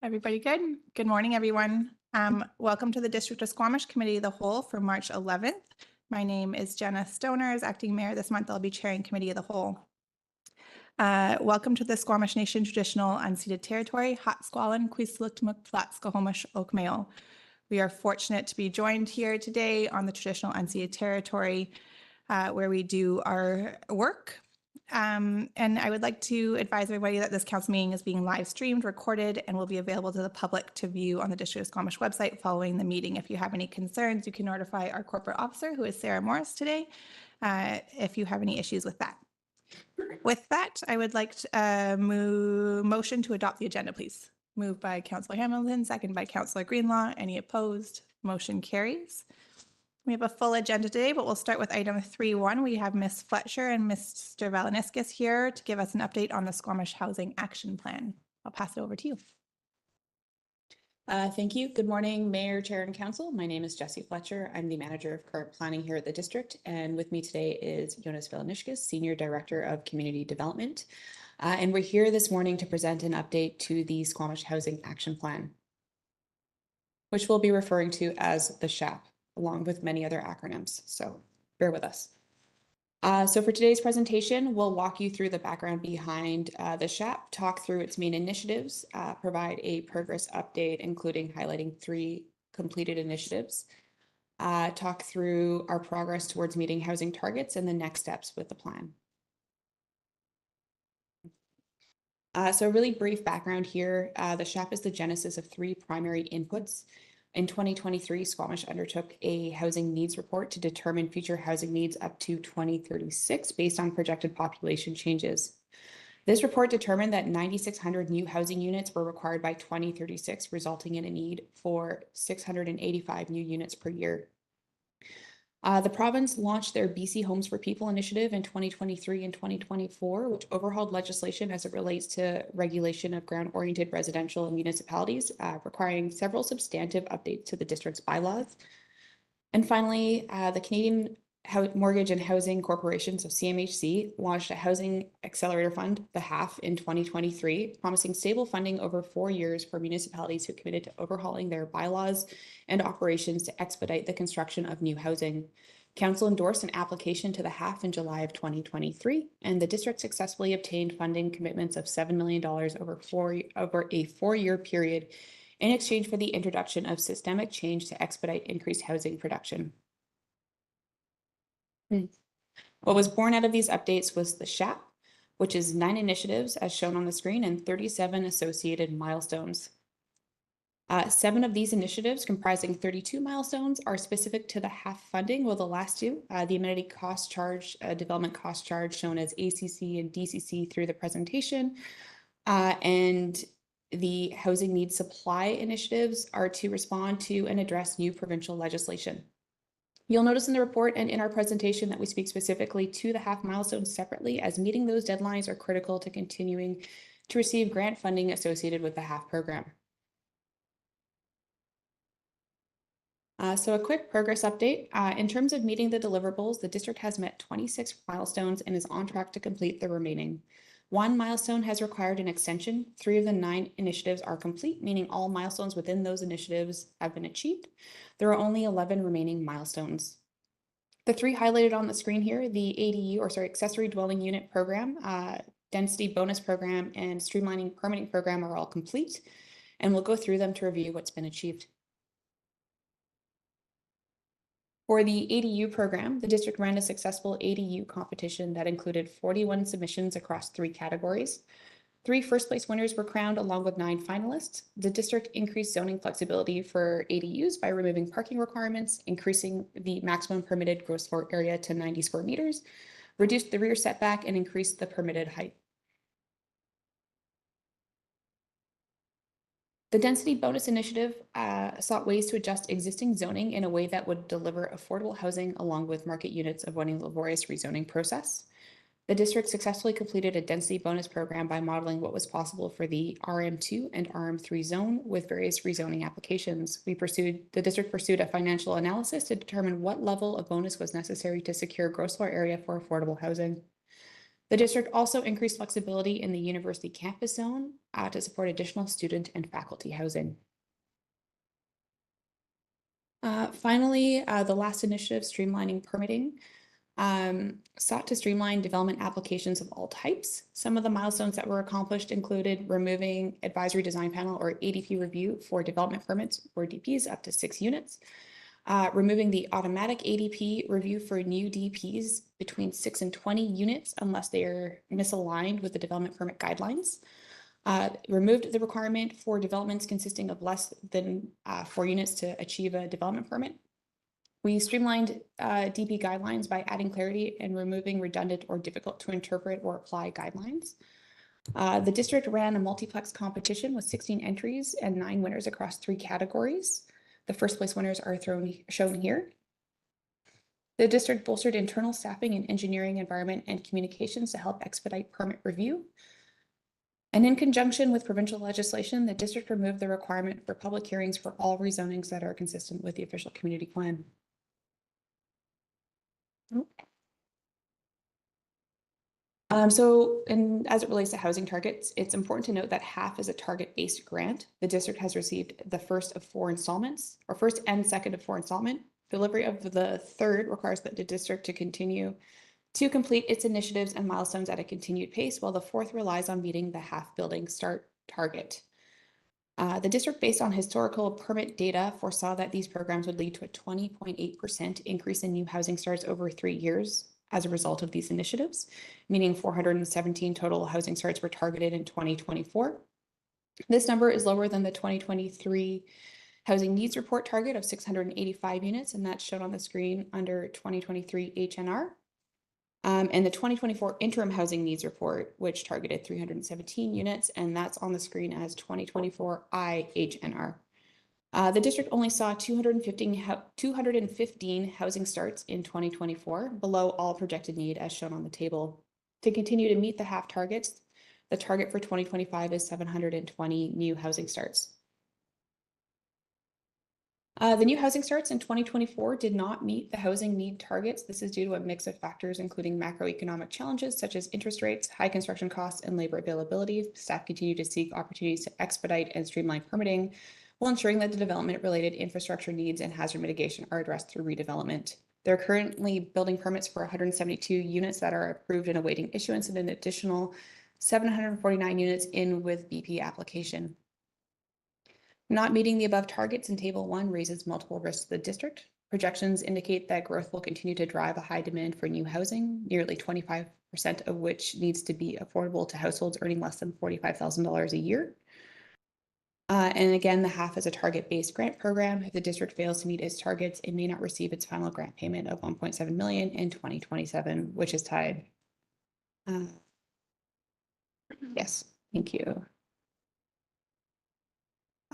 Everybody good? Good morning, everyone. Welcome to the District of Squamish Committee of the Whole for March 11th. My name is Jenna Stoner. As acting mayor this month, I'll be chairing Committee of the Whole. Welcome to the Squamish Nation Traditional Unceded Territory, Hatsqualin, Queesluktumuk, Flat, Squamish, Oakmail. We are fortunate to be joined here today on the traditional unceded territory where we do our work. And I would like to advise everybody that this council meeting is being live streamed, recorded, and will be available to the public to view on the District of Squamish website following the meeting. If you have any concerns, you can notify our corporate officer, who is Sarah Morris today, if you have any issues with that. With that, I would like to motion to adopt the agenda, please. Moved by Councillor Hamilton, second by Councillor Greenlaw. Any opposed? Motion carries. We have a full agenda today, but we'll start with item 3.1. We have Ms. Fletcher and Mr. Velaniskis here to give us an update on the Squamish Housing Action Plan. I'll pass it over to you. Thank you. Good morning, Mayor, Chair, and Council. My name is Jessie Fletcher. I'm the Manager of Current Planning here at the District, and with me today is Jonas Velaniskis, Senior Director of Community Development. And we're here this morning to present an update to the Squamish Housing Action Plan, which we'll be referring to as the SHAP, along with many other acronyms, so bear with us. So for today's presentation, we'll walk you through the background behind the SHAP, talk through its main initiatives, provide a progress update, including highlighting 3 completed initiatives, talk through our progress towards meeting housing targets and the next steps with the plan. So a really brief background here, the SHAP is the genesis of 3 primary inputs. In 2023, Squamish undertook a housing needs report to determine future housing needs up to 2036 based on projected population changes. This report determined that 9,600 new housing units were required by 2036, resulting in a need for 685 new units per year. The province launched their BC Homes for People initiative in 2023 and 2024, which overhauled legislation as it relates to regulation of ground-oriented residential and municipalities, requiring several substantive updates to the district's bylaws. And finally, the Canadian Mortgage and Housing Corporations of CMHC launched a housing accelerator fund, the HAF, in 2023, promising stable funding over 4 years for municipalities who committed to overhauling their bylaws and operations to expedite the construction of new housing. Council endorsed an application to the HAF in July of 2023, and the district successfully obtained funding commitments of $7 million over a 4-year period in exchange for the introduction of systemic change to expedite increased housing production. What was born out of these updates was the SHAP, which is 9 initiatives as shown on the screen and 37 associated milestones. 7 of these initiatives, comprising 32 milestones, are specific to the HAF funding, while the last 2, the amenity cost charge, development cost charge shown as ACC and DCC through the presentation, and the housing needs supply initiatives are to respond to and address new provincial legislation. You'll notice in the report and in our presentation that we speak specifically to the HAF milestones separately, as meeting those deadlines are critical to continuing to receive grant funding associated with the HAF program. So a quick progress update. In terms of meeting the deliverables, the district has met 26 milestones and is on track to complete the remaining. 1 milestone has required an extension. 3 of the 9 initiatives are complete, meaning all milestones within those initiatives have been achieved. There are only 11 remaining milestones. The 3 highlighted on the screen here, the accessory dwelling unit program, density bonus program, and streamlining permitting program are all complete, and we'll go through them to review what's been achieved. For the ADU program, the district ran a successful ADU competition that included 41 submissions across 3 categories. 3 first-place winners were crowned along with 9 finalists. The district increased zoning flexibility for ADUs by removing parking requirements, increasing the maximum permitted gross floor area to 90 square meters, reduced the rear setback, and increased the permitted height. The density bonus initiative sought ways to adjust existing zoning in a way that would deliver affordable housing along with market units, avoiding the laborious rezoning process. The district successfully completed a density bonus program by modeling what was possible for the RM2 and RM3 zone with various rezoning applications. The district pursued a financial analysis to determine what level of bonus was necessary to secure gross floor area for affordable housing. The district also increased flexibility in the university campus zone to support additional student and faculty housing. Finally, the last initiative, streamlining permitting, sought to streamline development applications of all types. Some of the milestones that were accomplished included removing advisory design panel or ADP review for development permits or DPs up to 6 units, removing the automatic ADP review for new DPs between 6 and 20 units unless they are misaligned with the development permit guidelines. Removed the requirement for developments consisting of less than 4 units to achieve a development permit. We streamlined DP guidelines by adding clarity and removing redundant or difficult to interpret or apply guidelines. The district ran a multiplex competition with 16 entries and 9 winners across 3 categories. The first place winners are shown here. The district bolstered internal staffing in engineering, environment, and communications to help expedite permit review. And in conjunction with provincial legislation, the district removed the requirement for public hearings for all rezonings that are consistent with the official community plan. As it relates to housing targets, it's important to note that HAF is a target-based grant. The district has received the first of 4 installments, or first and second of 4 installment. Delivery of the third requires that the district to continue to complete its initiatives and milestones at a continued pace, while the fourth relies on meeting the HAF building start target. The district, based on historical permit data, foresaw that these programs would lead to a 20.8% increase in new housing starts over 3 years as a result of these initiatives, meaning 417 total housing starts were targeted in 2024. This number is lower than the 2023 housing needs report target of 685 units, and that's shown on the screen under 2023 HNR. And the 2024 interim housing needs report, which targeted 317 units, and that's on the screen as 2024 IHNR. The district only saw 215 housing starts in 2024, below all projected need as shown on the table. To continue to meet the HAF targets, the target for 2025 is 720 new housing starts. The new housing starts in 2024 did not meet the housing need targets. This is due to a mix of factors, including macroeconomic challenges such as interest rates, high construction costs, and labor availability. Staff continue to seek opportunities to expedite and streamline permitting, while ensuring that the development-related infrastructure needs and hazard mitigation are addressed through redevelopment. There are currently building permits for 172 units that are approved and awaiting issuance, and an additional 749 units in with BP application. Not meeting the above targets in Table 1 raises multiple risks to the district. Projections indicate that growth will continue to drive a high demand for new housing, nearly 25% of which needs to be affordable to households earning less than $45,000 a year. And again, the HAF is a target-based grant program. If the district fails to meet its targets, it may not receive its final grant payment of $1.7 million in 2027, which is tied. Yes, thank you.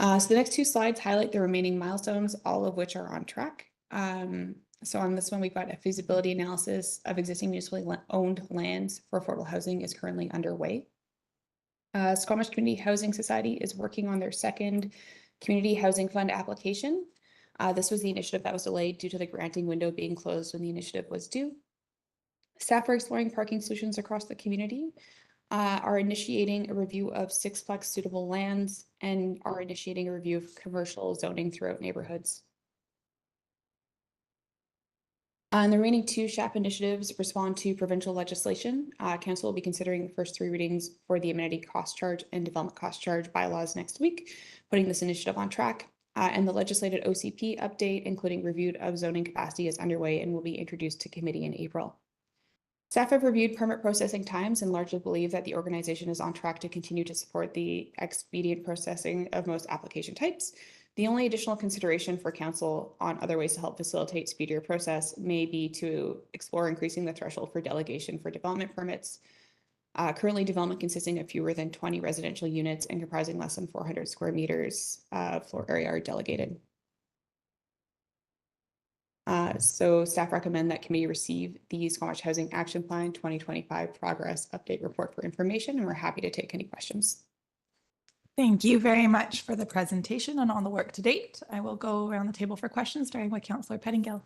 So the next 2 slides highlight the remaining milestones, all of which are on track. So on this one, we've got a feasibility analysis of existing municipally owned lands for affordable housing is currently underway. Squamish Community Housing Society is working on their second Community Housing Fund application. This was the initiative that was delayed due to the granting window being closed when the initiative was due. Staff are exploring parking solutions across the community, are initiating a review of 6-plex suitable lands, and are initiating a review of commercial zoning throughout neighborhoods. And the remaining 2 SHAP initiatives respond to provincial legislation. Council will be considering the first 3 readings for the amenity cost charge and development cost charge bylaws next week, putting this initiative on track. And the legislated OCP update, including review of zoning capacity, is underway and will be introduced to committee in April. Staff have reviewed permit processing times and largely believe that the organization is on track to continue to support the expedient processing of most application types. The only additional consideration for council on other ways to help facilitate speedier process may be to explore increasing the threshold for delegation for development permits. Currently, development consisting of fewer than 20 residential units and comprising less than 400 square meters floor area are delegated. So staff recommend that committee receive the Squamish Housing Action Plan 2025 Progress Update Report for information, and we're happy to take any questions. Thank you very much for the presentation and all the work to date. I will go around the table for questions, starting with Councillor Pettingill.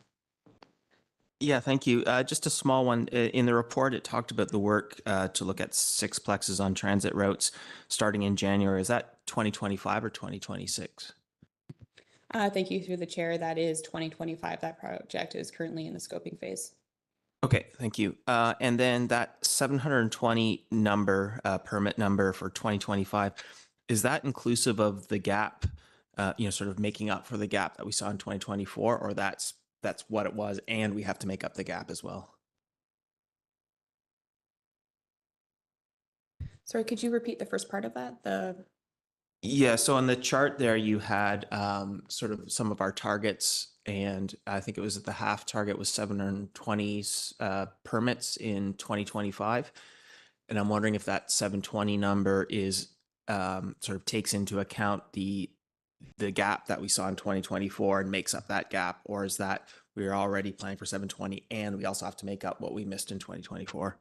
Yeah, thank you. Just a small one. In the report, it talked about the work to look at six plexes on transit routes starting in January. Is that 2025 or 2026? Thank you through the chair. That is 2025. That project is currently in the scoping phase. Okay, thank you. And then that 720 number, permit number for 2025, is that inclusive of the gap, sort of making up for the gap that we saw in 2024, or that's what it was and we have to make up the gap as well? Sorry, could you repeat the first part of that? Yeah, so on the chart there, you had sort of some of our targets, and I think it was at the half target was 720 permits in 2025. And I'm wondering if that 720 number is sort of takes into account the gap that we saw in 2024 and makes up that gap, or is that we're already planning for 720 and we also have to make up what we missed in 2024?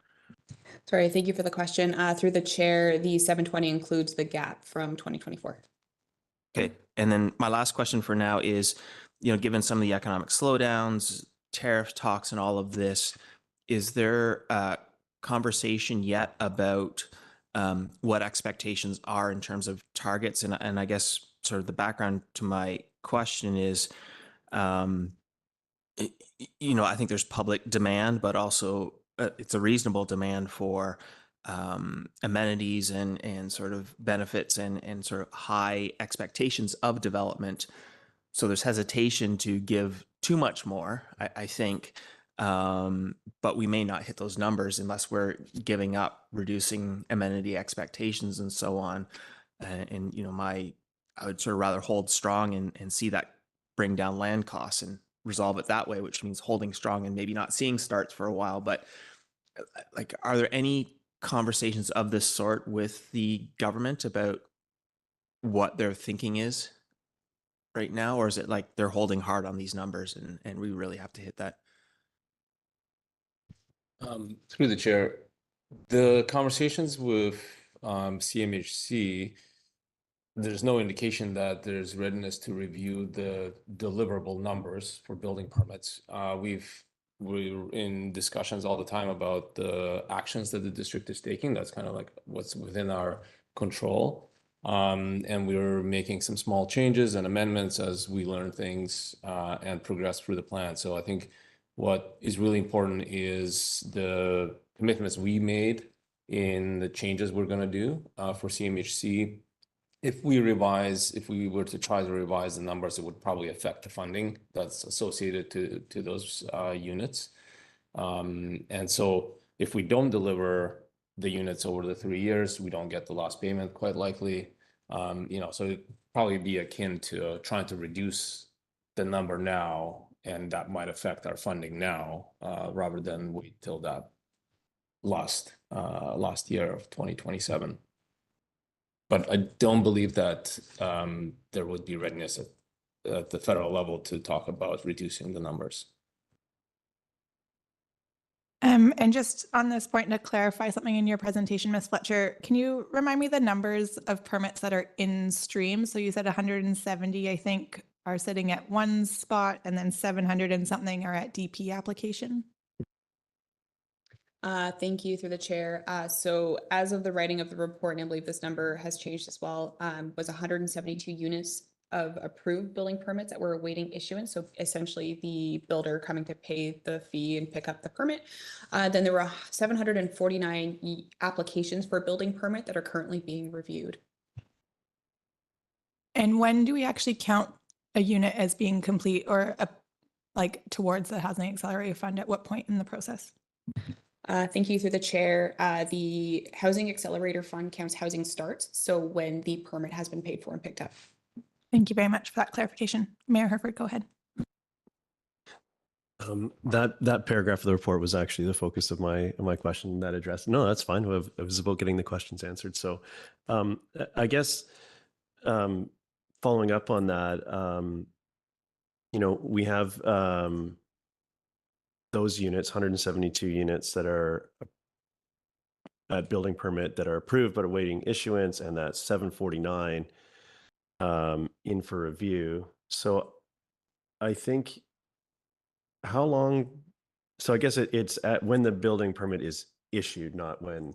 Sorry, thank you for the question. Through the chair, the 720 includes the gap from 2024. Okay. And then my last question for now is, given some of the economic slowdowns, tariff talks and all of this, is there a conversation yet about what expectations are in terms of targets? And I guess sort of the background to my question is, I think there's public demand, but also it's a reasonable demand for amenities and sort of benefits and sort of high expectations of development. So there's hesitation to give too much more, I think, but we may not hit those numbers unless we're giving up, reducing amenity expectations and so on. And I would sort of rather hold strong and see that bring down land costs and resolve it that way, which means holding strong and maybe not seeing starts for a while. But like, are there any conversations of this sort with the government about what their thinking is right now? Or is it like they're holding hard on these numbers and we really have to hit that? Through the chair, the conversations with CMHC, there's no indication that there's readiness to review the deliverable numbers for building permits. We're in discussions all the time about the actions that the district is taking. That's kind of like what's within our control. And we're making some small changes and amendments as we learn things and progress through the plan. So I think what is really important is the commitments we made in the changes we're going to do for CMHC. If we were to try to revise the numbers, it would probably affect the funding that's associated to those units. And so if we don't deliver the units over the 3 years, we don't get the lost payment, quite likely. So it'd probably be akin to trying to reduce the number now, and that might affect our funding now, rather than wait till that last year of 2027. But I don't believe that there would be readiness at the federal level to talk about reducing the numbers. And just on this point, to clarify something in your presentation, Ms. Fletcher, can you remind me the numbers of permits that are in stream? So you said 170, I think, are sitting at one spot, and then 700 and something are at DP application? Thank you through the chair. So as of the writing of the report, and I believe this number has changed as well, was 172 units of approved building permits that were awaiting issuance. So essentially the builder coming to pay the fee and pick up the permit. Then there were 749 applications for a building permit that are currently being reviewed. And when do we actually count a unit as being complete or like towards the Housing Accelerator Fund? At what point in the process? Thank you through the chair. The Housing Accelerator Fund counts housing starts, so when the permit has been paid for and picked up. Thank you very much for that clarification. Mayor Herford, go ahead. That paragraph of the report was actually the focus of my question that addressed. No, that's fine. It was about getting the questions answered. So I guess following up on that, we have those units, 172 units that are at building permit that are approved but awaiting issuance, and that's 749 in for review. So I think, how long So I guess it's at when the building permit is issued, not when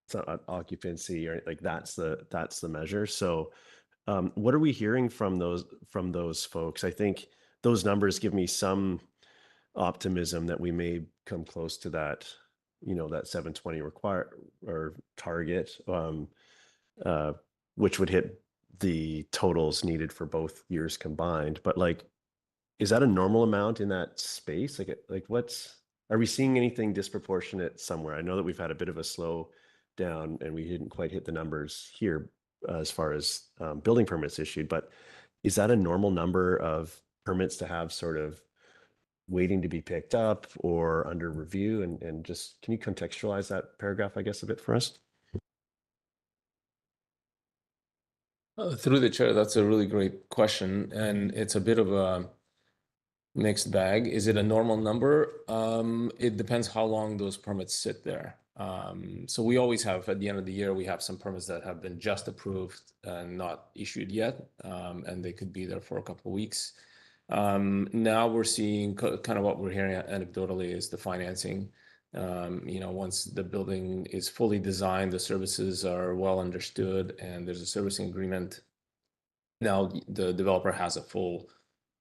it's not occupancy or like that's the measure. So what are we hearing from those folks? I think those numbers give me some optimism that we may come close to that, that 720 require or target, which would hit the totals needed for both years combined. But like, is that a normal amount in that space? Are we seeing anything disproportionate somewhere? I know that we've had a bit of a slow down and we didn't quite hit the numbers here as far as building permits issued, but is that a normal number of permits to have sort of waiting to be picked up or under review? And just, can you contextualize that paragraph, I guess, a bit for us? Through the chair, that's a really great question, and it's a bit of a mixed bag. Is it a normal number? It depends how long those permits sit there. So we always have, at the end of the year, we have some permits that have been just approved and not issued yet, and they could be there for a couple of weeks. Now we're seeing kind of what we're hearing anecdotally is the financing. Once the building is fully designed, the services are well understood, and there's a servicing agreement. Now the developer has a full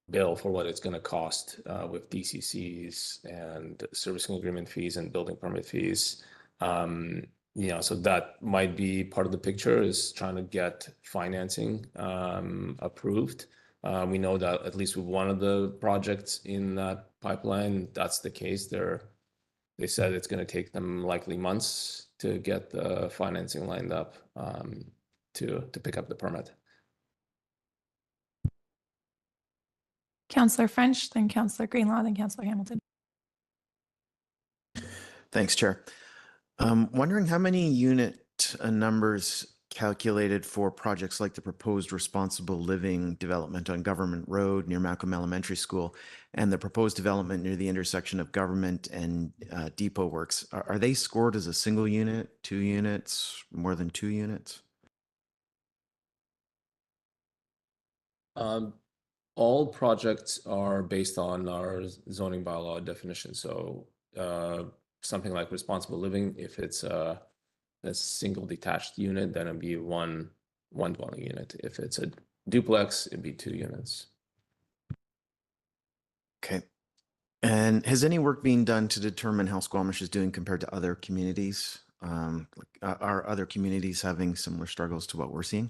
bill for what it's going to cost with DCCs and servicing agreement fees and building permit fees. So that might be part of the picture, is trying to get financing approved. We know that at least with one of the projects in that pipeline, that's the case. They said it's going to take them likely months to get the financing lined up to pick up the permit. Councillor French, then Councillor Greenlaw, then Councillor Hamilton. Thanks, Chair. Wondering how many unit numbers calculated for projects like the proposed responsible living development on Government Road near Malcolm Elementary School and the proposed development near the intersection of Government and Depot Works. Are they scored as a single unit, 2 units, more than 2 units? All projects are based on our zoning bylaw definition. So something like responsible living, if it's a single detached unit, then it'd be one dwelling unit. If it's a duplex, it'd be 2 units. Okay. And has any work been done to determine how Squamish is doing compared to other communities? Are other communities having similar struggles to what we're seeing?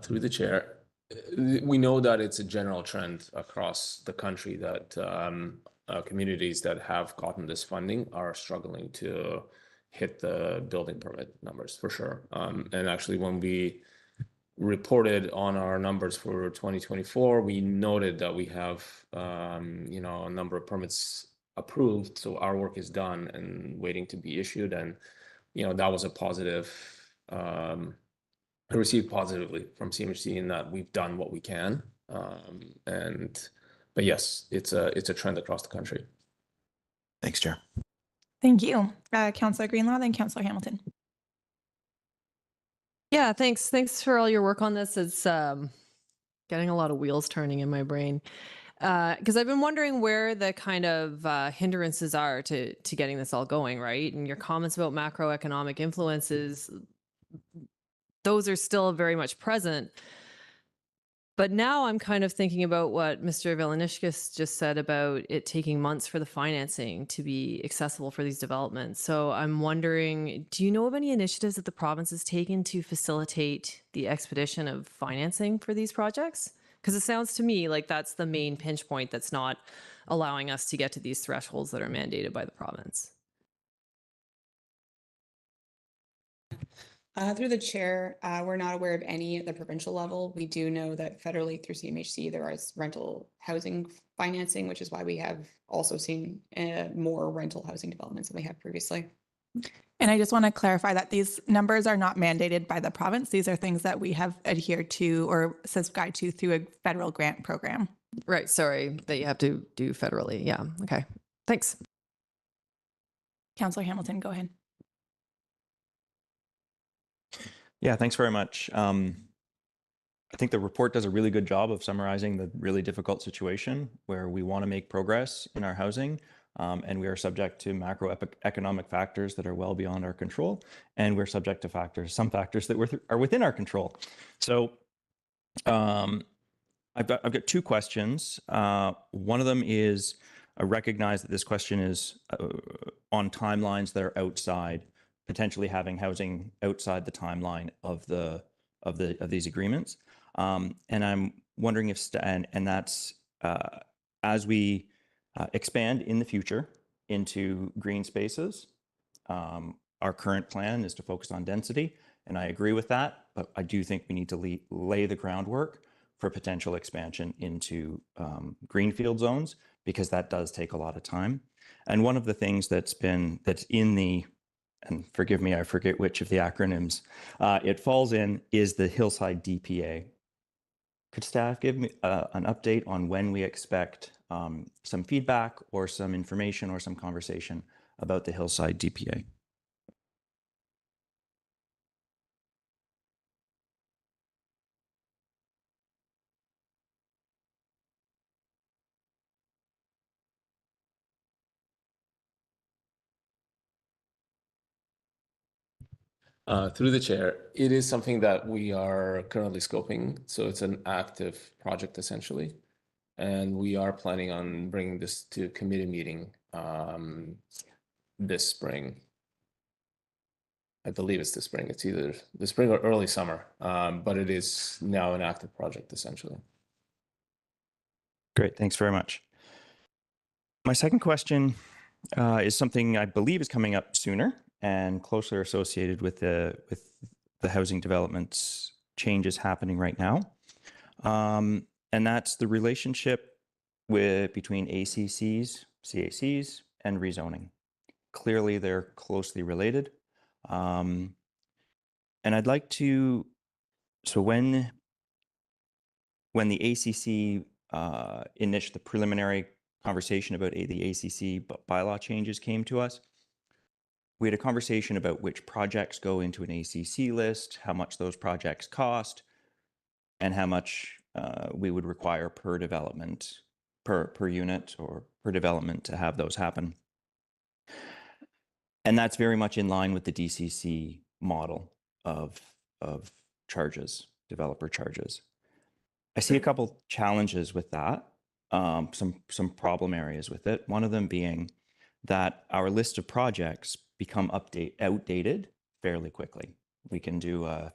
Through the chair, we know that it's a general trend across the country that communities that have gotten this funding are struggling to hit the building permit numbers for sure. And actually, when we reported on our numbers for 2024, we noted that we have a number of permits approved, so our work is done and waiting to be issued, and that was a positive. Received positively from CMHC in that we've done what we can, but yes, it's a trend across the country. Thanks, Chair. Thank you. Councillor Greenlaw, then Councillor Hamilton. Yeah, thanks. Thanks for all your work on this. It's getting a lot of wheels turning in my brain. Because I've been wondering where the kind of hindrances are to getting this all going, right? And your comments about macroeconomic influences, those are still very much present. But now I'm kind of thinking about what Mr. Velaniskis just said about it taking months for the financing to be accessible for these developments. So I'm wondering, do you know of any initiatives that the province has taken to facilitate the expedition of financing for these projects? Because it sounds to me like that's the main pinch point that's not allowing us to get to these thresholds that are mandated by the province. Through the chair, we're not aware of any at the provincial level. We do know that federally through CMHC, there is rental housing financing, which is why we have also seen more rental housing developments than we have previously. And I just want to clarify that these numbers are not mandated by the province. These are things that we have adhered to or subscribed to through a federal grant program. Right. Sorry, that you have to do federally. Yeah. Okay. Thanks. Councillor Hamilton, go ahead. Yeah, thanks very much. I think the report does a really good job of summarizing the really difficult situation where we want to make progress in our housing, and we are subject to macroeconomic factors that are well beyond our control, and we're subject to some factors that are within our control. So I've got two questions. One of them is, I recognize that this question is on timelines that are outside, potentially having housing outside the timeline of these agreements. And I'm wondering if, and that's as we expand in the future into green spaces, our current plan is to focus on density, and I agree with that, but I do think we need to lay the groundwork for potential expansion into greenfield zones, because that does take a lot of time. And one of the things that's in the, and forgive me, I forget which of the acronyms it falls in, is the Hillside DPA. Could staff give me an update on when we expect some feedback or some information or some conversation about the Hillside DPA? Through the chair, it is something that we are currently scoping. So it's an active project essentially. And we are planning on bringing this to committee meeting this spring. I believe it's this spring. It's either the spring or early summer, but it is now an active project essentially. Great, thanks very much. My second question is something I believe is coming up sooner and closely associated with the housing developments changes happening right now. And that's the relationship between ACCs, CACs, and rezoning. Clearly, they're closely related. And I'd like to, so when the ACC initiated the preliminary conversation about the ACC bylaw changes came to us, we had a conversation about which projects go into an ACC list, how much those projects cost, and how much we would require per development, per unit or per development to have those happen. And that's very much in line with the DCC model of charges, developer charges. I see a couple challenges with that, some problem areas with it. One of them being that our list of projects become outdated fairly quickly. We can do a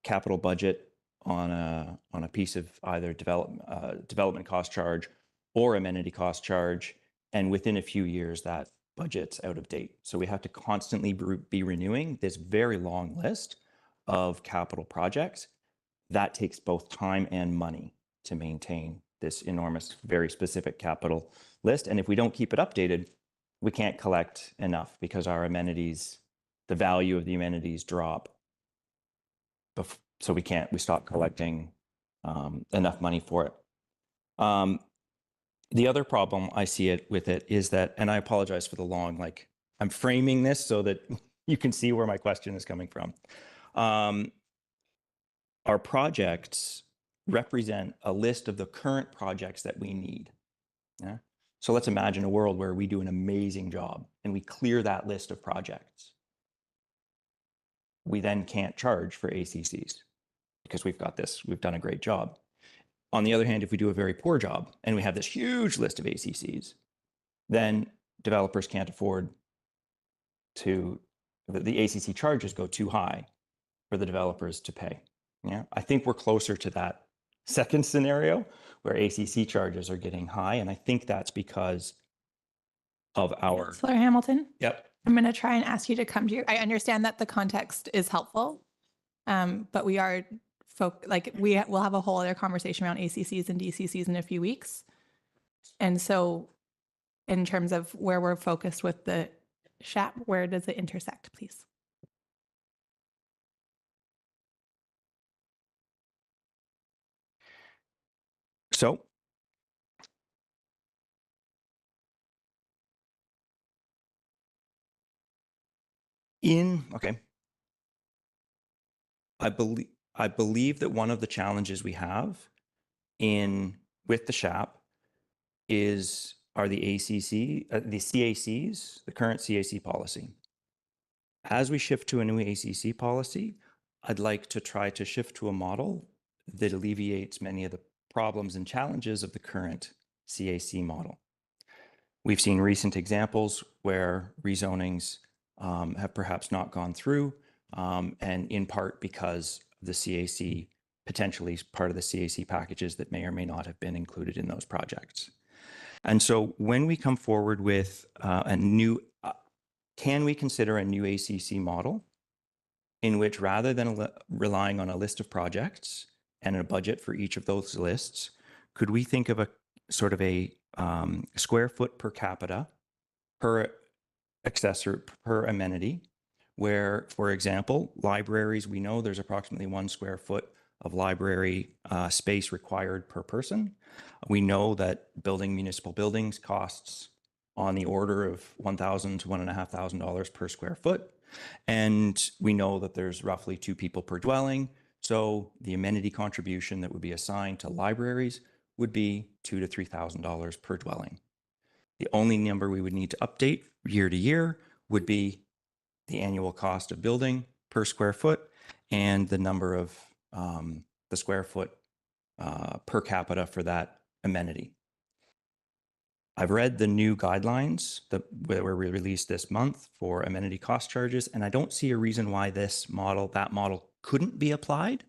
capital budget on a piece of either development cost charge or amenity cost charge, and within a few years that budget's out of date. So we have to constantly be renewing this very long list of capital projects. That takes both time and money to maintain this enormous, very specific capital list. And if we don't keep it updated, we can't collect enough because our amenities, the value of the amenities drop. So we stop collecting enough money for it. The other problem I see with it is that, and I apologize for the long, I'm framing this so that you can see where my question is coming from. Our projects represent a list of the current projects that we need. Yeah? So let's imagine a world where we do an amazing job and we clear that list of projects. We then can't charge for ACCs because we've done a great job. On the other hand, if we do a very poor job and we have this huge list of ACCs, then developers can't afford to, the ACC charges go too high for the developers to pay. Yeah, I think we're closer to that second scenario where ACC charges are getting high. And I think that's because of our... Councillor Hamilton? Yep. I'm going to try and ask you to come to I understand that the context is helpful, but we are we'll have a whole other conversation around ACCs and DCCs in a few weeks. And so in terms of where we're focused with the SHAP, where does it intersect, please? So I believe I believe that one of the challenges we have with the SHAP are the the CACs, the current CAC policy. As we shift to a new ACC policy, I'd like to try to shift to a model that alleviates many of the problems and challenges of the current CAC model. We've seen recent examples where rezonings have perhaps not gone through, and in part because the CAC, potentially part of the CAC packages that may or may not have been included in those projects. And so when we come forward with can we consider a new ACC model in which, rather than relying on a list of projects and a budget for each of those lists, could we think of a sort of a square foot per capita per per amenity, where, for example, libraries, we know there's approximately 1 square foot of library space required per person. We know that building municipal buildings costs on the order of $1,000 to $1,500 per square foot. And we know that there's roughly 2 people per dwelling. So the amenity contribution that would be assigned to libraries would be $2,000 to $3,000 per dwelling. The only number we would need to update year to year would be the annual cost of building per square foot and the number of the square foot per capita for that amenity. I've read the new guidelines that were released this month for amenity cost charges, and I don't see a reason why that model couldn't be applied,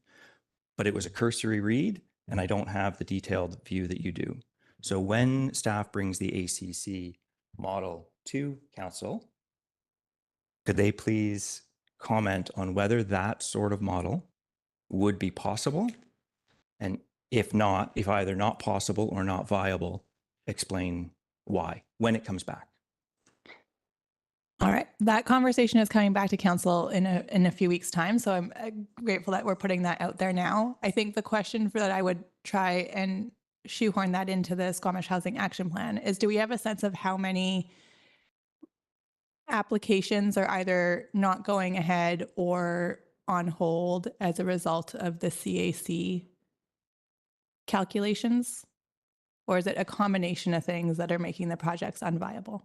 but it was a cursory read, and I don't have the detailed view that you do. So when staff brings the ACC model to council, could they please comment on whether that sort of model would be possible? And if not, if either not possible or not viable, explain why when it comes back. All right, that conversation is coming back to council in a few weeks' time. So I'm grateful that we're putting that out there now. I think the question that I would try and shoehorn that into the Squamish Housing Action Plan is, do we have a sense of how many applications are either not going ahead or on hold as a result of the CAC calculations? Or is it a combination of things that are making the projects unviable?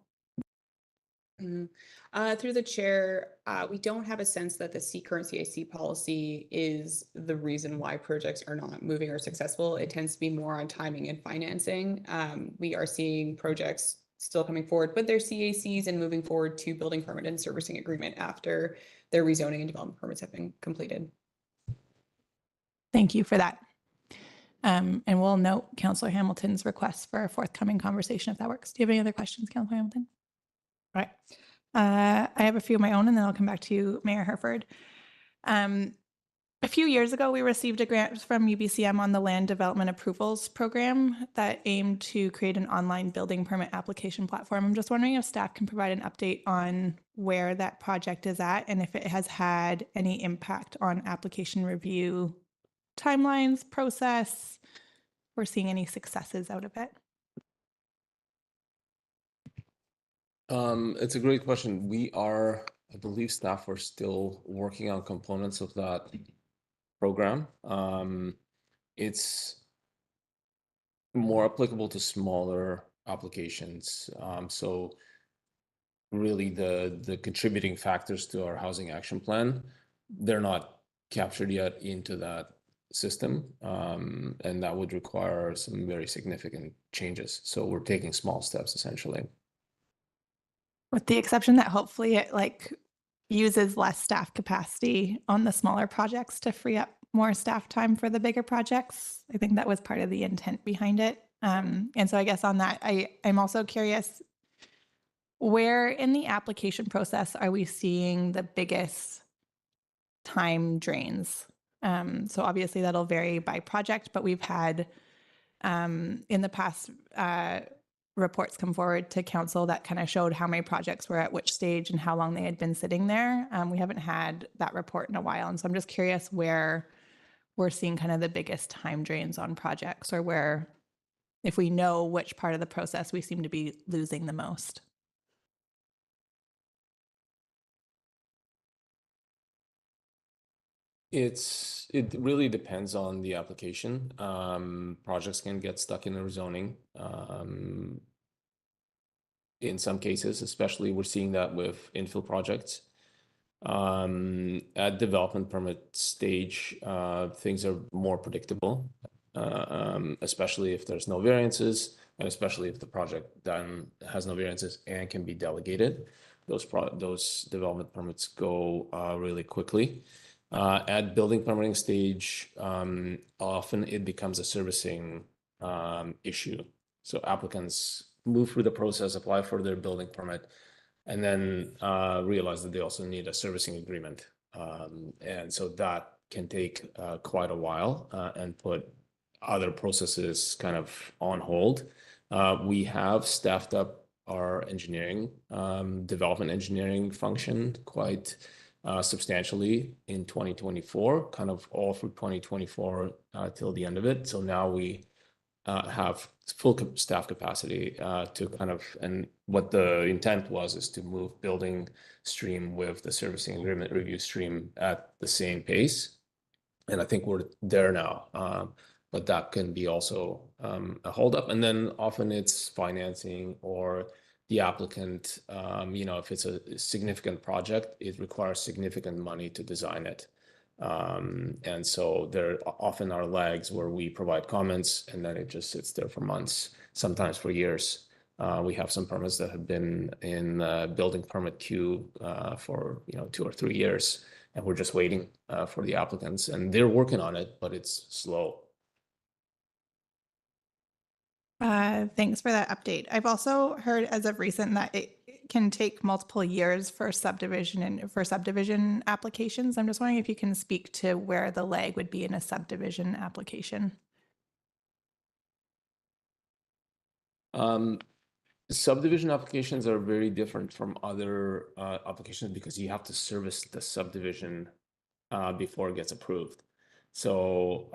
Through the chair, we don't have a sense that the current CAC policy is the reason why projects are not moving or successful. It tends to be more on timing and financing. We are seeing projects still coming forward with their CACs and moving forward to building permit and servicing agreement after their rezoning and development permits have been completed. Thank you for that. And we'll note Councillor Hamilton's request for a forthcoming conversation if that works. Do you have any other questions, Councillor Hamilton? All right. I have a few of my own, and then I'll come back to you, Mayor Herford. A few years ago, we received a grant from UBCM on the Land Development Approvals Program that aimed to create an online building permit application platform. I'm just wondering if staff can provide an update on where that project is at and if it has had any impact on application review timelines, process. We're seeing any successes out of it. It's a great question. I believe staff are still working on components of that program. It's more applicable to smaller applications. So really the contributing factors to our housing action plan, they're not captured yet into that system. And that would require some very significant changes. So we're taking small steps essentially. With the exception that hopefully it uses less staff capacity on the smaller projects to free up more staff time for the bigger projects. I think that was part of the intent behind it. And so I guess on that, I'm also curious, where in the application process are we seeing the biggest time drains? So obviously that'll vary by project, but we've had in the past reports come forward to council that kind of showed how many projects were at which stage and how long they had been sitting there. We haven't had that report in a while. And so I'm just curious where we're seeing kind of the biggest time drains on projects, or where, if we know which part of the process we seem to be losing the most. It really depends on the application. Projects can get stuck in their zoning. In some cases, especially we're seeing that with infill projects. At development permit stage, things are more predictable, especially if there's no variances, and especially if the project then has no variances and can be delegated. Those development permits go really quickly. At building permitting stage, often it becomes a servicing issue. So applicants move through the process, apply for their building permit, and then realize that they also need a servicing agreement. And so that can take quite a while and put other processes kind of on hold. We have staffed up our engineering, development engineering function quite substantially in 2024, kind of all through 2024 till the end of it. So now we have full staff capacity to kind of, and what the intent was is to move building stream with the servicing agreement review stream at the same pace. And I think we're there now, but that can be also a holdup. And then often it's financing or the applicant, if it's a significant project, it requires significant money to design it. And so there often are lags where we provide comments and then it just sits there for months, sometimes for years. We have some permits that have been in building permit queue for 2 or 3 years, and we're just waiting for the applicants, and they're working on it, but it's slow. Thanks for that update. I've also heard as of recent that it can take multiple years for subdivision applications. I'm just wondering if you can speak to where the lag would be in a subdivision application. Subdivision applications are very different from other applications because you have to service the subdivision before it gets approved. So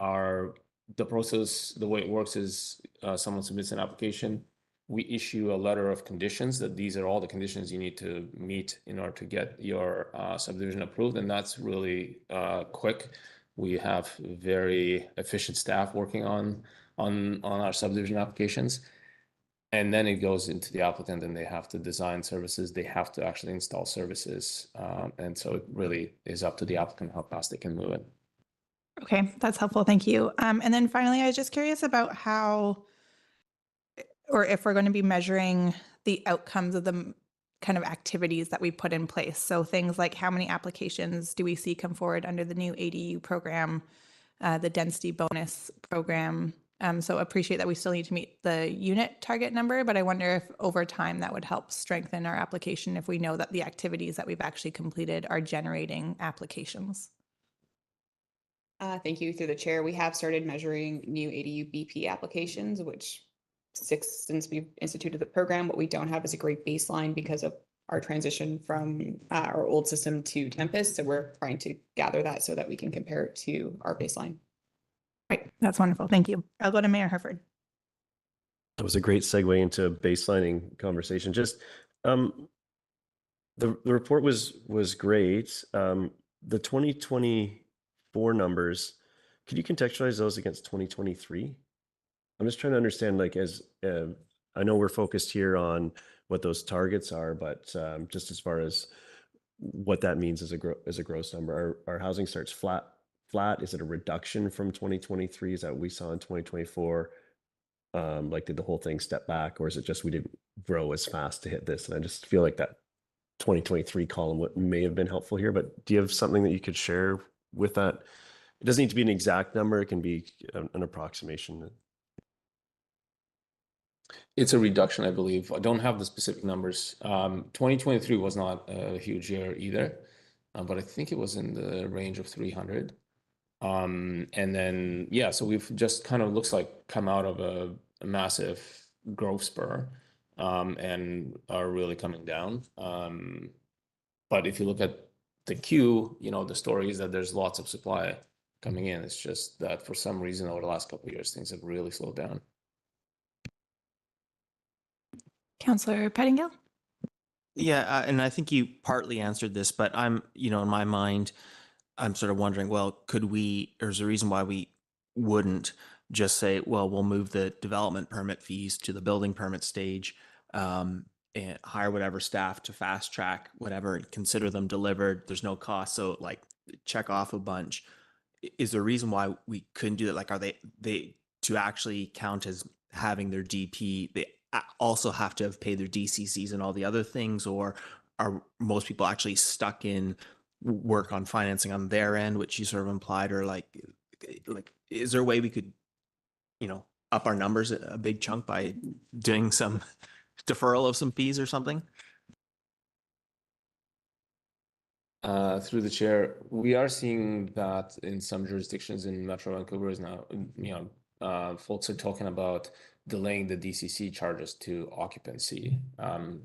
the process, the way it works is someone submits an application. We issue a letter of conditions that these are all the conditions you need to meet in order to get your subdivision approved. And that's really quick. We have very efficient staff working on our subdivision applications. And then it goes into the applicant and they have to design services. They have to actually install services. And so it really is up to the applicant how fast they can move it. Okay, that's helpful. Thank you. And then finally, I was just curious about how, or if we're going to be measuring the outcomes of the kind of activities that we put in place. So things like how many applications do we see come forward under the new ADU program, the density bonus program. So appreciate that we still need to meet the unit target number, but I wonder if over time that would help strengthen our application if we know that the activities that we've actually completed are generating applications. Thank you. Through the chair, we have started measuring new ADU BP applications, which 6 since we've instituted the program. What we don't have is a great baseline because of our transition from our old system to Tempest. So we're trying to gather that so that we can compare it to our baseline. Right, that's wonderful. Thank you. I'll go to Mayor Herford. That was a great segue into baselining conversation. Just the report was great. The 2024 numbers, could you contextualize those against 2023? I'm just trying to understand, like, as I know we're focused here on what those targets are, but just as far as what that means as a gross number, our housing starts flat. Is it a reduction from 2023? Is that what we saw in 2024? Like, did the whole thing step back, or is it just we didn't grow as fast to hit this? And I just feel like that 2023 column may have been helpful here, but do you have something that you could share with that? It doesn't need to be an exact number. It can be an approximation. It's a reduction, I believe. I don't have the specific numbers. 2023 was not a huge year either, but I think it was in the range of 300. And then, yeah, so we've just kind of looks like come out of a massive growth spur and are really coming down. But if you look at the queue, the story is that there's lots of supply coming in. It's just that for some reason over the last couple of years, things have really slowed down. Councillor Pettingill? Yeah, and I think you partly answered this, but I'm, in my mind, I'm sort of wondering, well, could we, there's a reason why we wouldn't just say, well, we'll move the development permit fees to the building permit stage, and hire whatever staff to fast track whatever and consider them delivered. There's no cost. So like check off a bunch. Is there a reason why we couldn't do that? Like, are they to actually count as having their DP, they also have to have paid their DCCs and all the other things, or are most people actually stuck in work on financing on their end, which you sort of implied, or like is there a way we could, up our numbers a big chunk by doing some deferral of some fees or something? Through the chair, we are seeing that in some jurisdictions in Metro Vancouver is now, folks are talking about delaying the DCC charges to occupancy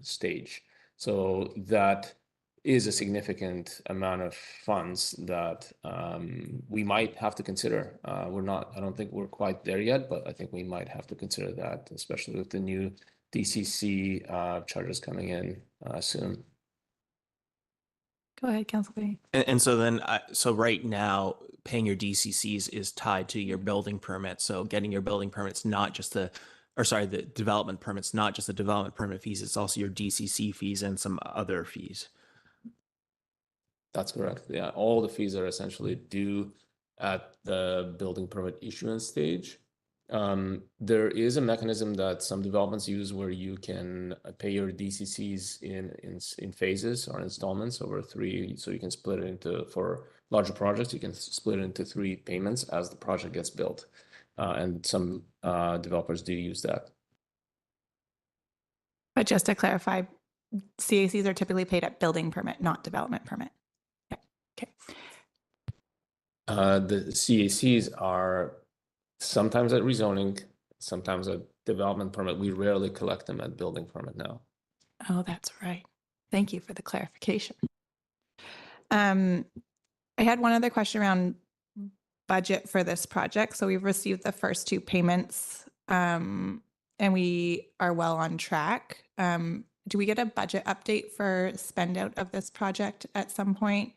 stage. So that is a significant amount of funds that we might have to consider. I don't think we're quite there yet, but I think we might have to consider that, especially with the new DCC charges coming in soon. Go ahead, Councilor. And so then, so right now, paying your DCCs is tied to your building permit. So getting your building permits, not just the development permits, not just the development permit fees, it's also your DCC fees and some other fees. That's correct. Yeah, all the fees are essentially due at the building permit issuance stage. There is a mechanism that some developments use where you can pay your DCCs in phases or installments over 3. So you can split it into, for larger projects, you can split it into 3 payments as the project gets built. And some developers do use that. But just to clarify, CACs are typically paid at building permit, not development permit. Yeah. Okay. The CACs are sometimes at rezoning, sometimes at development permit. We rarely collect them at building permit now. Oh, that's right. Thank you for the clarification. I had one other question around budget for this project. So we've received the first 2 payments, and we are well on track. Do we get a budget update for spend out of this project at some point?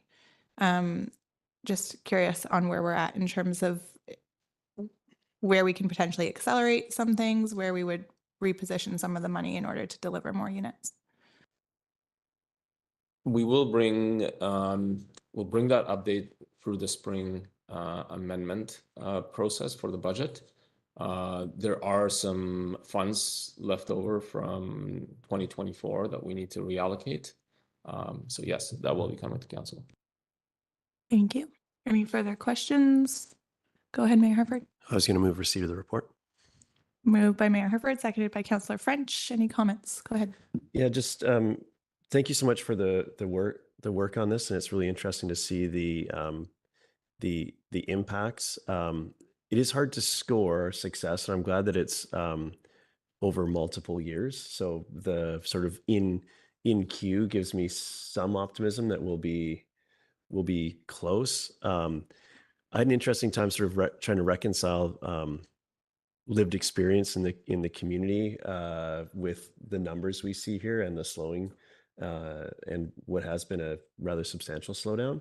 Just curious on where we're at in terms of where we can potentially accelerate some things, where we would reposition some of the money in order to deliver more units. We will bring that update through the spring amendment process for the budget. There are some funds left over from 2024 that we need to reallocate. So yes, that will be coming to council. Thank you. Any further questions? Go ahead, Mayor Harford. I was going to move receipt of the report. Moved by Mayor Harford, seconded by Councillor French. Any comments? Go ahead. Yeah, just thank you so much for the work on this, and it's really interesting to see the impacts. It is hard to score success, and I'm glad that it's over multiple years. So the sort of in queue gives me some optimism that we'll be close. I had an interesting time sort of trying to reconcile lived experience in the community with the numbers we see here and the slowing and what has been a rather substantial slowdown.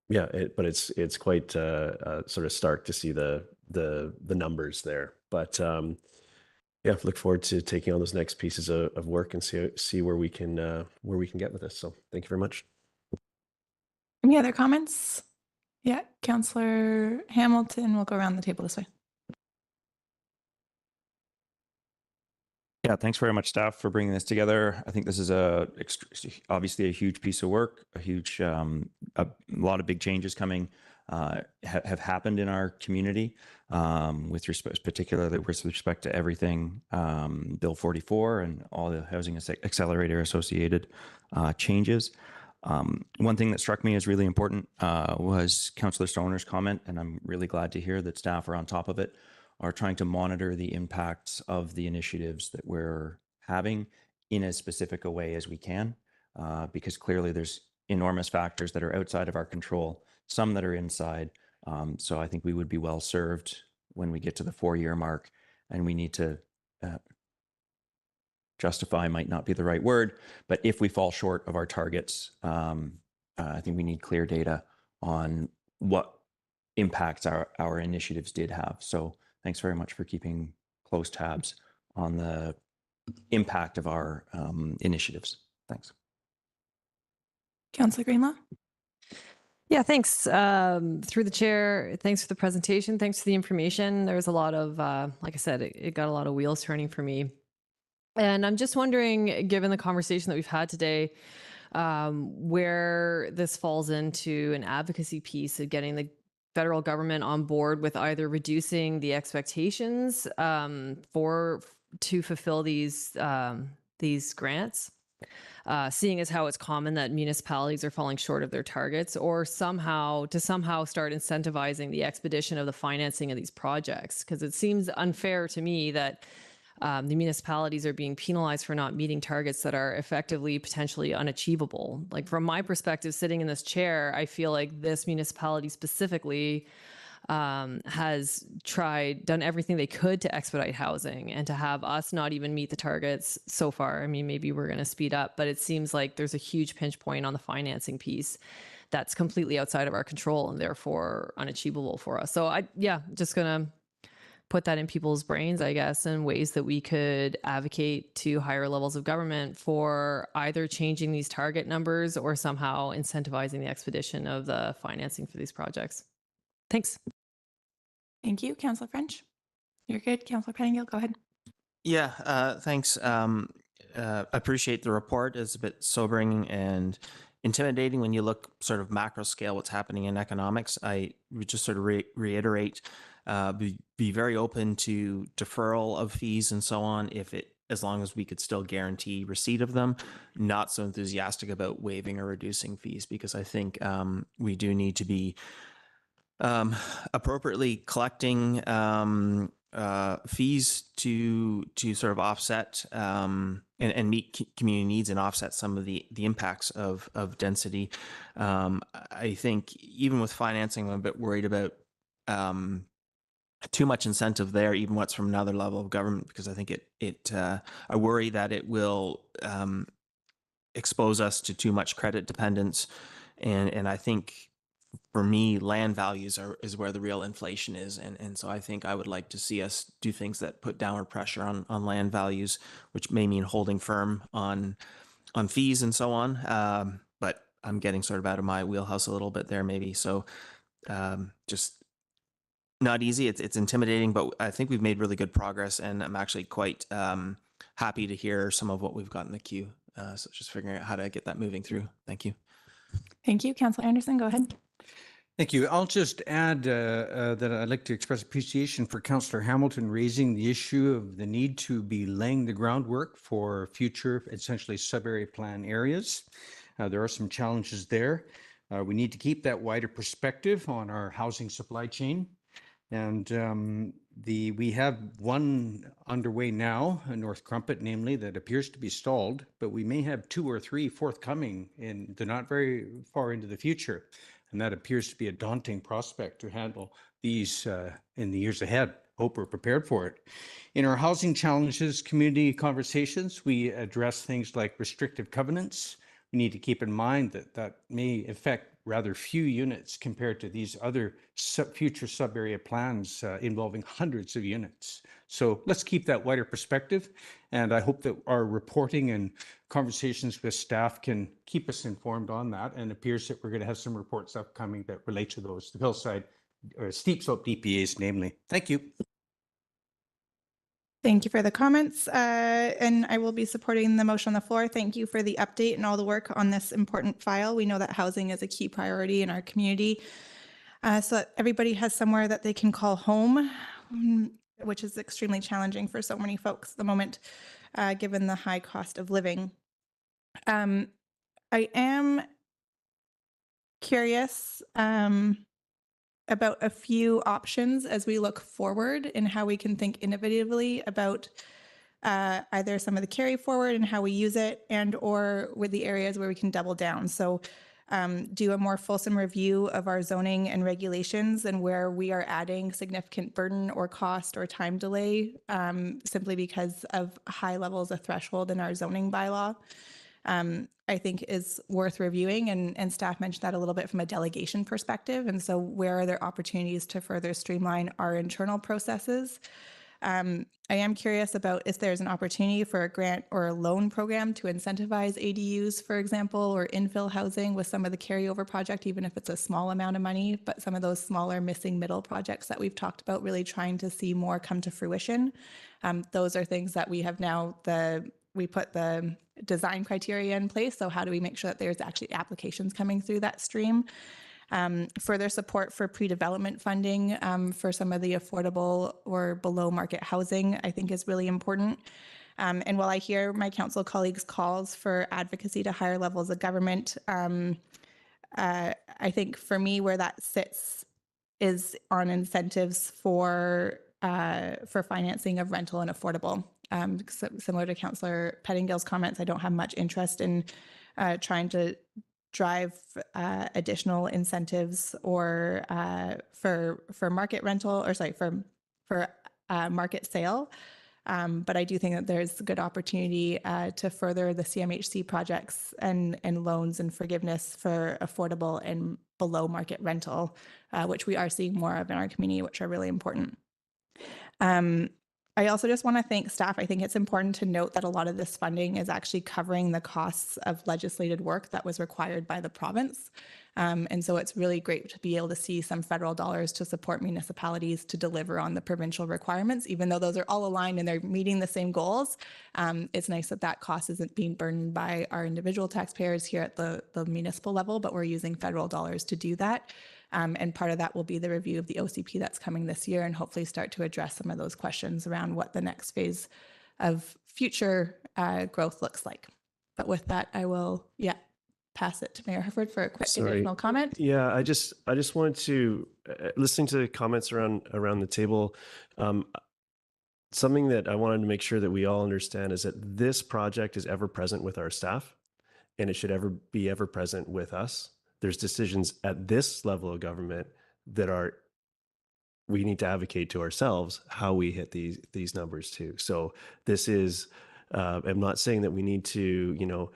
But it's quite sort of stark to see the numbers there. But yeah, look forward to taking on those next pieces of work and see where we can get with this. So thank you very much. Any other comments? Yeah, Councillor Hamilton, we'll go around the table this way. Yeah, thanks very much, staff, for bringing this together. I think this is obviously a huge piece of work, a lot of big changes coming have happened in our community particularly with respect to everything Bill 44 and all the housing accelerator associated changes. One thing that struck me as really important was Councillor Stoner's comment, and I'm really glad to hear that staff are on top of it, are trying to monitor the impacts of the initiatives that we're having in as specific a way as we can, because clearly there's enormous factors that are outside of our control, some that are inside. So I think we would be well served when we get to the 4-year mark, and we need to justify might not be the right word, but if we fall short of our targets, I think we need clear data on what impacts our initiatives did have. So thanks very much for keeping close tabs on the impact of our initiatives. Thanks. Councillor Greenlaw. Yeah, thanks. Through the chair, thanks for the presentation. Thanks for the information. There was a lot of, like I said, it got a lot of wheels turning for me. And I'm just wondering, given the conversation that we've had today, where this falls into an advocacy piece of getting the federal government on board with either reducing the expectations to fulfill these grants, seeing as how it's common that municipalities are falling short of their targets, or somehow start incentivizing the expedition of the financing of these projects, because it seems unfair to me that the municipalities are being penalized for not meeting targets that are effectively potentially unachievable. Like, from my perspective, sitting in this chair, I feel like this municipality specifically has done everything they could to expedite housing, and to have us not even meet the targets so far. I mean, maybe we're going to speed up, but it seems like there's a huge pinch point on the financing piece that's completely outside of our control and therefore unachievable for us. So just going to put that in people's brains, I guess, in ways that we could advocate to higher levels of government for either changing these target numbers or somehow incentivizing the expedition of the financing for these projects. Thanks. Thank you. Councillor French. You're good. Councillor Pettingill, go ahead. Yeah, thanks. Appreciate the report. It's a bit sobering and intimidating when you look sort of macro scale what's happening in economics. I would just sort of reiterate, be very open to deferral of fees and so on as long as we could still guarantee receipt of them. Not so enthusiastic about waiving or reducing fees, because I think we do need to be appropriately collecting fees to sort of offset and meet community needs and offset some of the impacts of density. I think even with financing, I'm a bit worried about too much incentive there, even what's from another level of government, because I think I worry that it will expose us to too much credit dependence, and I think, for me, land values is where the real inflation is. And so I think I would like to see us do things that put downward pressure on land values, which may mean holding firm on fees and so on. But I'm getting sort of out of my wheelhouse a little bit there, maybe. So just not easy. It's intimidating, but I think we've made really good progress, and I'm actually quite happy to hear some of what we've got in the queue. So just figuring out how to get that moving through. Thank you. Thank you. Councillor Anderson, go ahead. Thank you. I'll just add that I'd like to express appreciation for Councillor Hamilton raising the issue of the need to be laying the groundwork for future, essentially, sub-area plan areas. There are some challenges there. We need to keep that wider perspective on our housing supply chain. And we have one underway now in North Crumpet, namely, that appears to be stalled, but we may have 2 or 3 forthcoming in the not very far into the future. And that appears to be a daunting prospect to handle these in the years ahead. Hope we're prepared for it. In our housing challenges community conversations, we address things like restrictive covenants. We need to keep in mind that may affect rather few units compared to these other future sub-area plans involving hundreds of units. So let's keep that wider perspective. And I hope that our reporting and conversations with staff can keep us informed on that. And it appears that we're going to have some reports upcoming that relate to those, the hillside or steep slope DPAs, namely. Thank you. Thank you for the comments. And I will be supporting the motion on the floor. Thank you for the update and all the work on this important file. We know that housing is a key priority in our community, so that everybody has somewhere that they can call home, which is extremely challenging for so many folks at the moment, given the high cost of living. I am curious about a few options as we look forward and how we can think innovatively about either some of the carry forward and how we use it, and or with the areas where we can double down. So do a more fulsome review of our zoning and regulations and where we are adding significant burden or cost or time delay simply because of high levels of threshold in our zoning bylaw. I think is worth reviewing. And staff mentioned that a little bit from a delegation perspective. And so where are there opportunities to further streamline our internal processes? I am curious about if there's an opportunity for a grant or a loan program to incentivize ADUs, for example, or infill housing with some of the carryover project, even if it's a small amount of money, but some of those smaller missing middle projects that we've talked about, really trying to see more come to fruition. Those are things that we have now, we put the design criteria in place. So how do we make sure that there's actually applications coming through that stream? Further support for pre-development funding for some of the affordable or below market housing, I think is really important. And while I hear my council colleagues' calls for advocacy to higher levels of government, I think for me where that sits is on incentives for financing of rental and affordable. Similar to Councillor Pettingill's comments, I don't have much interest in trying to drive additional incentives or for market rental, or sorry, for market sale. But I do think that there's good opportunity to further the CMHC projects and loans and forgiveness for affordable and below market rental, which we are seeing more of in our community, which are really important. I also just want to thank staff. I think it's important to note that a lot of this funding is actually covering the costs of legislated work that was required by the province. And so it's really great to be able to see some federal dollars to support municipalities to deliver on the provincial requirements, even though those are all aligned and they're meeting the same goals. It's nice that that cost isn't being burdened by our individual taxpayers here at the municipal level, but we're using federal dollars to do that. And part of that will be the review of the OCP that's coming this year and hopefully start to address some of those questions around what the next phase of future growth looks like. But with that, I will, pass it to Mayor Herford for a quick additional comment. Yeah, I just wanted to, listening to the comments around the table, something that I wanted to make sure that we all understand is that this project is ever present with our staff, and it should be ever present with us. There's decisions at this level of government that we need to advocate to ourselves how we hit these numbers too. So this is, I'm not saying that we need to,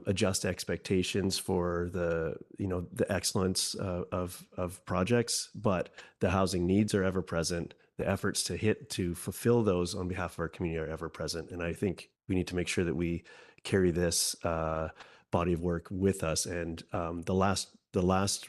adjust expectations for the excellence of projects, but the housing needs are ever present. The efforts to fulfill those on behalf of our community are ever present. And I think we need to make sure that we carry this body of work with us. And the last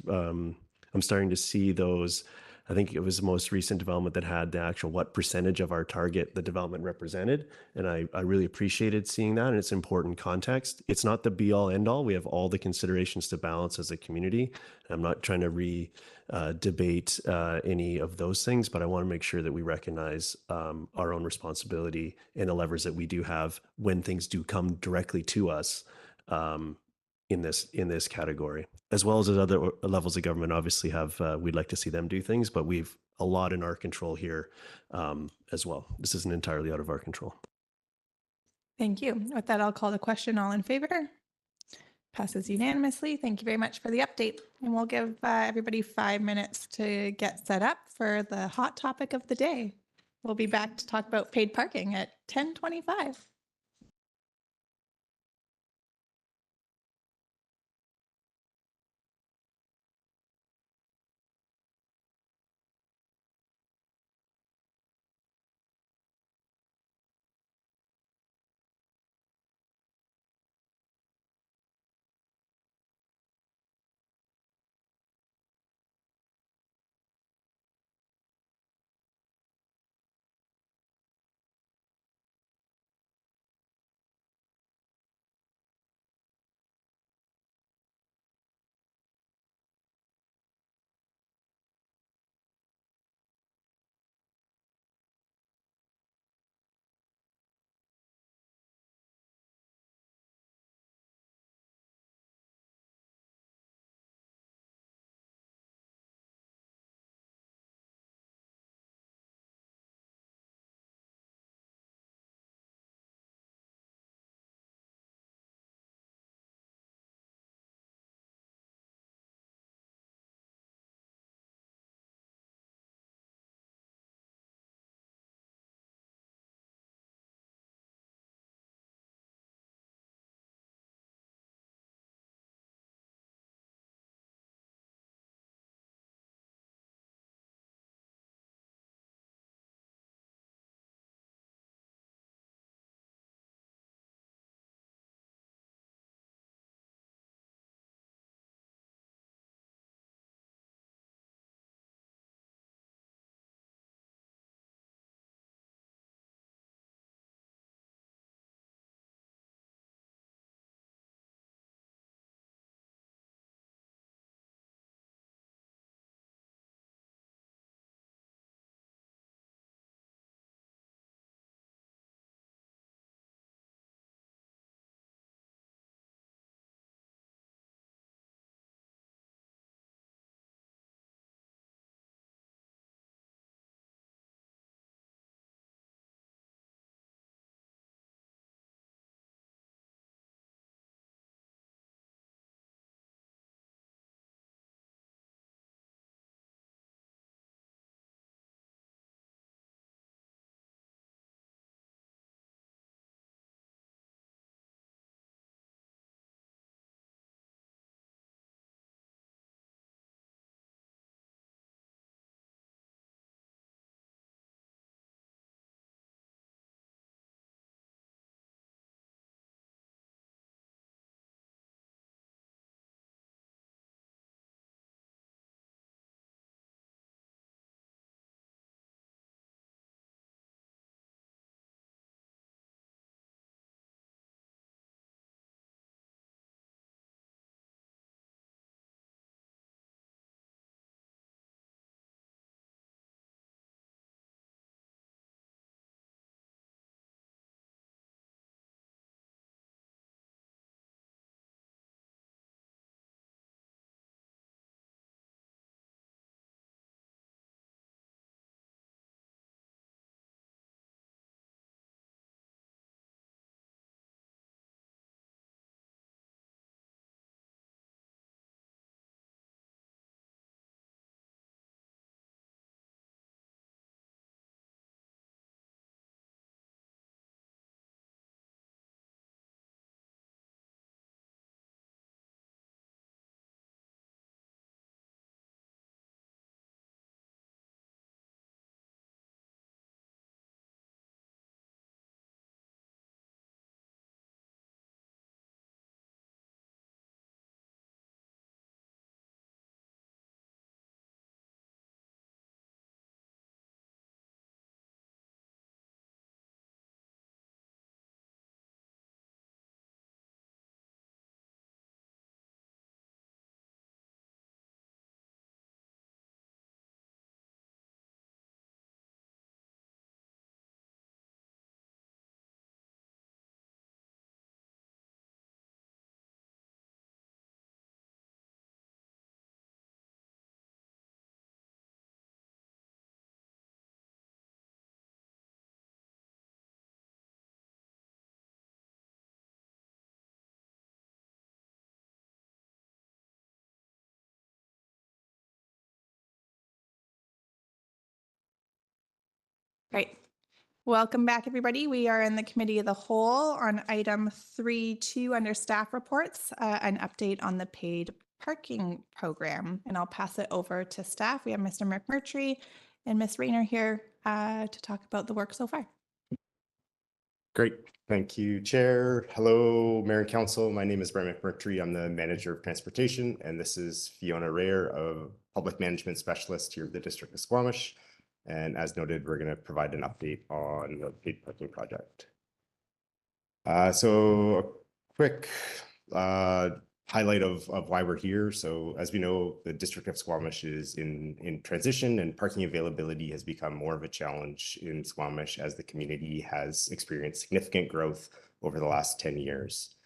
I'm starting to see those. I think it was the most recent development that had the actual what percentage of our target the development represented. And I really appreciated seeing that. And it's important context. It's not the be all end all. We have all the considerations to balance as a community. I'm not trying to debate any of those things, but I want to make sure that we recognize our own responsibility and the levers that we do have when things do come directly to us in this category, as well as other levels of government. Obviously, we'd like to see them do things, but we've a lot in our control here as well. This isn't entirely out of our control. Thank you. With that, I'll call the question. All in favor? Passes unanimously. Thank you very much for the update. And we'll give everybody 5 minutes to get set up for the hot topic of the day. We'll be back to talk about paid parking at 10:25. Welcome back, everybody. We are in the Committee of the Whole on item 3.2 under staff reports, an update on the paid parking program. And I'll pass it over to staff. We have Mr. McMurtry and Ms. Rayner here to talk about the work so far. Great. Thank you, Chair. Hello, Mayor and Council. My name is Brent McMurtry. I'm the Manager of Transportation, and this is Fiona, a Public Management Specialist here at the District of Squamish. And as noted, we're going to provide an update on the paid parking project. So a quick highlight of why we're here. So as we know, the District of Squamish is in transition, and parking availability has become more of a challenge in Squamish as the community has experienced significant growth over the last 10 years.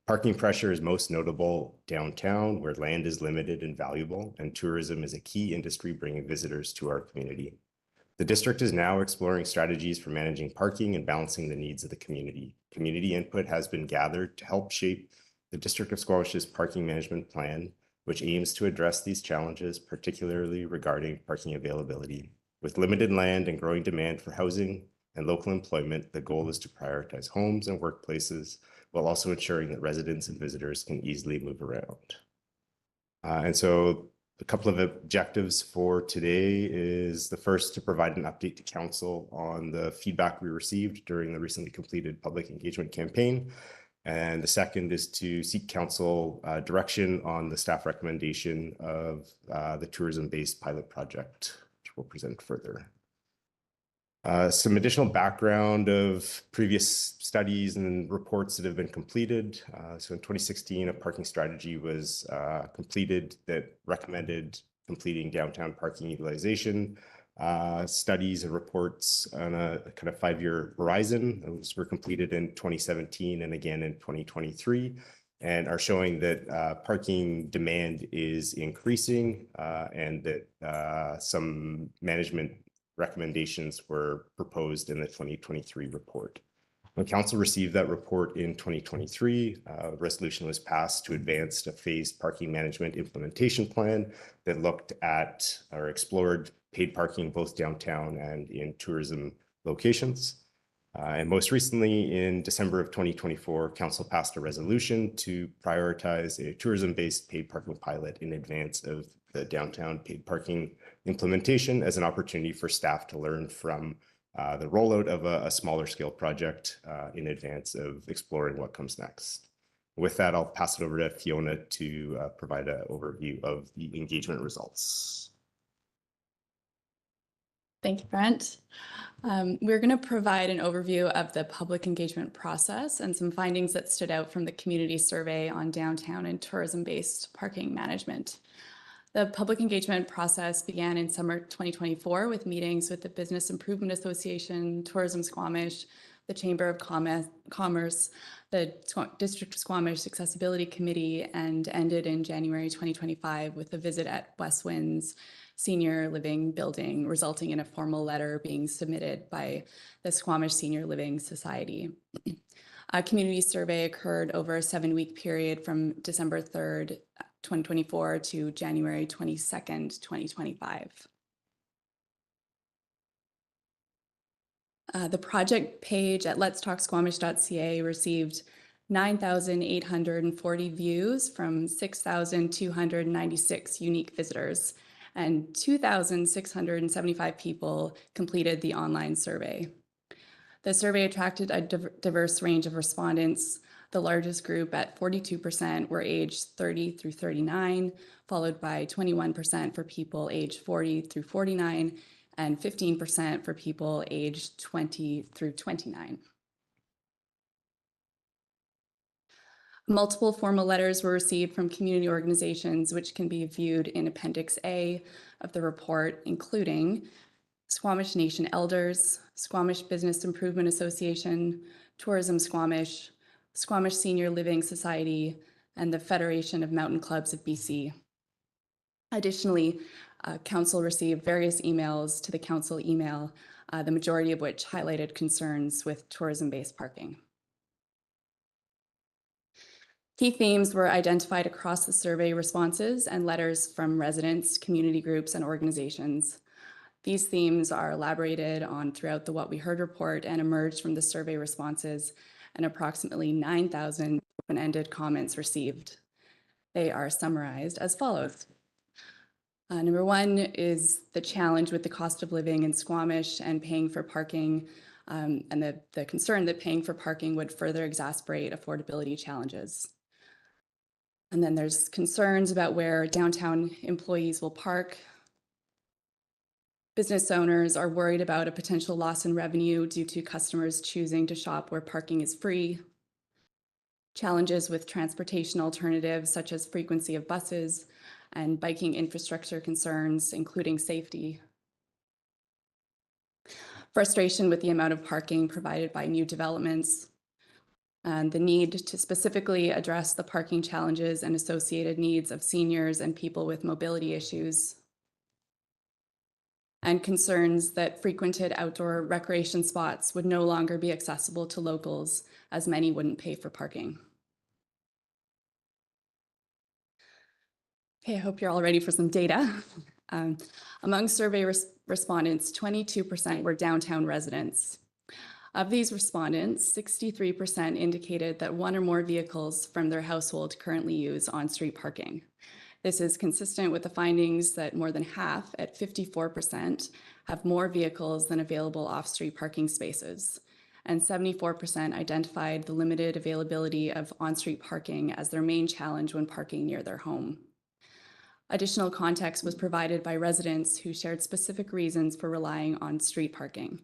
Parking pressure is most notable downtown, where land is limited and valuable, and tourism is a key industry bringing visitors to our community. The district is now exploring strategies for managing parking and balancing the needs of the community. Community input has been gathered to help shape the District of Squamish's parking management plan, which aims to address these challenges, particularly regarding parking availability. With limited land and growing demand for housing and local employment, the goal is to prioritize homes and workplaces while also ensuring that residents and visitors can easily move around. And so a couple of objectives for today is the first, to provide an update to Council on the feedback we received during the recently completed public engagement campaign. And the second is to seek Council direction on the staff recommendation of the tourism-based pilot project, which we'll present further. Some additional background of previous studies and reports that have been completed. So in 2016, a parking strategy was completed that recommended completing downtown parking utilization studies and reports on a kind of 5-year horizon. Those were completed in 2017 and again in 2023, and are showing that parking demand is increasing and that some management recommendations were proposed in the 2023 report. When Council received that report in 2023, a resolution was passed to advance a phased parking management implementation plan that looked at or explored paid parking both downtown and in tourism locations. And most recently, in December of 2024, Council passed a resolution to prioritize a tourism-based paid parking pilot in advance of the downtown paid parking implementation as an opportunity for staff to learn from the rollout of a smaller scale project in advance of exploring what comes next. With that, I'll pass it over to Fiona to provide an overview of the engagement results. Thank you, Brent. We're going to provide an overview of the public engagement process and some findings that stood out from the community survey on downtown and tourism-based parking management. The public engagement process began in summer 2024 with meetings with the Business Improvement Association, Tourism Squamish, the Chamber of Commerce, the District of Squamish Accessibility Committee, and ended in January 2025 with a visit at West Wind's Senior Living Building, resulting in a formal letter being submitted by the Squamish Senior Living Society. A community survey occurred over a 7-week period from December 3rd, 2024 to January 22nd, 2025. The project page at letstalksquamish.ca received 9,840 views from 6,296 unique visitors, and 2,675 people completed the online survey. The survey attracted a diverse range of respondents. The largest group at 42% were aged 30 through 39, followed by 21% for people aged 40 through 49, and 15% for people aged 20 through 29. Multiple formal letters were received from community organizations, which can be viewed in Appendix A of the report, including Squamish Nation Elders, Squamish Business Improvement Association, Tourism Squamish, Squamish Senior Living Society, and the Federation of Mountain Clubs of BC. Additionally, Council received various emails to the Council email, the majority of which highlighted concerns with tourism-based parking. Key themes were identified across the survey responses and letters from residents, community groups, and organizations. These themes are elaborated on throughout the What We Heard report and emerged from the survey responses and approximately 9,000 open-ended comments received. They are summarized as follows. Number one is the challenge with the cost of living in Squamish and paying for parking, and the concern that paying for parking would further exacerbate affordability challenges. And then there's concerns about where downtown employees will park. Business owners are worried about a potential loss in revenue due to customers choosing to shop where parking is free. Challenges with transportation alternatives such as frequency of buses and biking infrastructure concerns, including safety. Frustration with the amount of parking provided by new developments, and the need to specifically address the parking challenges and associated needs of seniors and people with mobility issues. And concerns that frequented outdoor recreation spots would no longer be accessible to locals, as many wouldn't pay for parking. Okay, I hope you're all ready for some data. Among survey respondents, 22% were downtown residents. Of these respondents, 63% indicated that one or more vehicles from their household currently use on-street parking. This is consistent with the findings that more than half, at 54%, have more vehicles than available off-street parking spaces. And 74% identified the limited availability of on-street parking as their main challenge when parking near their home. Additional context was provided by residents who shared specific reasons for relying on street parking.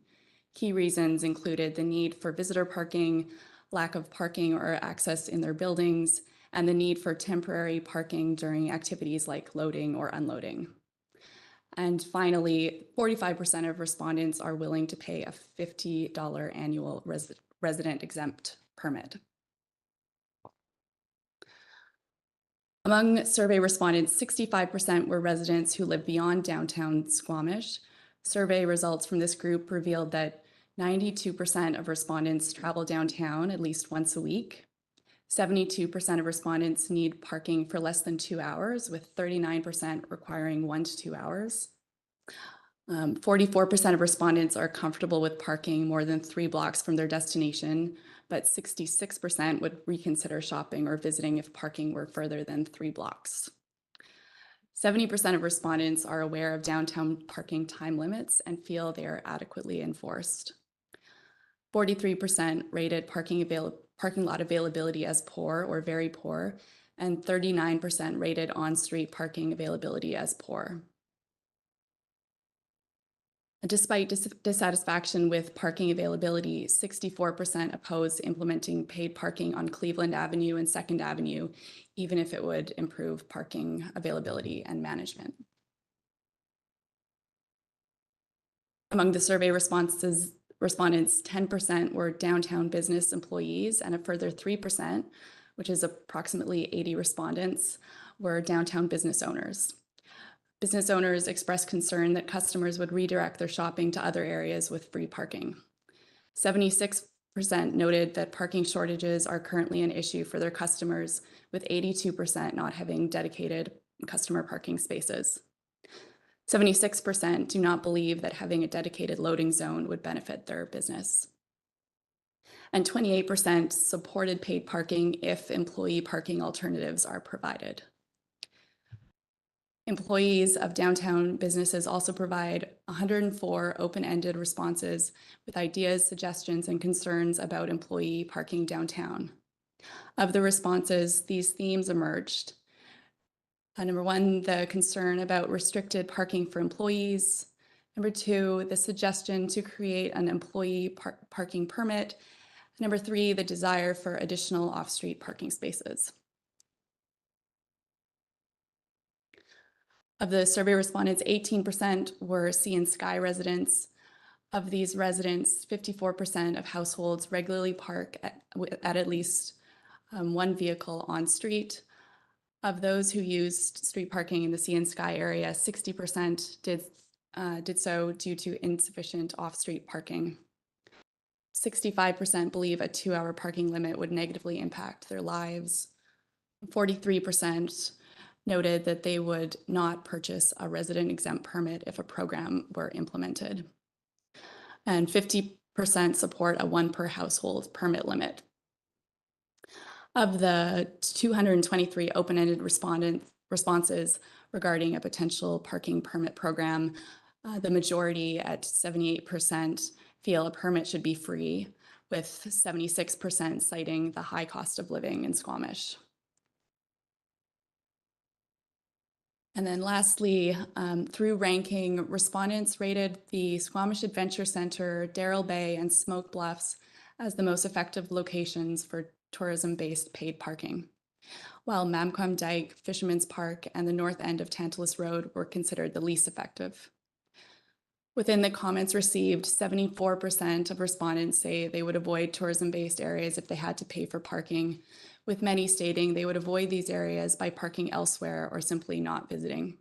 Key reasons included the need for visitor parking, lack of parking or access in their buildings, and the need for temporary parking during activities like loading or unloading. And finally, 45% of respondents are willing to pay a $50 annual resident exempt permit. Among survey respondents, 65% were residents who live beyond downtown Squamish. Survey results from this group revealed that 92% of respondents travel downtown at least once a week. 72% of respondents need parking for less than 2 hours, with 39% requiring 1 to 2 hours. 44% of respondents are comfortable with parking more than 3 blocks from their destination, but 66% would reconsider shopping or visiting if parking were further than 3 blocks. 70% of respondents are aware of downtown parking time limits and feel they are adequately enforced. 43% rated parking lot availability as poor or very poor, and 39% rated on-street parking availability as poor. Despite dissatisfaction with parking availability, 64% opposed implementing paid parking on Cleveland Avenue and 2nd Avenue, even if it would improve parking availability and management. Among the survey respondents, 10% were downtown business employees, and a further 3%, which is approximately 80 respondents, were downtown business owners. Business owners expressed concern that customers would redirect their shopping to other areas with free parking. 76% noted that parking shortages are currently an issue for their customers, with 82% not having dedicated customer parking spaces. 76% do not believe that having a dedicated loading zone would benefit their business. And 28% supported paid parking if employee parking alternatives are provided. Employees of downtown businesses also provide 104 open-ended responses with ideas, suggestions, and concerns about employee parking downtown. Of the responses, these themes emerged. Number one, the concern about restricted parking for employees. Number two, the suggestion to create an employee parking permit. Number three, the desire for additional off-street parking spaces. Of the survey respondents, 18% were Sea and Sky residents. Of these residents, 54% of households regularly park at least one vehicle on street. Of those who used street parking in the Sea and Sky area, 60% did so due to insufficient off-street parking. 65% believe a 2-hour parking limit would negatively impact their lives. 43% noted that they would not purchase a resident exempt permit if a program were implemented. And 50% support a 1 per household permit limit. Of the 223 open-ended responses regarding a potential parking permit program, the majority at 78% feel a permit should be free, with 76% citing the high cost of living in Squamish. And then lastly, through ranking, respondents rated the Squamish Adventure Center, Darrell Bay, and Smoke Bluffs as the most effective locations for tourism-based paid parking, while Mamquam Dyke, Fisherman's Park, and the north end of Tantalus Road were considered the least effective. Within the comments received, 74% of respondents say they would avoid tourism-based areas if they had to pay for parking, with many stating they would avoid these areas by parking elsewhere or simply not visiting.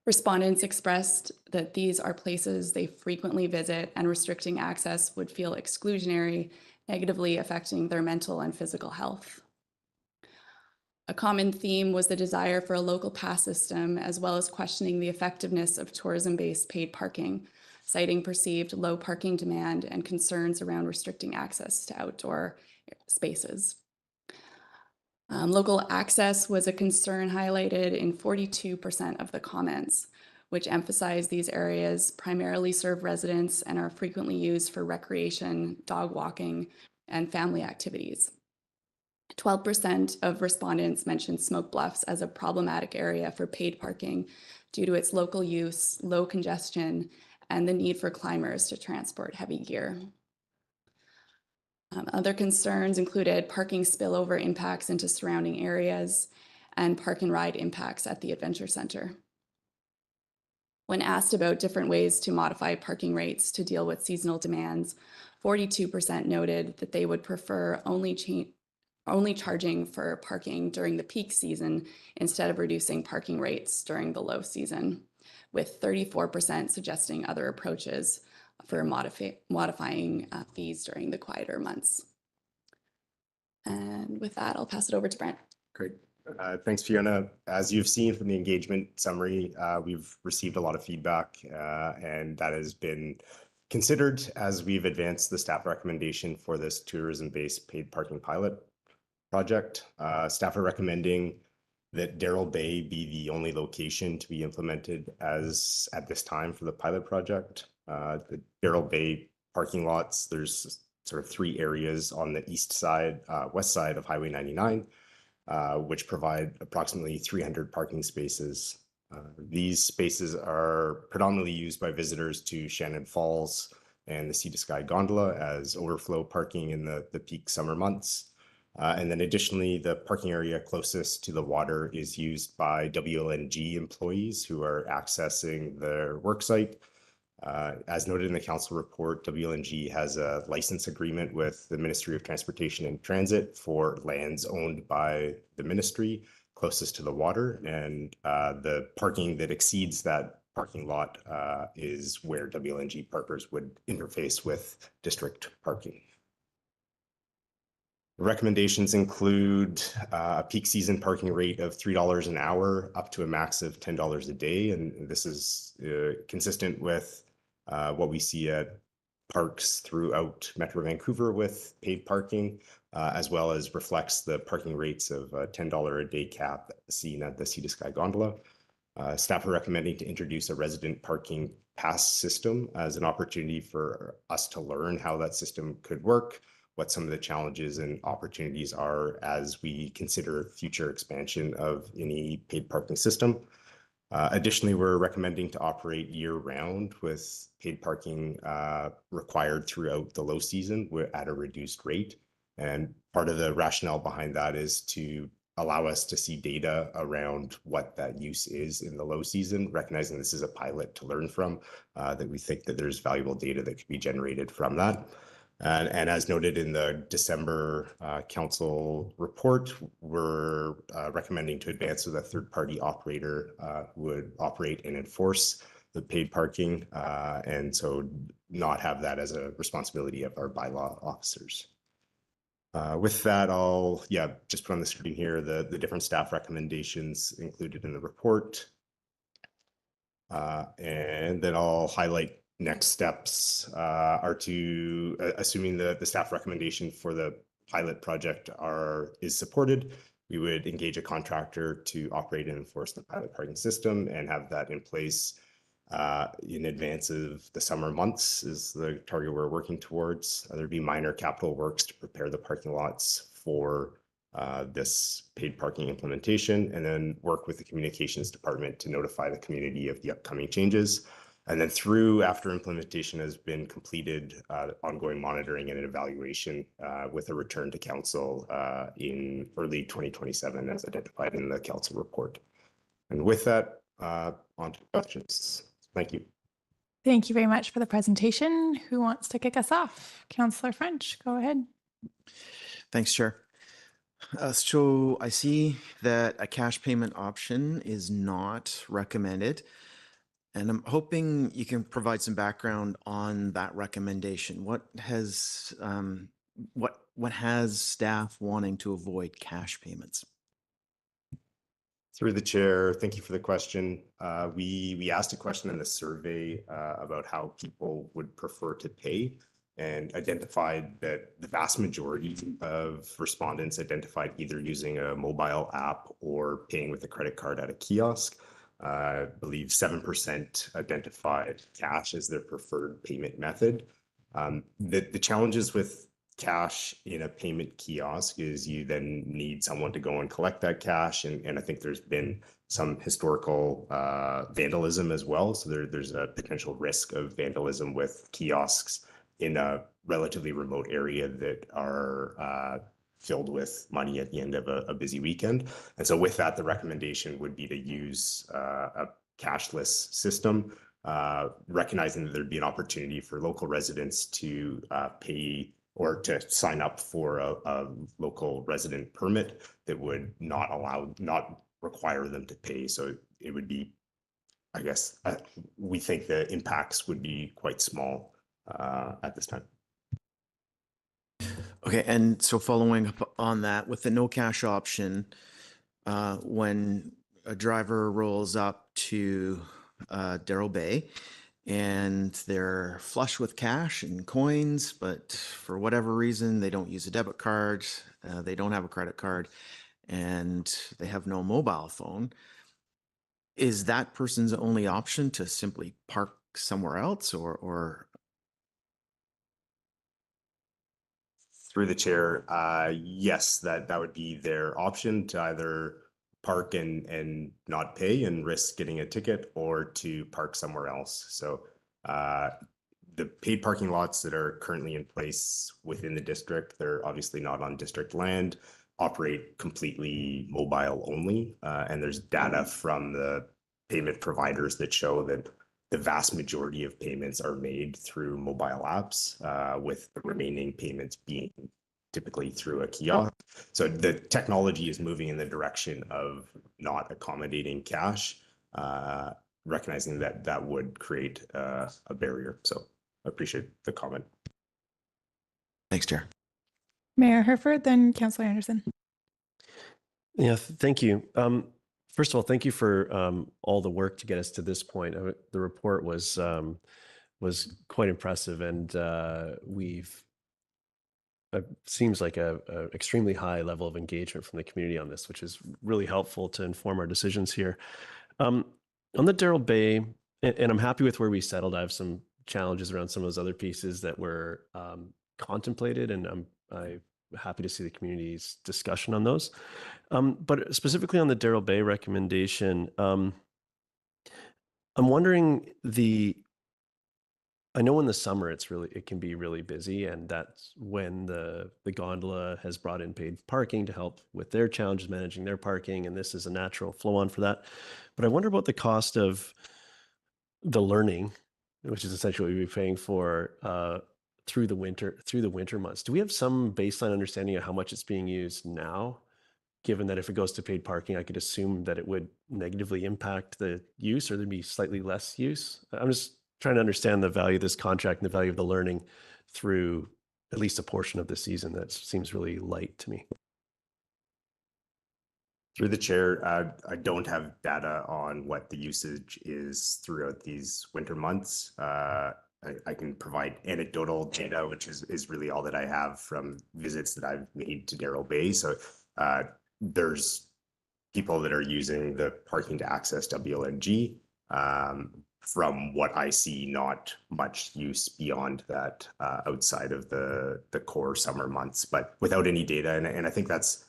Respondents expressed that these are places they frequently visit and restricting access would feel exclusionary, negatively affecting their mental and physical health. A common theme was the desire for a local pass system, as well as questioning the effectiveness of tourism-based paid parking, citing perceived low parking demand and concerns around restricting access to outdoor spaces. Local access was a concern highlighted in 42% of the comments, which emphasized these areas primarily serve residents and are frequently used for recreation, dog walking, and family activities. 12% of respondents mentioned Smoke Bluffs as a problematic area for paid parking due to its local use, low congestion, and the need for climbers to transport heavy gear. Other concerns included parking spillover impacts into surrounding areas and park and ride impacts at the Adventure Center. When asked about different ways to modify parking rates to deal with seasonal demands, 42% noted that they would prefer only charging for parking during the peak season instead of reducing parking rates during the low season, with 34% suggesting other approaches for modifying fees during the quieter months. And with that, I'll pass it over to Brent. Great. Thanks, Fiona. As you've seen from the engagement summary, we've received a lot of feedback, and that has been considered as we've advanced the staff recommendation for this tourism-based paid parking pilot project. Staff are recommending that Darrell Bay be the only location to be implemented as at this time for the pilot project. The Darrell Bay parking lots, there's sort of 3 areas on the east side, west side of Highway 99, which provide approximately 300 parking spaces. These spaces are predominantly used by visitors to Shannon Falls and the Sea to Sky gondola as overflow parking in the peak summer months. And then additionally, the parking area closest to the water is used by WLNG employees who are accessing their work site. As noted in the council report, WLNG has a license agreement with the Ministry of Transportation and Transit for lands owned by the ministry closest to the water, and the parking that exceeds that parking lot is where WLNG partners would interface with district parking. The recommendations include a peak season parking rate of $3 an hour up to a max of $10 a day, and this is consistent with what we see at parks throughout Metro Vancouver with paid parking, as well as reflects the parking rates of a $10 a day cap seen at the Sea to Sky gondola. Staff are recommending to introduce a resident parking pass system as an opportunity for us to learn how that system could work, what some of the challenges and opportunities are as we consider future expansion of any paid parking system. Additionally, we're recommending to operate year-round with paid parking required throughout the low season at a reduced rate. And part of the rationale behind that is to allow us to see data around what that use is in the low season, recognizing this is a pilot to learn from, that we think that there's valuable data that could be generated from that. And as noted in the December council report, we're recommending to advance with a third-party operator who would operate and enforce the paid parking, and so not have that as a responsibility of our bylaw officers. With that, I'll just put on the screen here the different staff recommendations included in the report. And then I'll highlight next steps are to, assuming the staff recommendation for the pilot project is supported, we would engage a contractor to operate and enforce the pilot parking system and have that in place in advance of the summer months is the target we're working towards. There'd be minor capital works to prepare the parking lots for this paid parking implementation, and then work with the communications department to notify the community of the upcoming changes. And then after implementation has been completed, ongoing monitoring and an evaluation with a return to council in early 2027 as identified in the council report. And with that, on to questions. Thank you. Thank you very much for the presentation. Who wants to kick us off? Councillor French, go ahead. Thanks, Chair. So I see that a cash payment option is not recommended, and I'm hoping you can provide some background on that recommendation. What has staff wanting to avoid cash payments? Through the chair, thank you for the question. We asked a question in the survey about how people would prefer to pay, and identified that the vast majority of respondents identified either using a mobile app or paying with a credit card at a kiosk. I believe 7% identified cash as their preferred payment method. The challenges with cash in a payment kiosk is you then need someone to go and collect that cash, and I think there's been some historical vandalism as well. So there's a potential risk of vandalism with kiosks in a relatively remote area that are filled with money at the end of a busy weekend. And so with that, the recommendation would be to use a cashless system, recognizing that there'd be an opportunity for local residents to pay or to sign up for a local resident permit that would not require them to pay. So it would be, I guess, we think the impacts would be quite small at this time. Okay, and so following up on that, with the no cash option, when a driver rolls up to Darrell Bay and they're flush with cash and coins, but for whatever reason, they don't use a debit card, they don't have a credit card, and they have no mobile phone, is that person's only option to simply park somewhere else, or Through the chair, yes, that would be their option, to either park and not pay and risk getting a ticket, or to park somewhere else. So the paid parking lots that are currently in place within the district, they're obviously not on district land, operate completely mobile only. And there's data from the payment providers that show that the vast majority of payments are made through mobile apps, with the remaining payments being typically through a kiosk. So the technology is moving in the direction of not accommodating cash, recognizing that that would create a barrier. So I appreciate the comment. Thanks, Chair. Mayor Herford, then Councillor Anderson. Yeah, thank you. First of all, thank you for all the work to get us to this point. The report was quite impressive, and seems like a extremely high level of engagement from the community on this, which is really helpful to inform our decisions here. On the Darrell Bay, and I'm happy with where we settled. I have some challenges around some of those other pieces that were contemplated, and I'm happy to see the community's discussion on those. But specifically on the Darrell Bay recommendation, I'm wondering, I know in the summer it can be really busy, and that's when the gondola has brought in paid parking to help with their challenges managing their parking, and this is a natural flow on for that. But I wonder about the cost of the learning, which is essentially what we'd be paying for through the winter months. Do we have some baseline understanding of how much it's being used now? Given that if it goes to paid parking, I could assume that it would negatively impact the use, or there'd be slightly less use. I'm just trying to understand the value of this contract and the value of the learning through at least a portion of the season that seems really light to me. Through the chair, I don't have data on what the usage is throughout these winter months. I can provide anecdotal data, which is really all that I have from visits that I've made to Darrell Bay. So there's people that are using the parking to access WLNG. From what I see, not much use beyond that outside of the core summer months, but without any data. And I think that's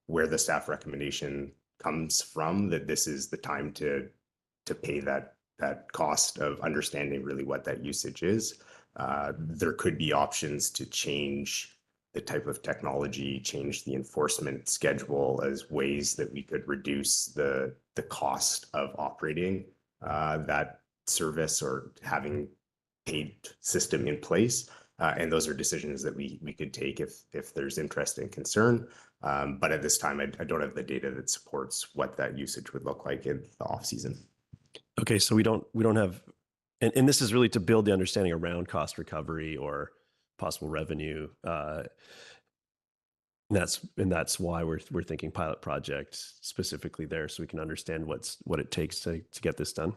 where the staff recommendation comes from, that this is the time to pay that cost of understanding really what that usage is. There could be options to change the type of technology, change the enforcement schedule as ways that we could reduce the cost of operating that service or having paid system in place. And those are decisions that we could take if there's interest and concern. But at this time, I don't have the data that supports what that usage would look like in the off season. Okay, so we don't have, and this is really to build the understanding around cost recovery or possible revenue. And that's why we're thinking pilot project specifically there, so we can understand what it takes to get this done.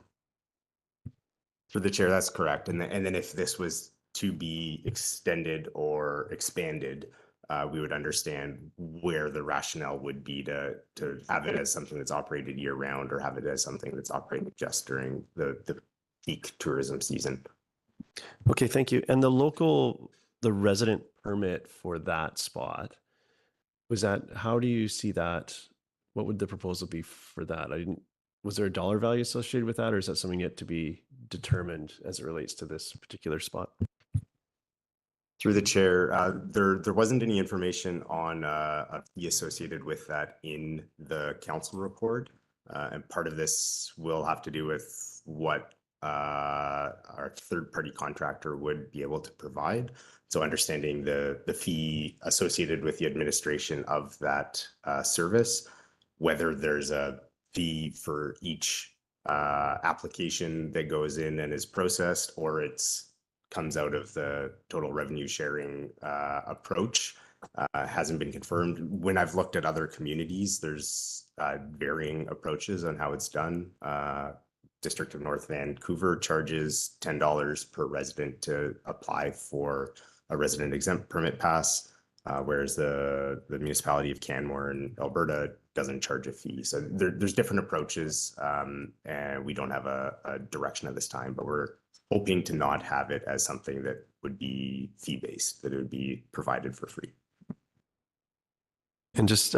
For the chair, that's correct. And then if this was to be extended or expanded, we would understand where the rationale would be to have it as something that's operated year round or have it as something that's operated just during the peak tourism season. Okay, thank you. And the resident permit for that spot, how do you see that? What would the proposal be for that? Was there a dollar value associated with that, or is that something yet to be determined as it relates to this particular spot? Through the chair, there wasn't any information on a fee associated with that in the council report. And part of this will have to do with what our third-party contractor would be able to provide. So understanding the fee associated with the administration of that service, whether there's a fee for each application that goes in and is processed, or comes out of the total revenue sharing approach, hasn't been confirmed. When I've looked at other communities, there's varying approaches on how it's done. District of North Vancouver charges $10 per resident to apply for a resident exempt permit pass, whereas the municipality of Canmore in Alberta doesn't charge a fee. So there's different approaches, and we don't have a direction at this time, but we're hoping to not have it as something that would be fee-based, that it would be provided for free. And just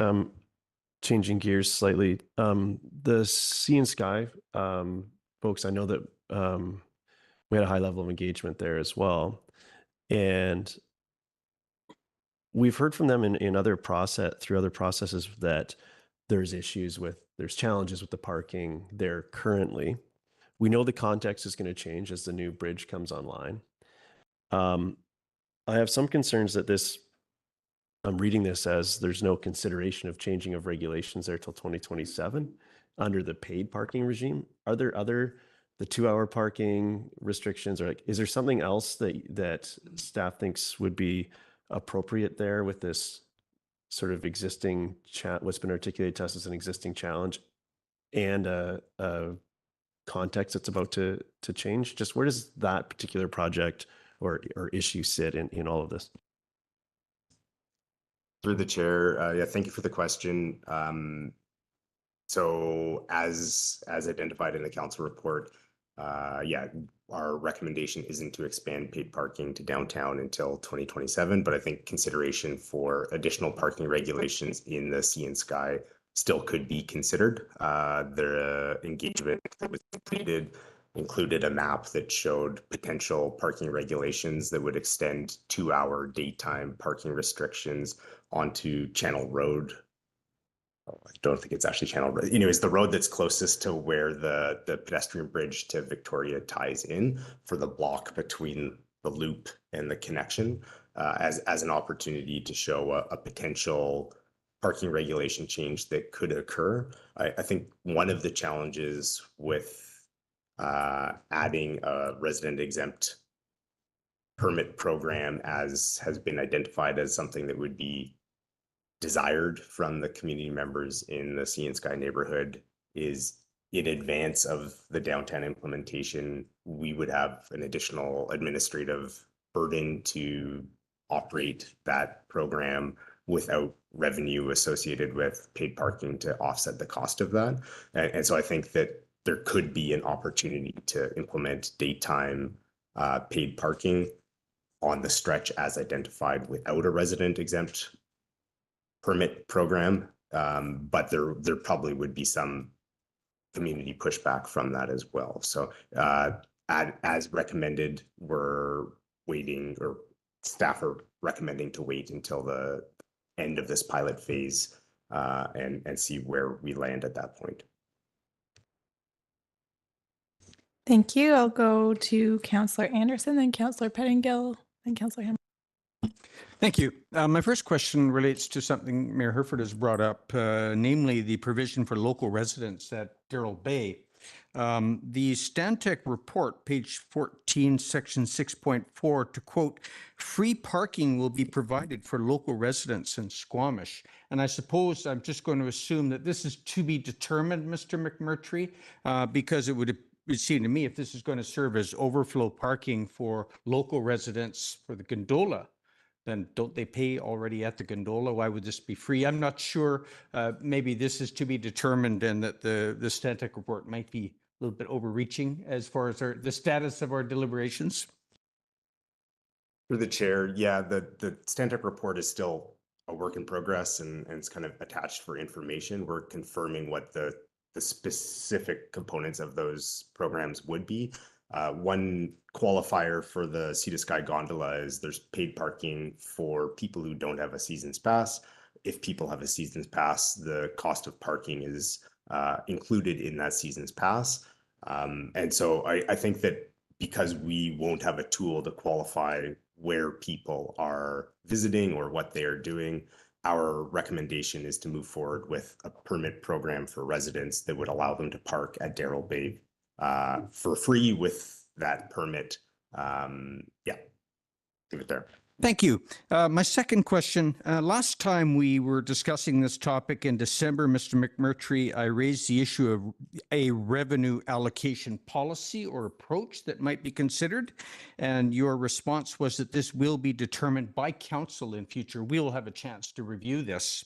changing gears slightly, the Sea and Sky folks, I know that we had a high level of engagement there as well. And we've heard from them through other processes that there's challenges with the parking there currently. We know the context is going to change as the new bridge comes online. I have some concerns that I'm reading this as there's no consideration of changing of regulations there till 2027 under the paid parking regime. Are there the 2-hour parking restrictions, or is there something else that staff thinks would be appropriate there with this sort of existing what's been articulated to us as an existing challenge and a context that's about to change? Just where does that particular project or issue sit in all of this? Through the chair, yeah, thank you for the question. So as identified in the council report, our recommendation isn't to expand paid parking to downtown until 2027, but I think consideration for additional parking regulations in the Sea and Sky still could be considered. The engagement that was completed included a map that showed potential parking regulations that would extend 2-hour daytime parking restrictions onto Channel Road. I don't think it's actually Channel Road. Anyways, the road that's closest to where the pedestrian bridge to Victoria ties in, for the block between the loop and the connection, as an opportunity to show a potential parking regulation change that could occur. I think one of the challenges with adding a resident exempt permit program as has been identified as something that would be desired from the community members in the Sea and Sky neighborhood is in advance of the downtown implementation, we would have an additional administrative burden to operate that program without revenue associated with paid parking to offset the cost of that. And so I think that there could be an opportunity to implement daytime paid parking on the stretch as identified without a resident exempt permit program. But there probably would be some community pushback from that as well. So as recommended, we're waiting, or staff are recommending to wait until the end of this pilot phase and see where we land at that point. Thank you. I'll go to Councillor Anderson, then Councillor Pettingill, then Councillor Hamilton. Thank you. My first question relates to something Mayor Herford has brought up, namely the provision for local residents at Darrell Bay. The Stantec report, page 14, section 6.4, to quote, free parking will be provided for local residents in Squamish. And I suppose I'm just going to assume that this is to be determined, Mr. McMurtry, because it would seem to me if this is going to serve as overflow parking for local residents for the gondola, then don't they pay already at the gondola? Why would this be free? I'm not sure. Maybe this is to be determined and that the Stantec report might be a little bit overreaching as far as the status of our deliberations. Through the chair, yeah, the Stantec report is still a work in progress and it's kind of attached for information. We're confirming what the specific components of those programs would be. One qualifier for the Sea to Sky gondola is there's paid parking for people who don't have a season's pass. If people have a season's pass, the cost of parking is included in that season's pass. And so I think that because we won't have a tool to qualify where people are visiting or what they are doing, our recommendation is to move forward with a permit program for residents that would allow them to park at Darrell Bay for free with that permit. Yeah, leave it there. Thank you. My second question, last time we were discussing this topic in December, Mr. McMurtry, I raised the issue of a revenue allocation policy or approach that might be considered. And your response was that this will be determined by council in future. We will have a chance to review this.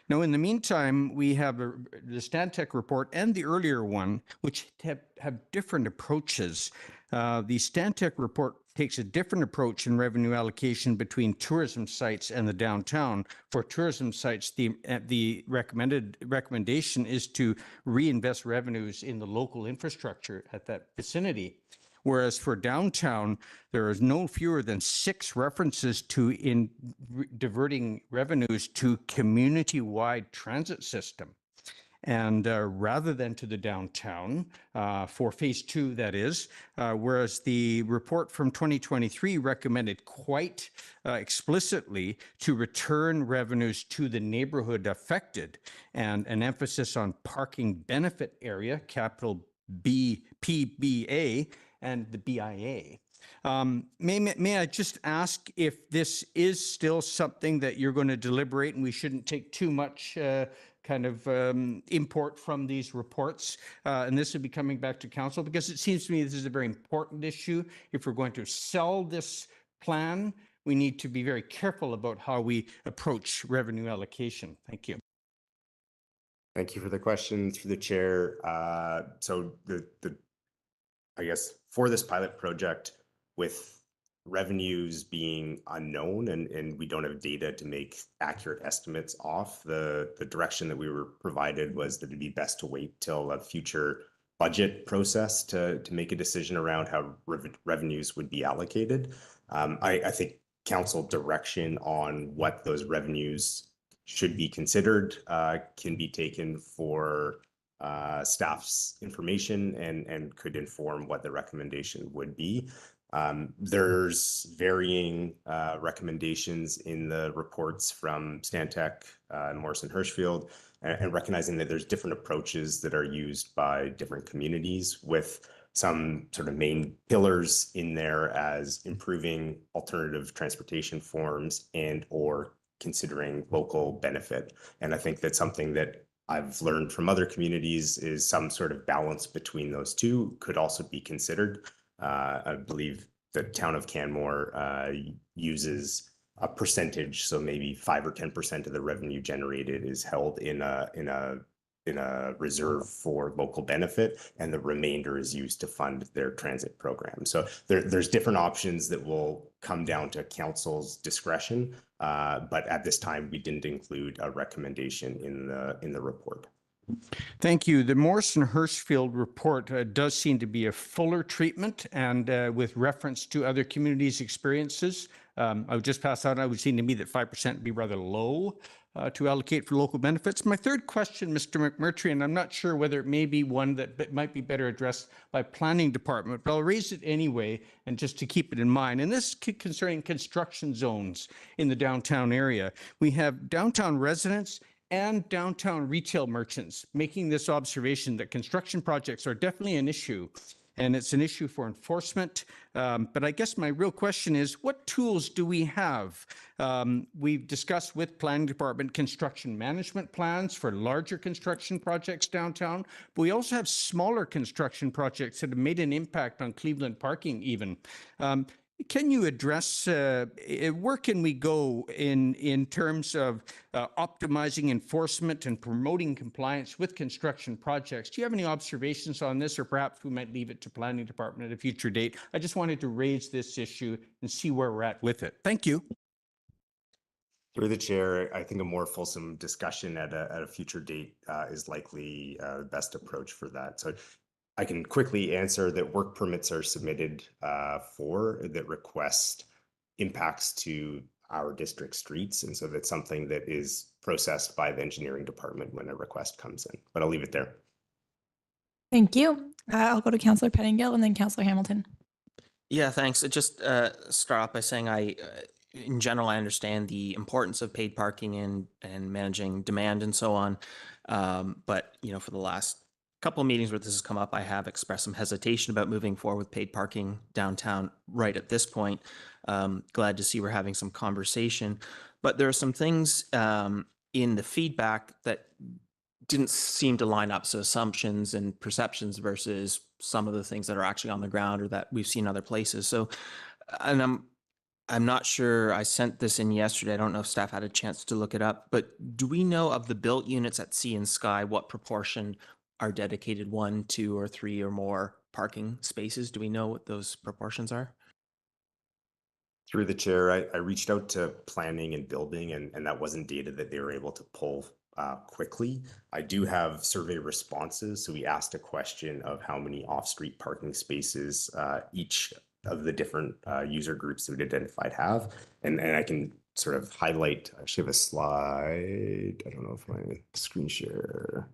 Now, in the meantime, we have the Stantec report and the earlier one, which have different approaches. The Stantec report takes a different approach in revenue allocation between tourism sites and the downtown. For tourism sites, the recommendation is to reinvest revenues in the local infrastructure at that vicinity. Whereas for downtown, there is no fewer than 6 references to diverting revenues to community-wide transit system. And rather than to the downtown for phase 2, that is, whereas the report from 2023 recommended quite explicitly to return revenues to the neighborhood affected and an emphasis on parking benefit area, capital B, PBA, and the BIA. May I just ask if this is still something that you're going to deliberate and we shouldn't take too much import from these reports, and this would be coming back to council, because it seems to me this is a very important issue. If we're going to sell this plan, we need to be very careful about how we approach revenue allocation. Thank you. Thank you for the question through the chair. So I guess for this pilot project, with revenues being unknown and we don't have data to make accurate estimates off, the direction that we were provided was that it'd be best to wait till a future budget process to make a decision around how revenues would be allocated. I think council direction on what those revenues should be considered can be taken for staff's information and could inform what the recommendation would be. There's varying recommendations in the reports from Stantec and Morrison Hirschfield, and recognizing that there's different approaches that are used by different communities. With some sort of main pillars in there as improving alternative transportation forms and or considering local benefit. And I think that's something that I've learned from other communities is some sort of balance between those two could also be considered. I believe the town of Canmore uses a percentage, so maybe 5 or 10% of the revenue generated is held in a reserve for local benefit, and the remainder is used to fund their transit program. So there's different options that will come down to council's discretion, but at this time we didn't include a recommendation in the report. Thank you. The Morrison-Hirschfield report does seem to be a fuller treatment and with reference to other communities' experiences. I would just pass out, it would seem to me that 5% would be rather low to allocate for local benefits. My third question, Mr. McMurtry, and I'm not sure whether it may be one that might be better addressed by planning department, but I'll raise it anyway, and just to keep it in mind. And this is concerning construction zones in the downtown area. We have downtown residents and downtown retail merchants making this observation that construction projects are definitely an issue, and it's an issue for enforcement. But I guess my real question is, what tools do we have? We've discussed with planning department construction management plans for larger construction projects downtown, but we also have smaller construction projects that have made an impact on Cleveland parking even. Can you address where can we go in terms of optimizing enforcement and promoting compliance with construction projects? Do you have any observations on this, or perhaps we might leave it to planning department at a future date? I just wanted to raise this issue and see where we're at with it. Thank you. Through the chair, I think a more fulsome discussion at a future date is likely the best approach for that. So I can quickly answer that work permits are submitted for that request impacts to our district streets. And so that's something that is processed by the engineering department when a request comes in, but I'll leave it there. Thank you. I'll go to Councillor Pettingill and then Councillor Hamilton. Yeah, thanks. Just start off by saying in general, I understand the importance of paid parking and managing demand and so on. But, for the last couple of meetings where this has come up, I have expressed some hesitation about moving forward with paid parking downtown right at this point. Glad to see we're having some conversation, but there are some things in the feedback that didn't seem to line up. So assumptions and perceptions versus some of the things that are actually on the ground or that we've seen other places. So, and I'm not sure, I sent this in yesterday. I don't know if staff had a chance to look it up, but do we know of the built units at Sea and Sky, what proportion are dedicated 1, 2, or 3 or more parking spaces? Do we know what those proportions are? Through the chair, I reached out to planning and building, and that wasn't data that they were able to pull quickly. I do have survey responses. So we asked a question of how many off-street parking spaces each of the different user groups that we identified have. And I can sort of highlight, I actually have a slide. I don't know if my screen share.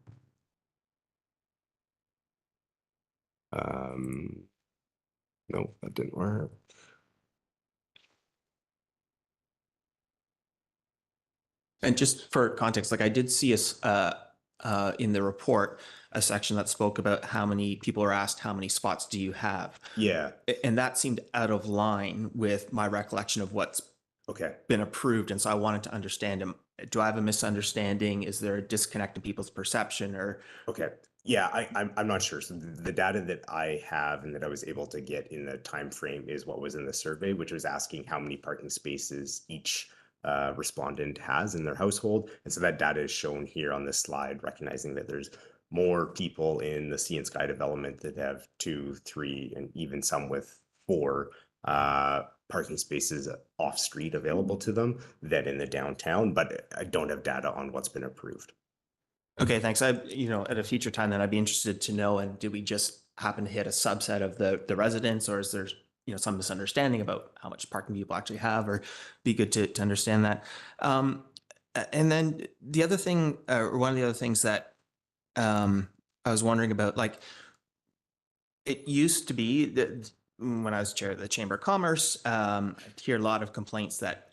No, that didn't work. And just for context, like I did see us in the report, a section that spoke about how many people are asked, how many spots do you have? Yeah. And that seemed out of line with my recollection of what's been approved. And so I wanted to understand, do I have a misunderstanding? Is there a disconnect in people's perception or? Okay. Yeah, I'm not sure. So the data that I have and that I was able to get in the time frame is what was in the survey, which was asking how many parking spaces each respondent has in their household. And so that data is shown here on this slide, recognizing that there's more people in the Sea and Sky development that have 2, 3, and even some with 4 parking spaces off street available to them than in the downtown, but I don't have data on what's been approved. Okay, thanks. At a future time, then I'd be interested to know, and did we just happen to hit a subset of the residents, or is there some misunderstanding about how much parking people actually have, or be good to understand that. And then the other thing, or one of the other things that I was wondering about, like it used to be that when I was chair of the Chamber of Commerce, I'd hear a lot of complaints that,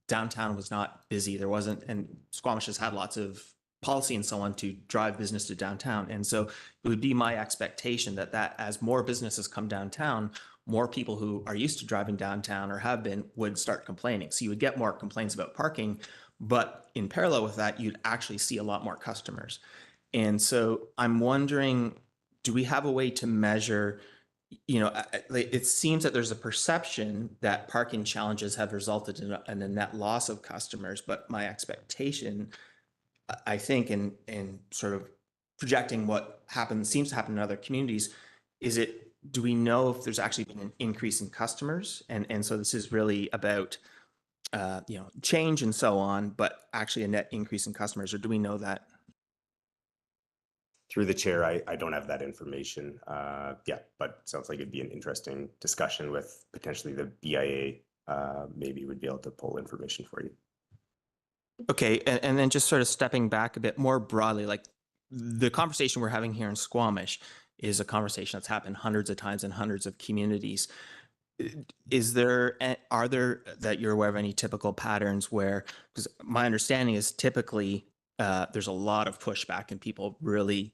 downtown was not busy. There wasn't, and Squamish has had lots of policy and so on to drive business to downtown. And so it would be my expectation that as more businesses come downtown, more people who are used to driving downtown or have been would start complaining. So you would get more complaints about parking, but in parallel with that, you'd actually see a lot more customers. And so I'm wondering, do we have a way to measure, it seems that there's a perception that parking challenges have resulted in a net loss of customers, but my expectation, I think, in sort of projecting what seems to happen in other communities, do we know if there's actually been an increase in customers? And so this is really about, change and so on, but actually a net increase in customers, or do we know that? Through the chair, I don't have that information. But sounds like it'd be an interesting discussion with potentially the BIA. Maybe would be able to pull information for you. Okay, and then just sort of stepping back a bit more broadly, like the conversation we're having here in Squamish is a conversation that's happened hundreds of times in hundreds of communities. Are there that you're aware of any typical patterns where, because my understanding is typically there's a lot of pushback and people really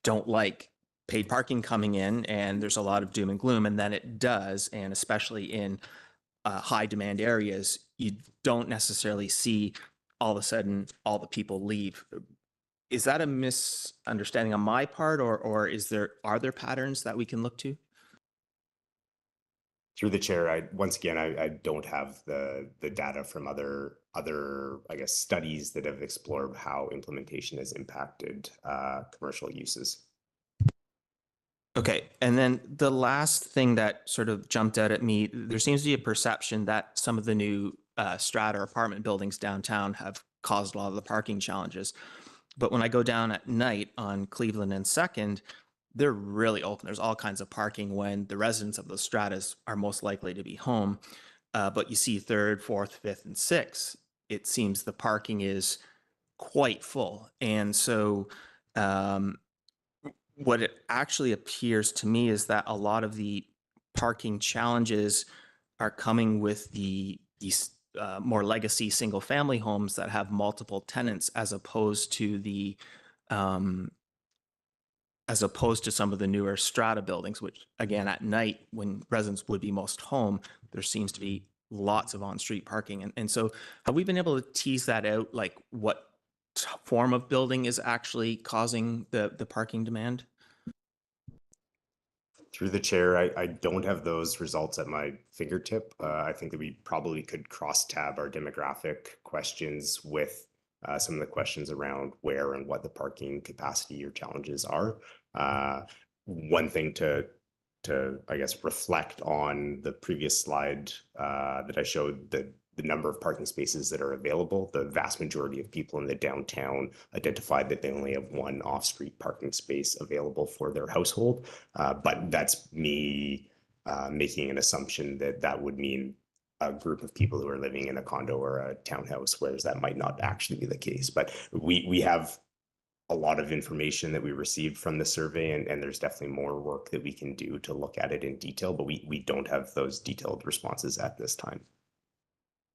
don't like paid parking coming in, and there's a lot of doom and gloom, and then it does, and especially in high demand areas, you don't necessarily see all of a sudden all the people leave. Is that a misunderstanding on my part, or are there patterns that we can look to? Through the chair, I don't have the data from other I guess studies that have explored how implementation has impacted commercial uses. Okay, and then the last thing that sort of jumped out at me, there seems to be a perception that some of the new strata or apartment buildings downtown have caused a lot of the parking challenges. But when I go down at night on Cleveland and 2nd, they're really open. There's all kinds of parking when the residents of those stratas are most likely to be home. But you see 3rd, 4th, 5th, and 6th, it seems the parking is quite full. And so what it actually appears to me is that a lot of the parking challenges are coming with these more legacy single family homes that have multiple tenants, as opposed to some of the newer strata buildings, which again at night when residents would be most home, there seems to be lots of on-street parking. And so have we been able to tease that out, like what form of building is actually causing the parking demand? Through the chair, I don't have those results at my fingertip. I think that we probably could cross-tab our demographic questions with some of the questions around where and what the parking capacity or challenges are. One thing to I guess reflect on the previous slide that I showed, the number of parking spaces that are available. The vast majority of people in the downtown identified that they only have one off-street parking space available for their household. But that's me making an assumption that would mean a group of people who are living in a condo or a townhouse, whereas that might not actually be the case. But we have a lot of information that we received from the survey, and there's definitely more work that we can do to look at it in detail, but we don't have those detailed responses at this time.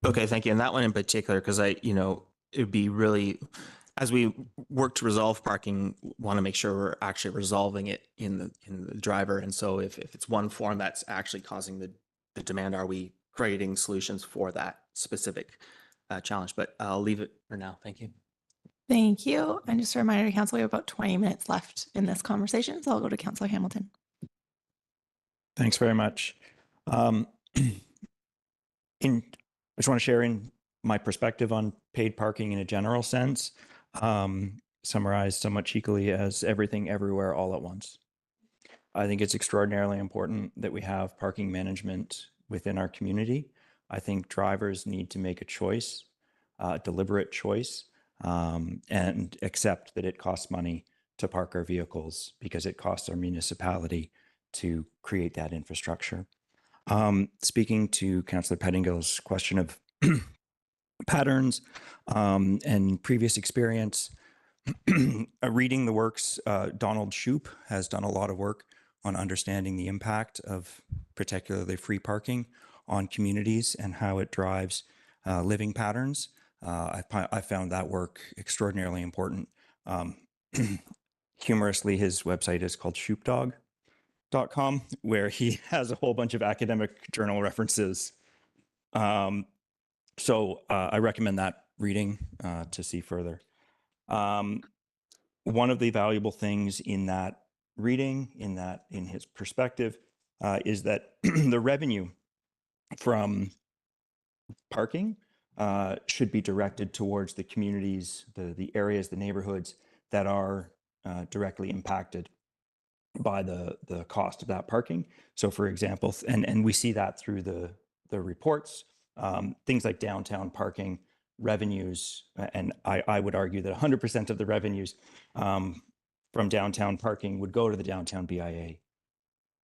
Okay, thank you. And that one in particular, because it'd be really, as we work to resolve parking, want to make sure we're actually resolving it in the driver. And so if it's one form that's actually causing the demand, are we creating solutions for that specific challenge? But I'll leave it for now. Thank you. Thank you. And just a reminder to council, we have about 20 minutes left in this conversation. So I'll go to Councillor Hamilton. Thanks very much. I just want to share in my perspective on paid parking in a general sense, summarized somewhat cheekily as everything everywhere all at once. I think it's extraordinarily important that we have parking management within our community. I think drivers need to make a choice, a deliberate choice, and accept that it costs money to park our vehicles because it costs our municipality to create that infrastructure. Speaking to Councillor Pettingill's question of patterns and previous experience, reading the works, Donald Shoup has done a lot of work on understanding the impact of particularly free parking on communities and how it drives living patterns. I found that work extraordinarily important. Humorously, his website is called shoopdog.com, where he has a whole bunch of academic journal references. So I recommend that reading to see further. One of the valuable things in that reading, in his perspective, is that the revenue from parking should be directed towards the communities, the areas, the neighborhoods that are directly impacted by the cost of that parking. So for example, and we see that through the reports, things like downtown parking revenues, and I would argue that 100% of the revenues from downtown parking would go to the downtown BIA.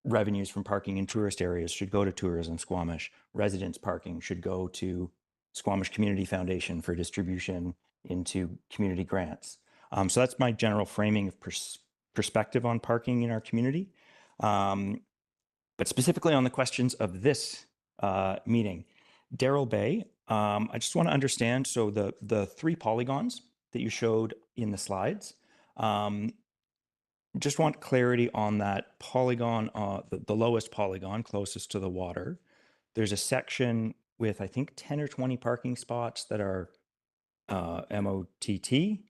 Revenues from parking in tourist areas should go to Tourism Squamish. Residents parking should go to Squamish Community Foundation for distribution into community grants. So that's my general framing of perspective on parking in our community. But specifically on the questions of this meeting, Darrell Bay, I just want to understand, so the 3 polygons that you showed in the slides, just want clarity on that polygon, the lowest polygon closest to the water. There's a section with, I think, 10 or 20 parking spots that are MOTT,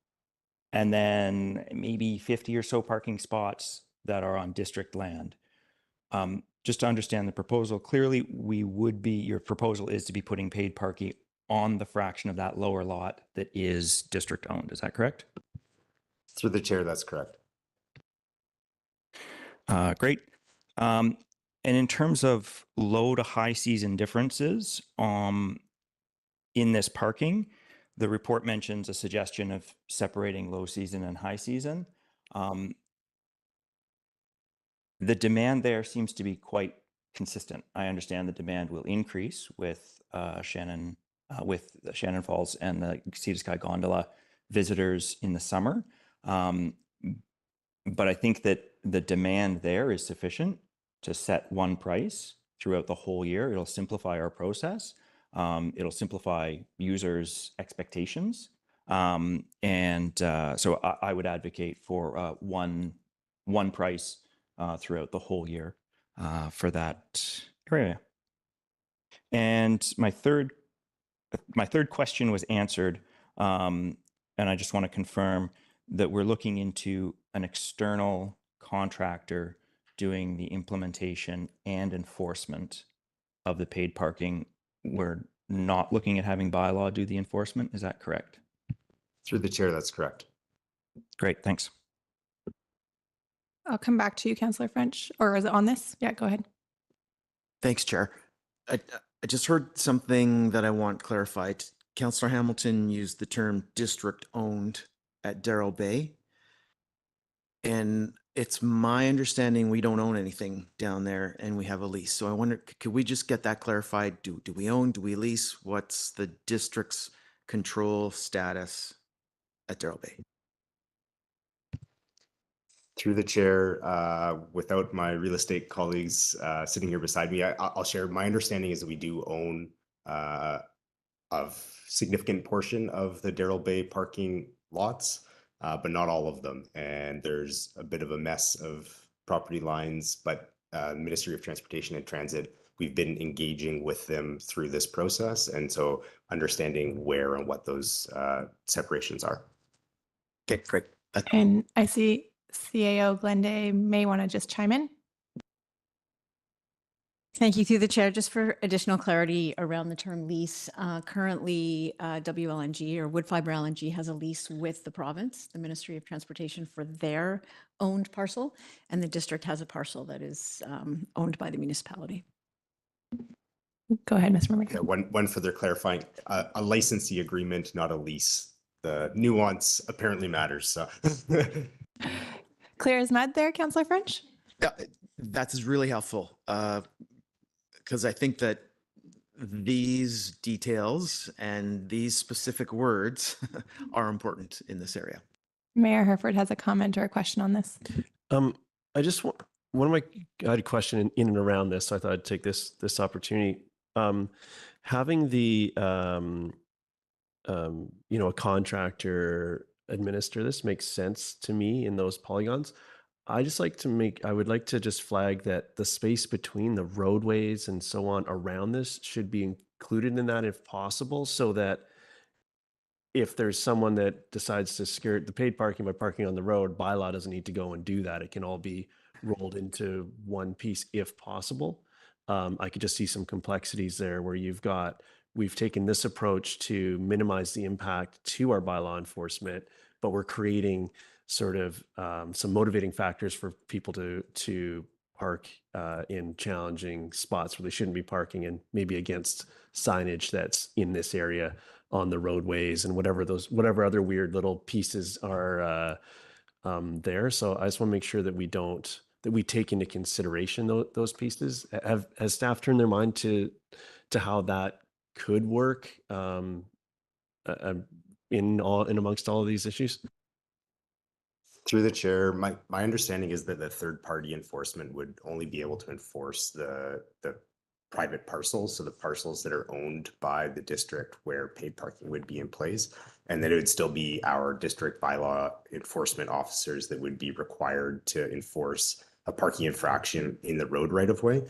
and then maybe 50 or so parking spots that are on district land. Just to understand the proposal, clearly your proposal is to be putting paid parking on the fraction of that lower lot that is district owned. Is that correct? Through the chair, that's correct. Great. And in terms of low to high season differences in this parking, the report mentions a suggestion of separating low season and high season. The demand there seems to be quite consistent. I understand the demand will increase with Shannon Falls and the Sea to Sky gondola visitors in the summer. But I think that the demand there is sufficient to set one price throughout the whole year. It'll simplify our process. It'll simplify users' expectations. So I would advocate for one price throughout the whole year for that area. And my third question was answered, and I just want to confirm that we're looking into an external contractor doing the implementation and enforcement of the paid parking. We're not looking at having bylaw do the enforcement. Is that correct? Through the chair, that's correct. Great, thanks. I'll come back to you, Councillor French, or is it on this? Yeah, go ahead. Thanks, Chair. I just heard something that I want clarified. Councillor Hamilton used the term district owned at Darrell Bay. And it's my understanding we don't own anything down there and we have a lease. So I wonder, could we just get that clarified? Do we own, do we lease? What's the district's control status at Darrell Bay? Through the chair, without my real estate colleagues sitting here beside me, I'll share. My understanding is that we do own a significant portion of the Darrell Bay parking lots, but not all of them. And there's a bit of a mess of property lines, but Ministry of Transportation and Transit, we've been engaging with them through this process. And so understanding where and what those separations are. Okay, great. And I see CAO Glende may want to just chime in. Thank you, through the chair. Just for additional clarity around the term lease, currently WLNG or Wood Fibre LNG has a lease with the province, the Ministry of Transportation, for their owned parcel, and the district has a parcel that is owned by the municipality. Go ahead, Ms. McMurtry. Yeah, one further clarifying, a licensee agreement, not a lease. The nuance apparently matters. So. Clear as mud there, Councillor French? Yeah, that's really helpful. Because I think that these details and these specific words are important in this area. Mayor Herford has a comment or a question on this. I just want I had a question in and around this, so I thought I'd take this opportunity. Having the a contractor administer this. Makes sense to me in those polygons. I would like to just flag that the space between the roadways and so on around this should be included in that if possible, so that if there's someone that decides to skirt the paid parking by parking on the road, bylaw doesn't need to go and do that. It can all be rolled into one piece if possible. I could just see some complexities there where we've taken this approach to minimize the impact to our bylaw enforcement, but we're creating sort of some motivating factors for people to park in challenging spots where they shouldn't be parking, and maybe against signage that's in this area on the roadways and whatever other weird little pieces are there. So I just want to make sure that we take into consideration those pieces. Has staff turned their mind to how that could work in amongst all of these issues? Through the chair, my understanding is that the third party enforcement would only be able to enforce the private parcels, so the parcels that are owned by the district where paid parking would be in place, and that it would still be our district bylaw enforcement officers that would be required to enforce a parking infraction in the road right of way.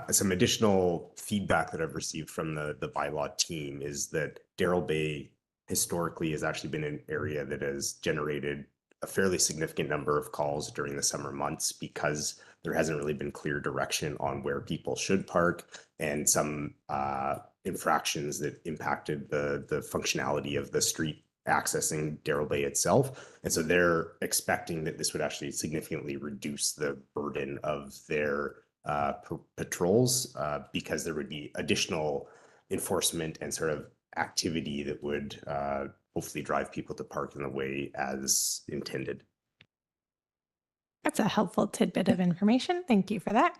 Some additional feedback that I've received from the bylaw team is that Darrell Bay historically has actually been an area that has generated a fairly significant number of calls during the summer months, because there hasn't really been clear direction on where people should park, and some infractions that impacted the functionality of the street accessing Darrell Bay itself. And so they're expecting that this would actually significantly reduce the burden of their patrols, because there would be additional enforcement and sort of activity that would hopefully drive people to park in the way as intended. That's a helpful tidbit of information. Thank you for that.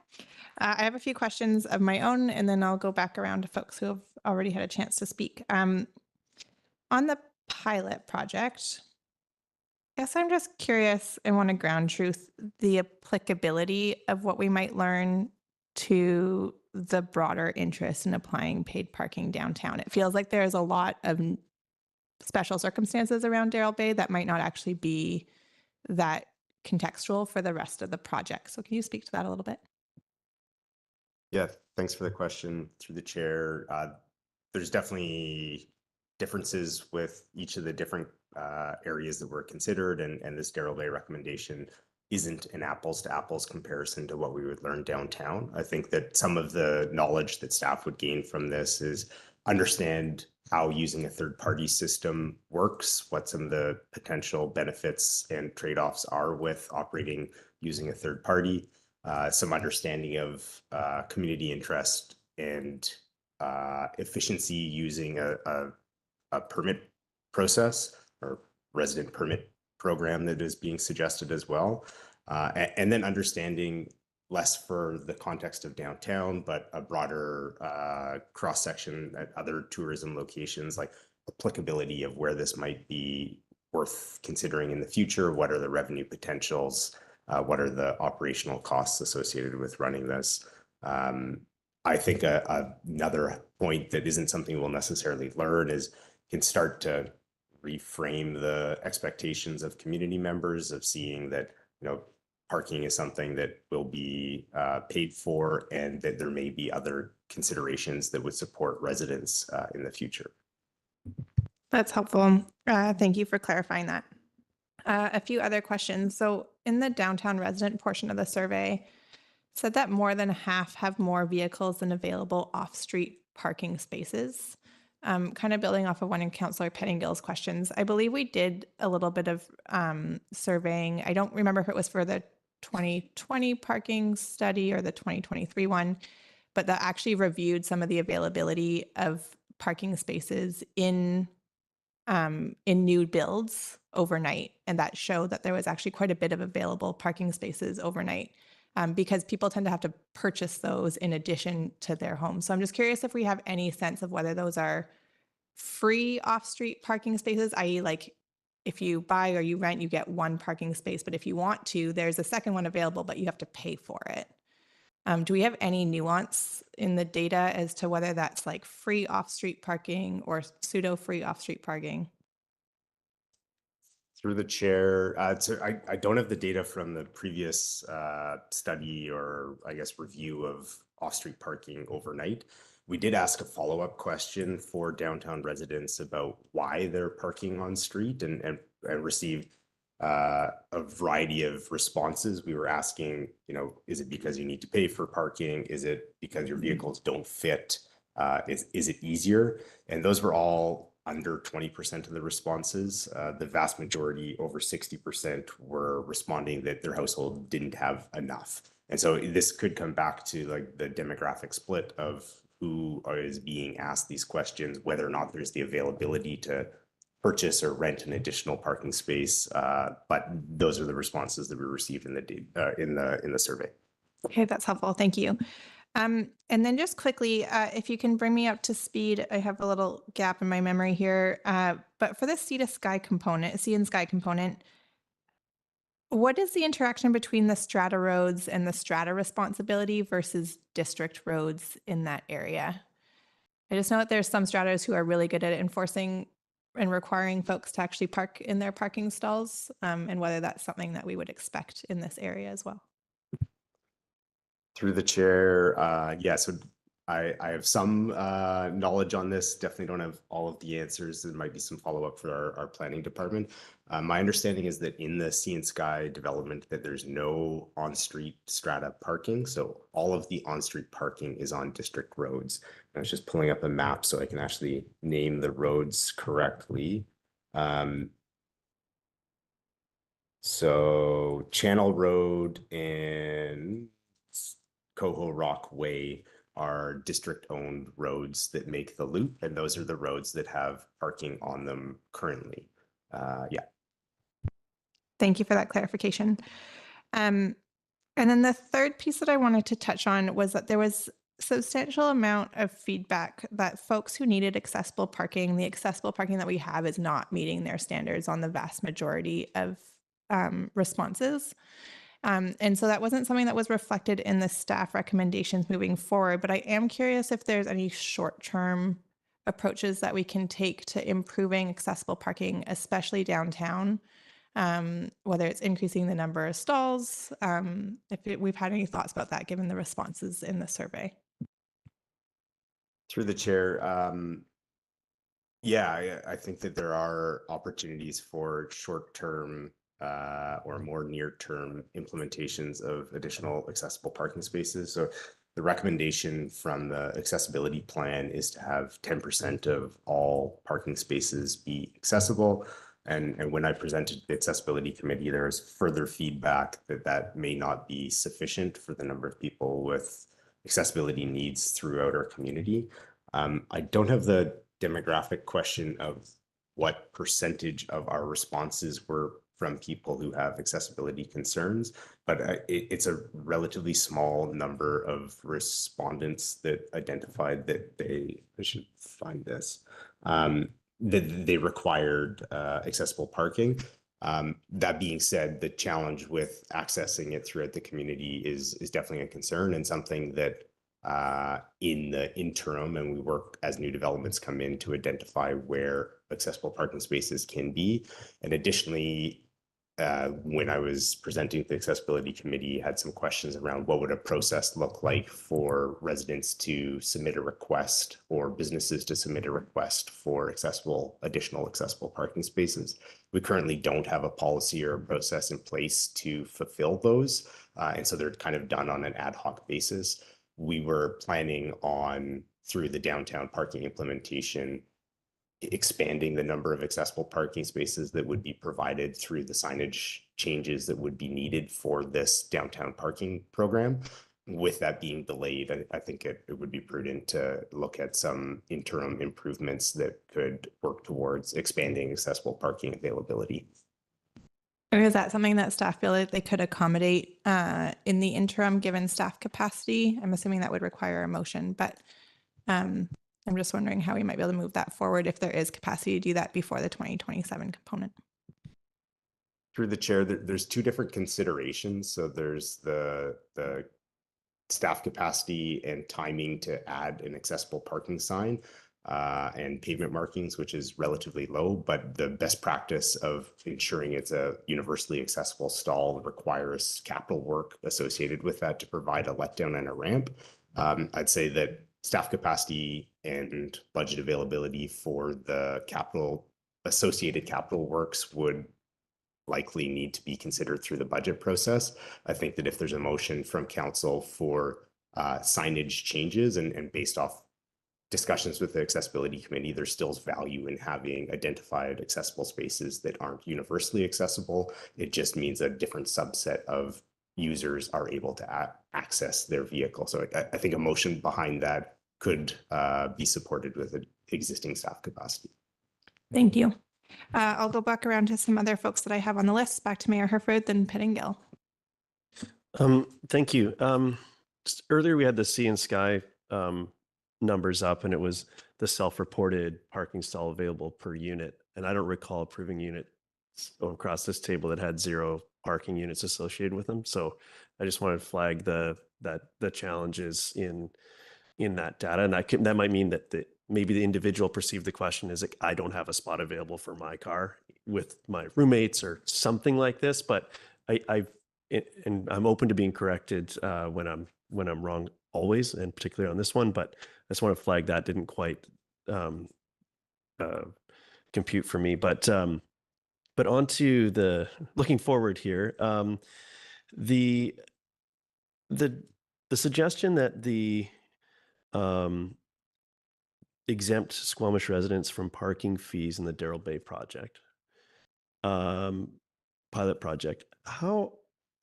I have a few questions of my own, and then I'll go back around to folks who have already had a chance to speak. On the pilot project, I guess I'm just curious and want to ground truth the applicability of what we might learn to the broader interest in applying paid parking downtown. It feels like there's a lot of special circumstances around Darrell Bay that might not actually be that contextual for the rest of the project. So can you speak to that a little bit? Yeah, thanks for the question through the chair. There's definitely differences with each of the different areas that were considered, and this Darrell Bay recommendation isn't an apples to apples comparison to what we would learn downtown. I think that some of the knowledge that staff would gain from this is understand how using a third party system works, what some of the potential benefits and trade-offs are with operating using a third party, some understanding of community interest and efficiency using a permit process or resident permit program that is being suggested as well. And then understanding less for the context of downtown, but a broader cross-section at other tourism locations, like applicability of where this might be worth considering in the future. What are the revenue potentials? What are the operational costs associated with running this? I think another point that isn't something we'll necessarily learn is can start to reframe the expectations of community members of seeing that, parking is something that will be paid for, and that there may be other considerations that would support residents in the future. That's helpful. Thank you for clarifying that. A few other questions. So in the downtown resident portion of the survey, it said that more than half have more vehicles than available off-street parking spaces. Kind of building off of one of Councillor Pettingill's questions, I believe we did a little bit of surveying. I don't remember if it was for the 2020 parking study or the 2023 one, but that actually reviewed some of the availability of parking spaces in new builds overnight, and that showed that there was actually quite a bit of available parking spaces overnight, because people tend to have to purchase those in addition to their home. So I'm just curious if we have any sense of whether those are free off-street parking spaces, i.e. like if you buy or you rent, you get one parking space, but if you want to, there's a second one available, but you have to pay for it. Do we have any nuance in the data as to whether that's like free off-street parking or pseudo free off-street parking? Through the chair, so I don't have the data from the previous study or I guess review of off-street parking overnight. We did ask a follow-up question for downtown residents about why they're parking on street and received a variety of responses. We were asking, is it because you need to pay for parking? Is it because your vehicles don't fit? Is it easier? And those were all under 20% of the responses. The vast majority, over 60%, were responding that their household didn't have enough. And so this could come back to like the demographic split of who is being asked these questions, whether or not there's the availability to purchase or rent an additional parking space. But those are the responses that we received in the survey. Okay, that's helpful. Thank you. And then just quickly, if you can bring me up to speed, I have a little gap in my memory here. But for the sea and sky component, what is the interaction between the strata roads and the strata responsibility versus district roads in that area? I just know that there's some stratas who are really good at enforcing and requiring folks to actually park in their parking stalls, and whether that's something that we would expect in this area as well. Through the chair, so I have some knowledge on this. Definitely don't have all of the answers. There might be some follow-up for our planning department. My understanding is that in the Sea and Sky development that there's no on-street strata parking. So all of the on-street parking is on district roads. I was just pulling up a map so I can actually name the roads correctly. So Channel Road and Coho Rock Way are district-owned roads that make the loop, and those are the roads that have parking on them currently. Thank you for that clarification. And then the third piece that I wanted to touch on was that there was substantial amount of feedback that folks who needed accessible parking, the accessible parking that we have is not meeting their standards on the vast majority of responses. And so that wasn't something that was reflected in the staff recommendations moving forward, but I am curious if there's any short-term approaches that we can take to improving accessible parking, especially downtown, whether it's increasing the number of stalls, we've had any thoughts about that given the responses in the survey. Through the chair, I think that there are opportunities for short-term or more near-term implementations of additional accessible parking spaces. So the recommendation from the accessibility plan is to have 10% of all parking spaces be accessible. And when I presented to the accessibility committee, there was further feedback that may not be sufficient for the number of people with accessibility needs throughout our community. I don't have the demographic question of what percentage of our responses were from people who have accessibility concerns, but it's a relatively small number of respondents that identified that I should find this, that they required accessible parking. That being said, the challenge with accessing it throughout the community is definitely a concern and something that in the interim, and we work as new developments come in to identify where accessible parking spaces can be. And additionally, when I was presenting to the accessibility committee, had some questions around what would a process look like for residents to submit a request or businesses to submit a request for additional accessible parking spaces. We currently don't have a policy or a process in place to fulfill those. And so they're kind of done on an ad hoc basis. We were planning on, through the downtown parking implementation, expanding the number of accessible parking spaces that would be provided through the signage changes that would be needed for this downtown parking program. With that being delayed, I think it would be prudent to look at some interim improvements that could work towards expanding accessible parking availability. Or is that something that staff feel like they could accommodate in the interim given staff capacity? I'm assuming that would require a motion, but I'm just wondering how we might be able to move that forward if there is capacity to do that before the 2027 component. Through the chair, there's two different considerations. So there's the staff capacity and timing to add an accessible parking sign and pavement markings, which is relatively low, but the best practice of ensuring it's a universally accessible stall requires capital work associated with that to provide a letdown and a ramp. I'd say that staff capacity and budget availability for the associated capital works would likely need to be considered through the budget process. I think that if there's a motion from council for signage changes and based off discussions with the accessibility committee, there still is value in having identified accessible spaces that aren't universally accessible. It just means a different subset of users are able to access their vehicle. So I think a motion behind that could be supported with an existing staff capacity. Thank you. I'll go back around to some other folks that I have on the list. Back to Mayor Herford, then Pettingill. Thank you. Just earlier we had the Sea and Sky numbers up, and it was the self-reported parking stall available per unit. And I don't recall approving units across this table that had 0 parking units associated with them. So I just wanted to flag the challenges in that data, and that might mean that maybe the individual perceived the question as like, I don't have a spot available for my car with my roommates or something like this. But and I'm open to being corrected when I'm wrong always, and particularly on this one. But I just want to flag that didn't quite compute for me. But on to the looking forward here. The suggestion that the exempt Squamish residents from parking fees in the Darrell Bay project, pilot project. How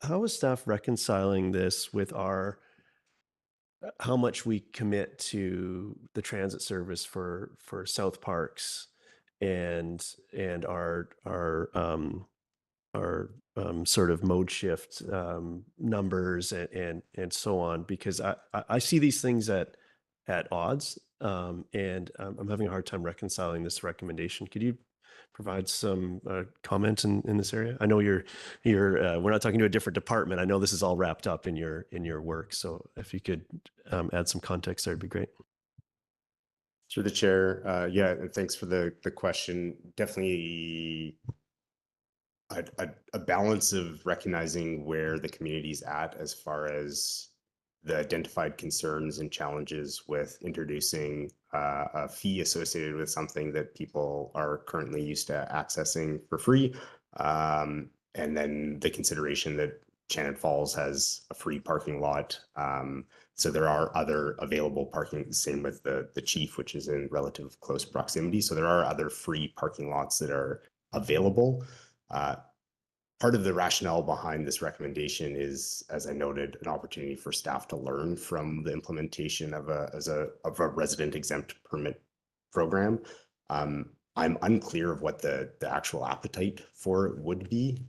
is staff reconciling this with how much we commit to the transit service for South Parks and our sort of mode shift numbers and so on? Because I see these things at odds, and I'm having a hard time reconciling this recommendation. Could you provide some comment in this area? I know we're not talking to a different department. I know this is all wrapped up in your work. So if you could add some context, that'd be great. Through the chair, yeah, and thanks for the question. Definitely a balance of recognizing where the community's at as far as the identified concerns and challenges with introducing a fee associated with something that people are currently used to accessing for free. And then the consideration that Shannon Falls has a free parking lot. So there are other available parking, same with the Chief, which is in relative close proximity. So there are other free parking lots that are available. Part of the rationale behind this recommendation is, as I noted, an opportunity for staff to learn from the implementation of a resident exempt permit program. I'm unclear of what the actual appetite for it would be,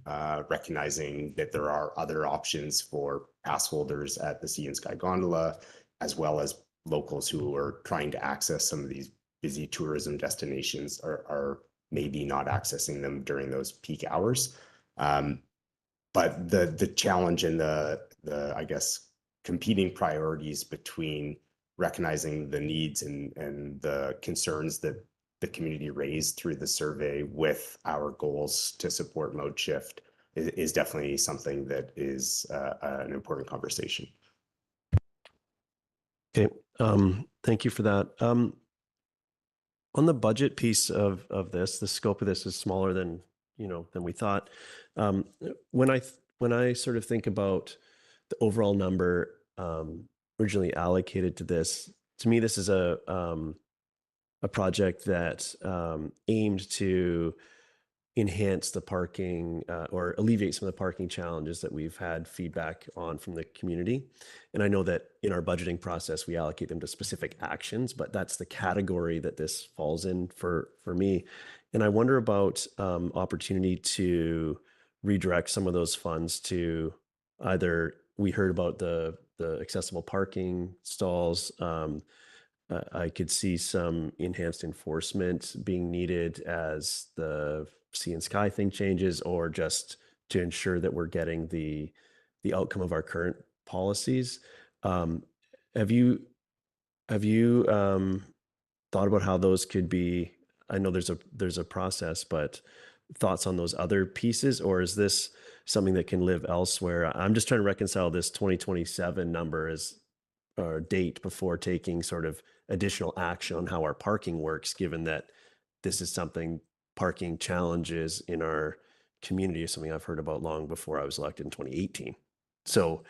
recognizing that there are other options for pass holders at the Sea and Sky Gondola, as well as locals who are trying to access some of these busy tourism destinations are maybe not accessing them during those peak hours. But the challenge and the I guess competing priorities between recognizing the needs and the concerns that the community raised through the survey with our goals to support mode shift is definitely something that is an important conversation. Okay, thank you for that. On the budget piece of this, the scope of this is smaller than we thought. When I sort of think about the overall number originally allocated to this, to me, this is a project that aimed to enhance the parking or alleviate some of the parking challenges that we've had feedback on from the community. And I know that in our budgeting process, we allocate them to specific actions, but that's the category that this falls in for me. And I wonder about opportunity to redirect some of those funds to either, we heard about the accessible parking stalls. I could see some enhanced enforcement being needed as the Sea and Sky thing changes, or just to ensure that we're getting the outcome of our current policies. Have you thought about how those could be? I know there's a process, but thoughts on those other pieces, or is this something that can live elsewhere? I'm just trying to reconcile this 2027 number as or date before taking sort of additional action on how our parking works, given that this is something, parking challenges in our community is something I've heard about long before I was elected in 2018. So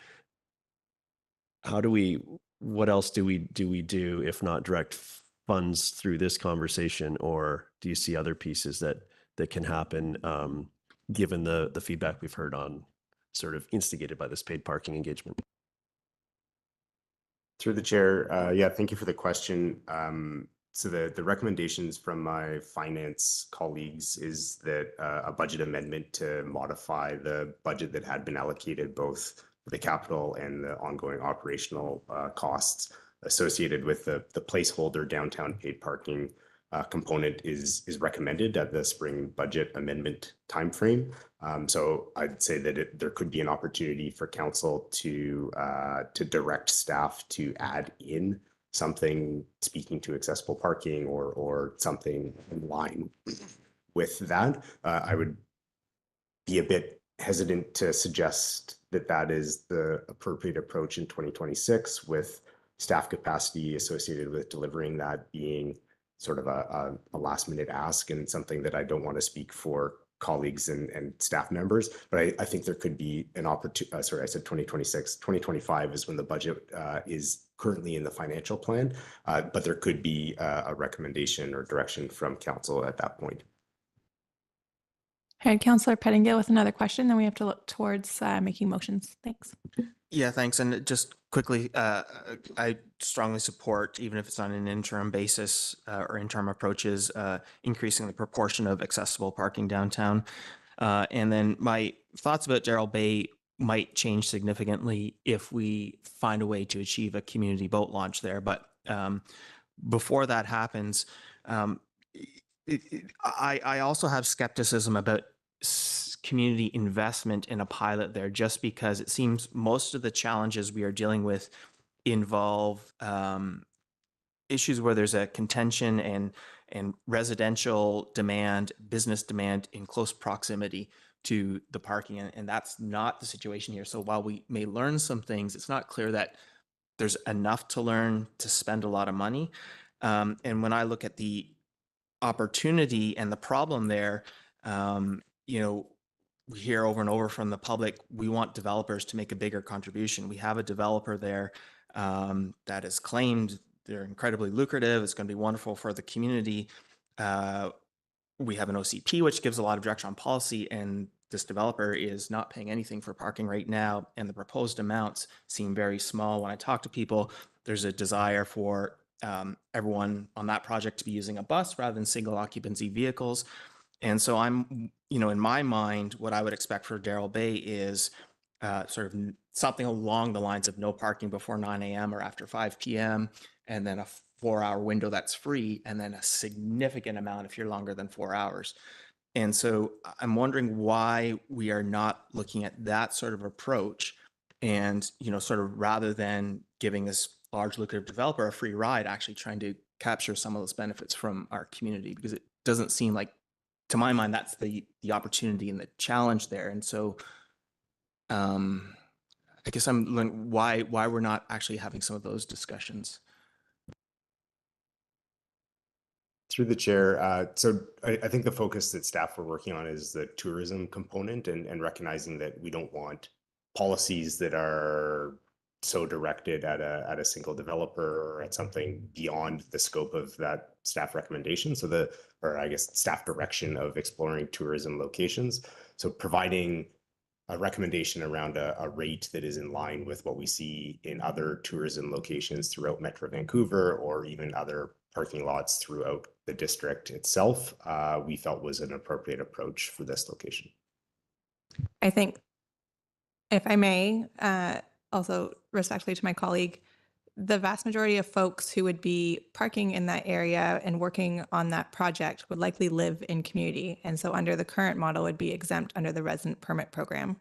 what else do we do if not direct funds through this conversation, or do you see other pieces that can happen, given the feedback we've heard on sort of instigated by this paid parking engagement? Through the chair, yeah, thank you for the question. So the recommendations from my finance colleagues is that a budget amendment to modify the budget that had been allocated, both for the capital and the ongoing operational costs associated with the placeholder downtown paid parking component is recommended at the spring budget amendment timeframe. So I'd say that there could be an opportunity for council to direct staff to add in something speaking to accessible parking or something in line with that. I would be a bit hesitant to suggest that that is the appropriate approach in 2026, with staff capacity associated with delivering that being sort of a last minute ask, and something that I don't want to speak for colleagues and staff members, but I think there could be an opportunity. Sorry, I said 2026. 2025 is when the budget is currently in the financial plan, but there could be a recommendation or direction from council at that point. All right, Councillor Pettingill with another question, then we have to look towards making motions. Thanks. Yeah, thanks. And just quickly, I strongly support, even if it's on an interim basis or interim approaches, increasing the proportion of accessible parking downtown. And then my thoughts about Darrell Bay might change significantly if we find a way to achieve a community boat launch there. But before that happens, I also have skepticism about community investment in a pilot there, just because it seems most of the challenges we are dealing with involve issues where there's a contention and residential demand, business demand in close proximity to the parking, and that's not the situation here. So while we may learn some things, it's not clear that there's enough to learn to spend a lot of money. And when I look at the opportunity and the problem there, we hear over and over from the public, we want developers to make a bigger contribution. We have a developer there that has claimed they're incredibly lucrative. It's going to be wonderful for the community. We have an OCP, which gives a lot of direction on policy, and this developer is not paying anything for parking right now, and the proposed amounts seem very small. When I talk to people, there's a desire for everyone on that project to be using a bus rather than single occupancy vehicles. And so I'm, in my mind, what I would expect for Darrell Bay is sort of something along the lines of no parking before 9 a.m. or after 5 p.m. and then a 4-hour window that's free, and then a significant amount if you're longer than 4 hours. And so I'm wondering why we are not looking at that sort of approach, and, sort of rather than giving this large lucrative developer a free ride, actually trying to capture some of those benefits from our community, because it doesn't seem like, to my mind, that's the opportunity and the challenge there. And so I guess I'm learning why we're not actually having some of those discussions. Through the chair, so I think the focus that staff are working on is the tourism component, and recognizing that we don't want policies that are so directed at a single developer or at something beyond the scope of that staff recommendation. So staff direction of exploring tourism locations. So providing a recommendation around a rate that is in line with what we see in other tourism locations throughout Metro Vancouver, or even other parking lots throughout the district itself, we felt was an appropriate approach for this location. I think, if I may, also respectfully to my colleague, the vast majority of folks who would be parking in that area and working on that project would likely live in community. And so under the current model would be exempt under the resident permit program.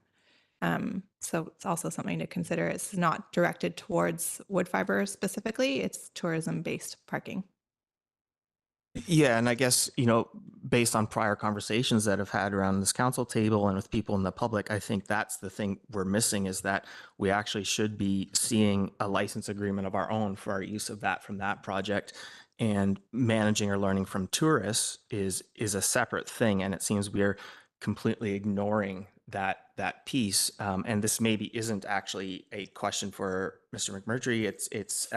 So it's also something to consider. It's not directed towards wood fiber specifically, it's tourism-based parking. Yeah, and I guess, based on prior conversations that I've had around this council table and with people in the public, I think that's the thing we're missing, is that we actually should be seeing a license agreement of our own for our use of that from that project. And managing or learning from tourists is a separate thing. And it seems we are completely ignoring that piece. And this maybe isn't actually a question for Mr. McMurtry. It's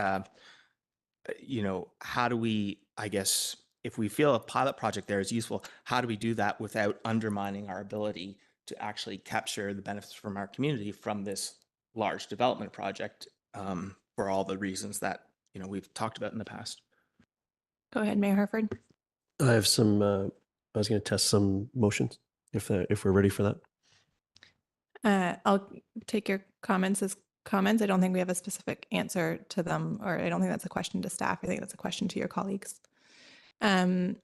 how do we, I guess, if we feel a pilot project there is useful, how do we do that without undermining our ability to actually capture the benefits from our community from this large development project, for all the reasons that, we've talked about in the past? Go ahead, Mayor Herford. I have some, I was going to test some motions if we're ready for that. I'll take your comments as comments. I don't think we have a specific answer to them, or I don't think that's a question to staff. I think that's a question to your colleagues. Go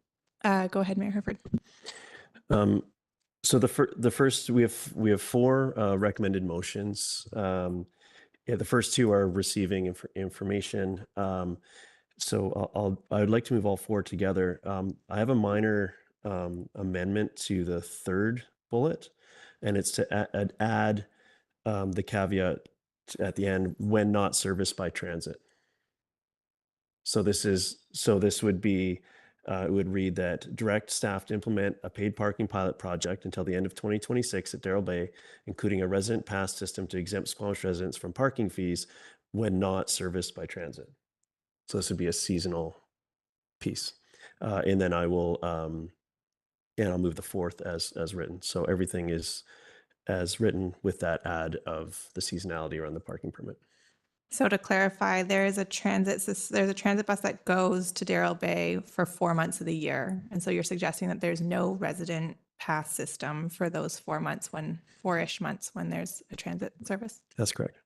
ahead, Mayor Herford. So the first, we have four recommended motions. The first two are receiving information. So I would like to move all four together. I have a minor amendment to the third bullet, and it's to add the caveat at the end, when not serviced by transit. So this would be, it would read that direct staff to implement a paid parking pilot project until the end of 2026 at Darrell Bay, including a resident pass system to exempt Squamish residents from parking fees when not serviced by transit. So this would be a seasonal piece. And then I will, and I'll move the fourth as written. So everything is as written with that add of the seasonality around the parking permit. So to clarify, there's a transit bus that goes to Darrell Bay for 4 months of the year. And so you're suggesting that there's no resident pass system for those 4 months, 4-ish months when there's a transit service? That's correct.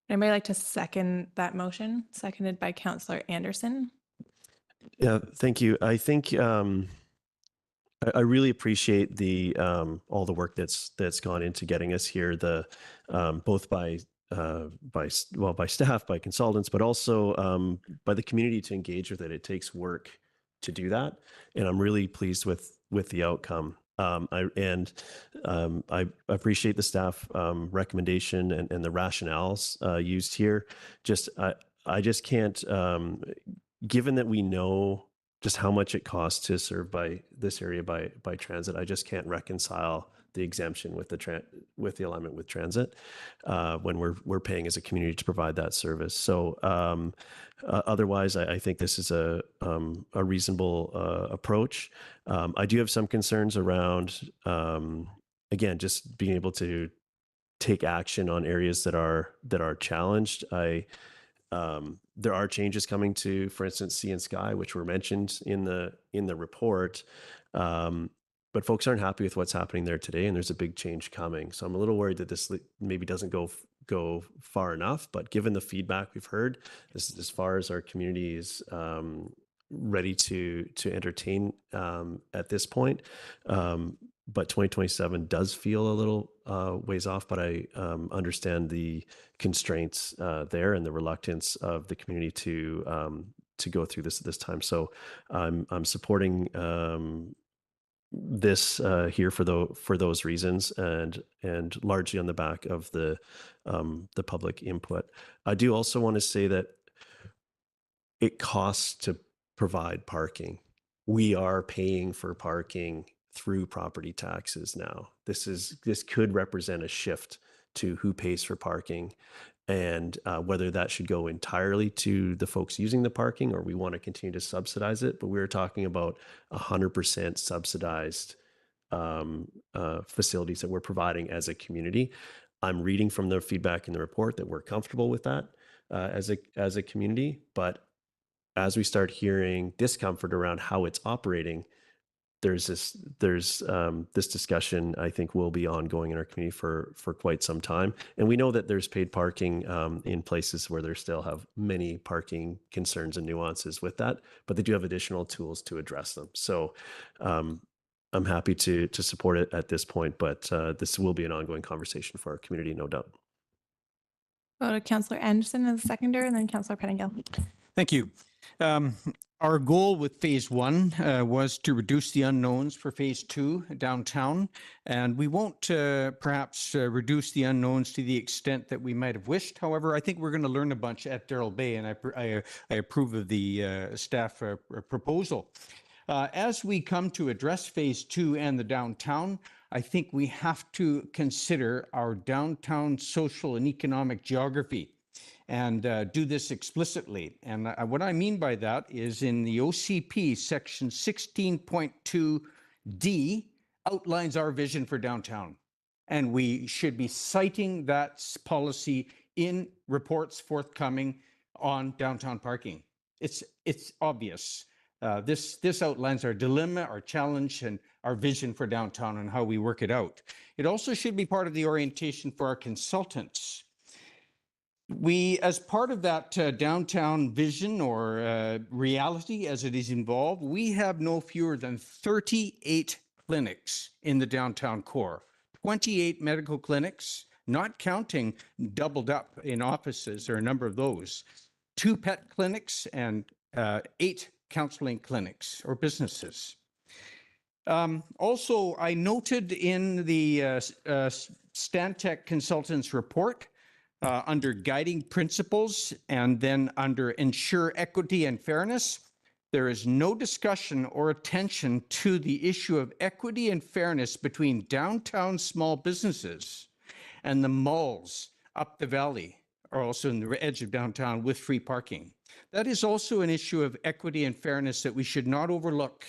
Anybody like to second that motion? Seconded by Councillor Anderson. Yeah, thank you. I think I really appreciate the all the work that's gone into getting us here. The both by staff, by consultants, but also by the community to engage with it. It takes work to do that, and I'm really pleased with the outcome. I appreciate the staff recommendation and the rationales used here. I just can't, given that we know just how much it costs to serve by this area by transit, I just can't reconcile the exemption with the alignment with transit when we're paying as a community to provide that service. So otherwise, I think this is a reasonable approach. I do have some concerns around, again, just being able to take action on areas that are challenged. There are changes coming to, for instance, Sea and Sky, which were mentioned in the report. But folks aren't happy with what's happening there today, and there's a big change coming. So I'm a little worried that this maybe doesn't go far enough. But given the feedback we've heard, this is as far as our community is ready to entertain at this point. But 2027 does feel a little ways off. But I understand the constraints there and the reluctance of the community to go through this at this time. So I'm supporting this here for those reasons, and largely on the back of the public input. I do also want to say that it costs to provide parking. We are paying for parking through property taxes now. This could represent a shift to who pays for parking, and whether that should go entirely to the folks using the parking or we want to continue to subsidize it. But we're talking about 100% subsidized facilities that we're providing as a community. I'm reading from the feedback in the report that we're comfortable with that as a community. But as we start hearing discomfort around how it's operating, there's this discussion I think will be ongoing in our community for quite some time. And we know that there's paid parking in places where they still have many parking concerns and nuances with that, but they do have additional tools to address them. So I'm happy to support it at this point, but this will be an ongoing conversation for our community, no doubt. Go to Councillor Anderson as a seconder, and then Councillor Pettingill. Thank you. Our goal with phase one was to reduce the unknowns for phase two downtown, and we won't perhaps reduce the unknowns to the extent that we might have wished. However, I think we're going to learn a bunch at Darrell Bay, and I approve of the staff proposal. As we come to address phase two and the downtown, I think we have to consider our downtown social and economic geography and do this explicitly. And what I mean by that is in the OCP section 16.2D outlines our vision for downtown. And we should be citing that policy in reports forthcoming on downtown parking. It's obvious. This outlines our dilemma, our challenge, and our vision for downtown and how we work it out. It also should be part of the orientation for our consultants. We, as part of that downtown vision or reality as it is involved, we have no fewer than 38 clinics in the downtown core, 28 medical clinics, not counting doubled up in offices or a number of those, 2 pet clinics and 8 counseling clinics or businesses. Also, I noted in the Stantec Consultants report under guiding principles and then under ensure equity and fairness, there is no discussion or attention to the issue of equity and fairness between downtown small businesses and the malls up the valley, or also in the edge of downtown with free parking. That is also an issue of equity and fairness that we should not overlook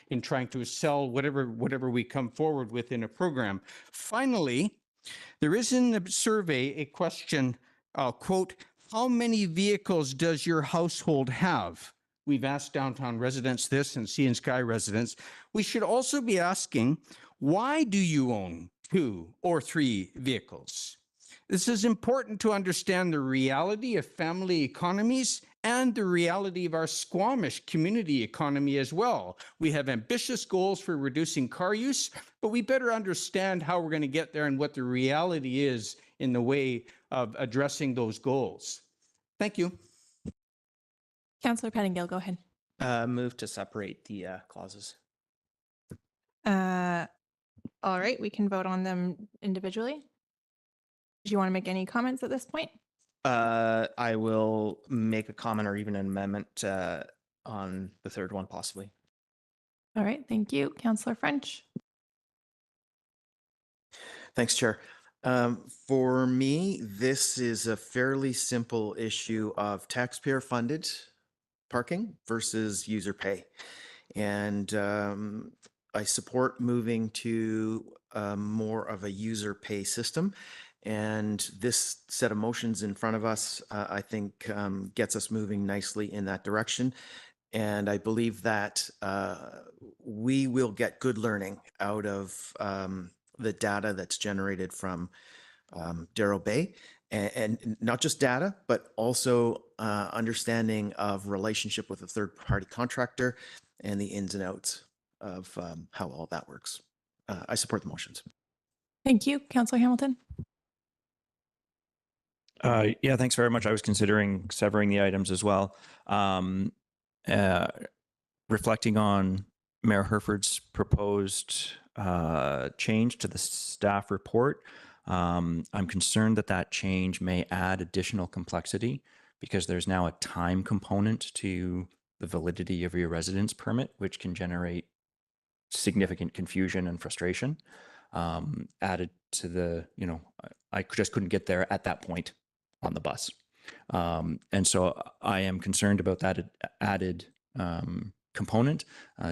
in trying to sell whatever we come forward with in a program. Finally, there is in the survey a question, quote, how many vehicles does your household have? We've asked downtown residents this and Sea and Sky residents. We should also be asking, why do you own 2 or 3 vehicles? This is important to understand the reality of family economies and the reality of our Squamish community economy as well. We have ambitious goals for reducing car use, but we better understand how we're going to get there and what the reality is in the way of addressing those goals. Thank you. Councillor Pettingill, go ahead. Move to separate the clauses. All right, we can vote on them individually. Do you want to make any comments at this point? I will make a comment or even an amendment on the third one, possibly. All right, thank you. Councillor French. Thanks, Chair. For me, this is a fairly simple issue of taxpayer-funded parking versus user pay. And I support moving to more of a user pay system. And this set of motions in front of us, I think, gets us moving nicely in that direction. And I believe that we will get good learning out of the data that's generated from Darrell Bay. And not just data, but also understanding of relationship with a third-party contractor and the ins and outs of how all that works. I support the motions. Thank you. Councillor Hamilton. Yeah, thanks very much. I was considering severing the items as well. Reflecting on Mayor Herford's proposed change to the staff report, I'm concerned that that change may add additional complexity because there's now a time component to the validity of your residence permit, which can generate significant confusion and frustration added to the, I just couldn't get there at that point on the bus. And so I am concerned about that added component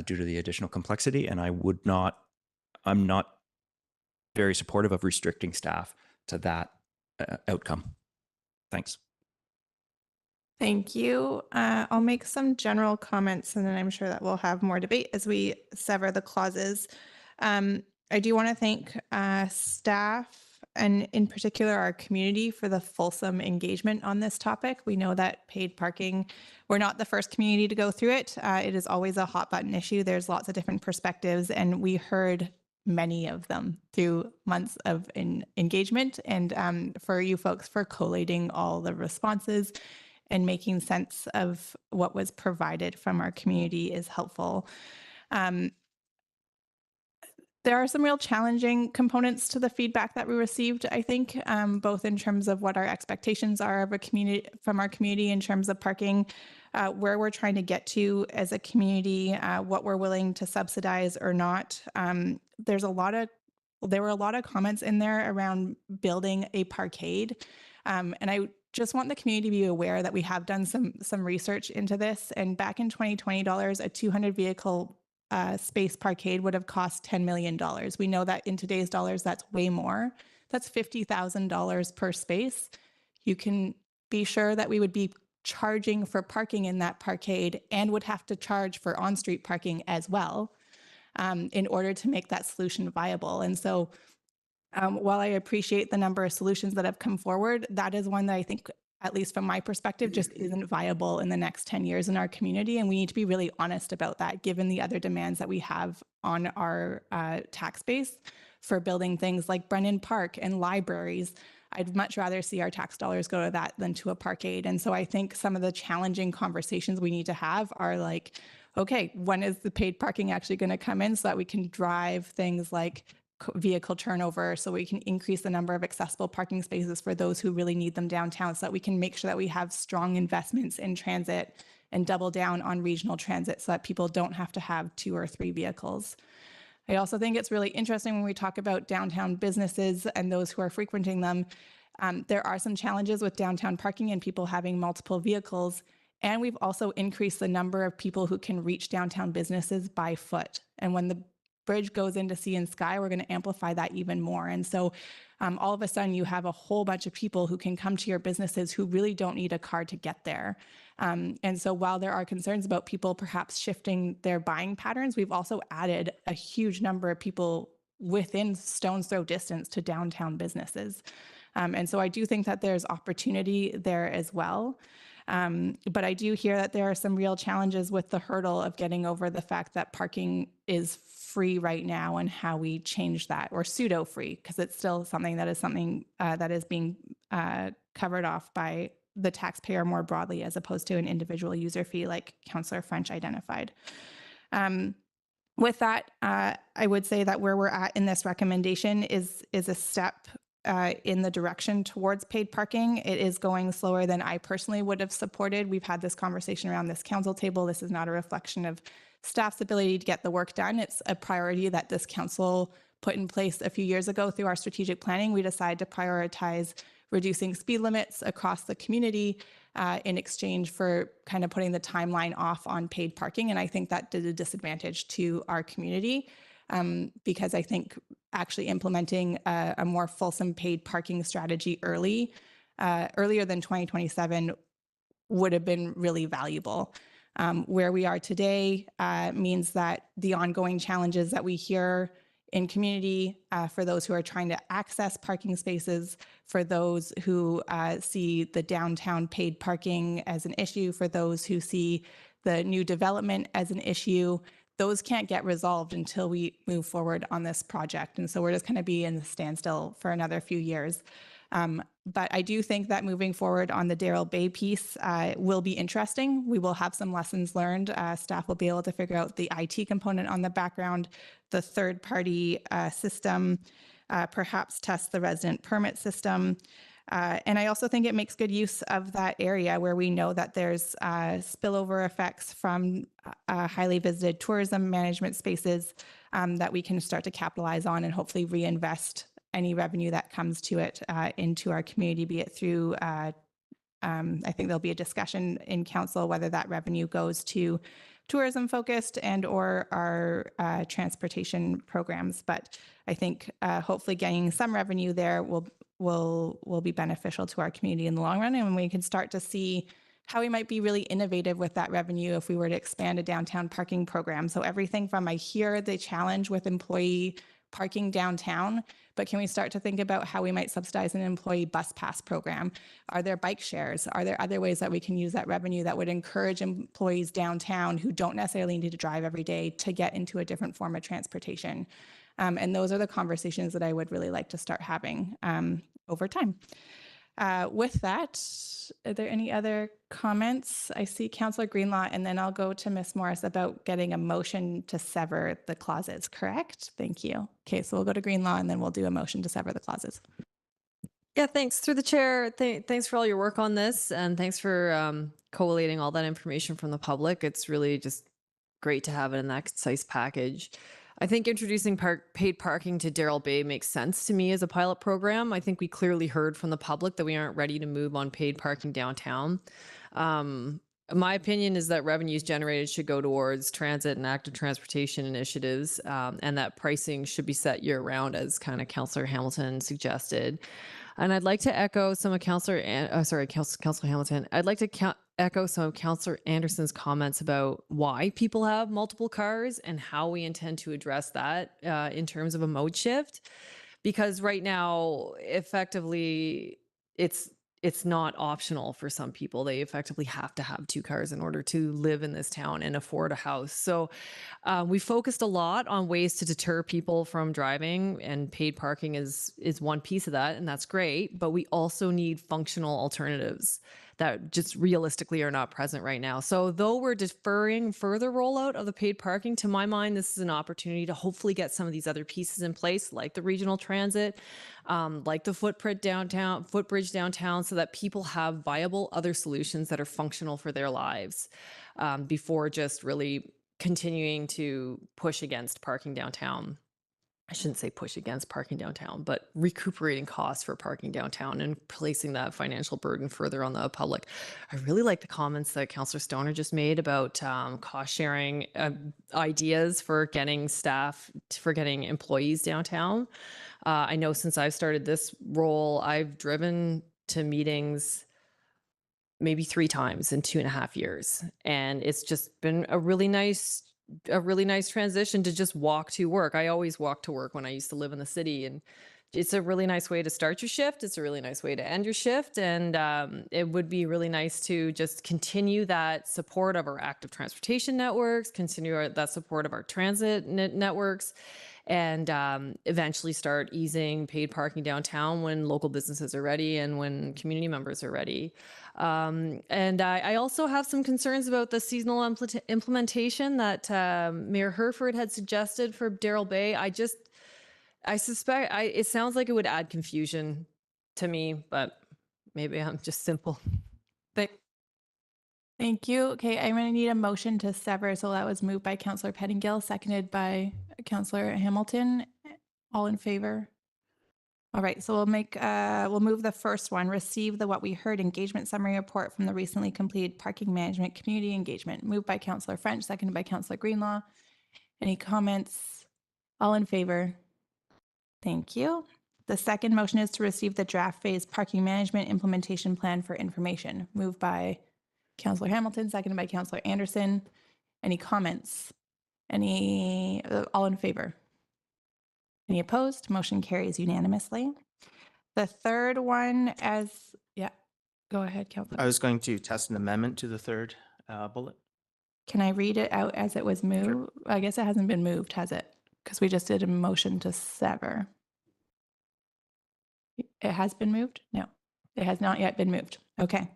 due to the additional complexity. And I'm not very supportive of restricting staff to that outcome. Thanks. Thank you. I'll make some general comments and then I'm sure that we'll have more debate as we sever the clauses. I do want to thank staff and in particular our community for the fulsome engagement on this topic. We know that paid parking, we're not the first community to go through it. It is always a hot button issue. There's lots of different perspectives, and we heard many of them through months of engagement. And for you folks for collating all the responses and making sense of what was provided from our community is helpful. There are some real challenging components to the feedback that we received, I think, both in terms of what our expectations are of a community from our community in terms of parking, where we're trying to get to as a community, what we're willing to subsidize or not. There were a lot of comments in there around building a parkade. And I just want the community to be aware that we have done some research into this. And back in 2020, a 200 vehicle space parkade would have cost $10 million. We know that in today's dollars, that's way more. That's $50,000 per space. You can be sure that we would be charging for parking in that parkade and would have to charge for on-street parking as well in order to make that solution viable. And so while I appreciate the number of solutions that have come forward, that is one that I think, at least from my perspective, just isn't viable in the next 10 years in our community. And we need to be really honest about that, given the other demands that we have on our tax base for building things like Brennan Park and libraries. I'd much rather see our tax dollars go to that than to a parkade. And so I think some of the challenging conversations we need to have are like, okay, when is the paid parking actually going to come in so that we can drive things like vehicle turnover, so we can increase the number of accessible parking spaces for those who really need them downtown, so that we can make sure that we have strong investments in transit and double down on regional transit so that people don't have to have 2 or 3 vehicles. I also think it's really interesting when we talk about downtown businesses and those who are frequenting them. There are some challenges with downtown parking and people having multiple vehicles. And we've also increased the number of people who can reach downtown businesses by foot. And when the bridge goes into Sea and Sky, we're going to amplify that even more. And so all of a sudden you have a whole bunch of people who can come to your businesses who really don't need a car to get there. And so while there are concerns about people perhaps shifting their buying patterns, we've also added a huge number of people within stone's throw distance to downtown businesses. And so I do think that there's opportunity there as well. But I do hear that there are some real challenges with the hurdle of getting over the fact that parking is free right now and how we change that, or pseudo free, because it's still something that is being covered off by the taxpayer more broadly, as opposed to an individual user fee like Councillor French identified. With that, I would say that where we're at in this recommendation is a step in the direction towards paid parking. It is going slower than I personally would have supported. We've had this conversation around this council table. This is not a reflection of staff's ability to get the work done. It's a priority that this council put in place a few years ago through our strategic planning. We decided to prioritize reducing speed limits across the community in exchange for kind of putting the timeline off on paid parking. And I think that did a disadvantage to our community because I think actually implementing a more fulsome paid parking strategy earlier than 2027 would have been really valuable. Where we are today means that the ongoing challenges that we hear in community for those who are trying to access parking spaces, for those who see the downtown paid parking as an issue, for those who see the new development as an issue, those can't get resolved until we move forward on this project. And so we're just going to be in the standstill for another few years. But I do think that moving forward on the Darrell Bay piece will be interesting. We will have some lessons learned. Staff will be able to figure out the IT component on the background, the third-party system, perhaps test the resident permit system. And I also think it makes good use of that area where we know that there's spillover effects from highly visited tourism management spaces that we can start to capitalize on and hopefully reinvest any revenue that comes to it into our community, be it through, I think there'll be a discussion in council whether that revenue goes to tourism focused and or our transportation programs. But I think hopefully getting some revenue there will be beneficial to our community in the long run. And we can start to see how we might be really innovative with that revenue if we were to expand a downtown parking program. So everything from I hear the challenge with employee parking downtown, but can we start to think about how we might subsidize an employee bus pass program? Are there bike shares? Are there other ways that we can use that revenue that would encourage employees downtown who don't necessarily need to drive every day to get into a different form of transportation? And those are the conversations that I would really like to start having over time. With that, are there any other comments? I see Councillor Greenlaw, and then I'll go to Ms. Morris about getting a motion to sever the clauses, correct? Thank you. Okay, so we'll go to Greenlaw and then we'll do a motion to sever the clauses. Yeah, thanks through the chair. Thanks for all your work on this, and thanks for collating all that information from the public. It's really just great to have it in that concise package. I think introducing paid parking to Darrell Bay makes sense to me as a pilot program. I think we clearly heard from the public that we aren't ready to move on paid parking downtown. My opinion is that revenues generated should go towards transit and active transportation initiatives, and that pricing should be set year round, as kind of Councillor Hamilton suggested. And I'd like to echo some of Councillor Hamilton. I'd like to echo some of Councillor Anderson's comments about why people have multiple cars and how we intend to address that in terms of a mode shift. Because right now, effectively, it's not optional for some people. They effectively have to have 2 cars in order to live in this town and afford a house. So we focused a lot on ways to deter people from driving, and paid parking is one piece of that, and that's great. But we also need functional alternatives that just realistically are not present right now. So though we're deferring further rollout of the paid parking, to my mind, this is an opportunity to hopefully get some of these other pieces in place, like the regional transit, like the footbridge downtown, so that people have viable other solutions that are functional for their lives before just really continuing to push against parking downtown. I shouldn't say push against parking downtown, but recuperating costs for parking downtown and placing that financial burden further on the public. I really like the comments that Councillor Stoner just made about cost sharing ideas for getting getting employees downtown. I know since I've started this role, I've driven to meetings maybe 3 times in 2.5 years. And it's just been a really nice transition to just walk to work. I always walked to work when I used to live in the city, and it's a really nice way to start your shift. It's a really nice way to end your shift. And it would be really nice to just continue that support of our active transportation networks, continue that support of our transit networks, and eventually start easing paid parking downtown when local businesses are ready and when community members are ready. And I also have some concerns about the seasonal implementation that Mayor Herford had suggested for Darrell Bay. I suspect it sounds like it would add confusion to me, but maybe I'm just simple. Thank you. Okay, I'm going to need a motion to sever. So that was moved by Councillor Pettingill, seconded by Councillor Hamilton. All in favor? All right, so we'll move the first one, receive the What We Heard engagement summary report from the recently completed parking management community engagement. Moved by Councillor French, seconded by Councillor Greenlaw. Any comments? All in favor? Thank you. The second motion is to receive the draft phase parking management implementation plan for information. Moved by Councillor Hamilton, seconded by Councillor Anderson. Any comments? All in favor? Any opposed? Motion carries unanimously. The third one go ahead, Councillor. I was going to test an amendment to the third bullet. Can I read it out as it was moved? Sure. I guess it hasn't been moved, has it? Because we just did a motion to sever. It has been moved? No, it has not yet been moved. Okay.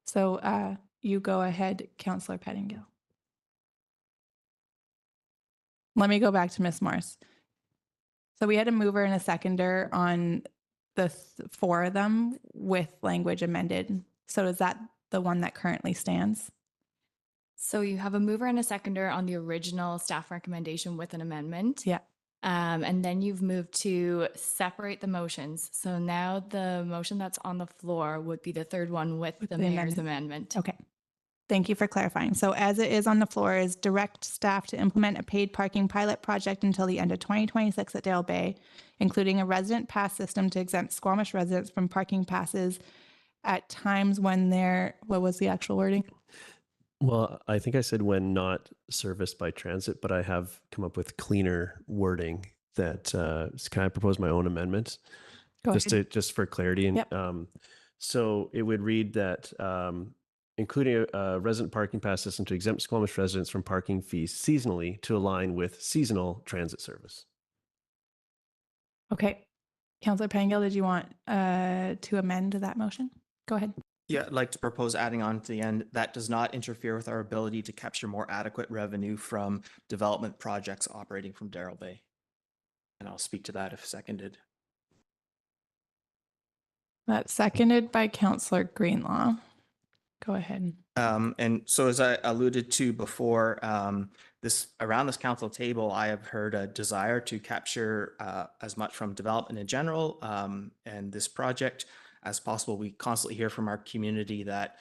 So you go ahead, Councillor Pettingill. Let me go back to Ms. Morris. So we had a mover and a seconder on the 4 of them with language amended. So is that the one that currently stands? So you have a mover and a seconder on the original staff recommendation with an amendment. Yeah. And then you've moved to separate the motions. So now the motion that's on the floor would be the third one with the mayor's amendment. Okay. Thank you for clarifying. So as it is on the floor is direct staff to implement a paid parking pilot project until the end of 2026 at Darrell Bay, including a resident pass system to exempt Squamish residents from parking passes at times when what was the actual wording? Well, I think I said when not serviced by transit, but I have come up with cleaner wording can I propose my own amendment? Go ahead. Just for clarity. And Yep. so it would read that including a resident parking pass system to exempt Squamish residents from parking fees seasonally to align with seasonal transit service. Okay. Councillor Pangill, did you want to amend that motion? Go ahead. Yeah, I'd like to propose adding on to the end, that does not interfere with our ability to capture more adequate revenue from development projects operating from Darrell Bay. And I'll speak to that if seconded. That's seconded by Councillor Greenlaw. Go ahead. And so as I alluded to before, around this council table, I have heard a desire to capture as much from development in general and this project as possible. We constantly hear from our community that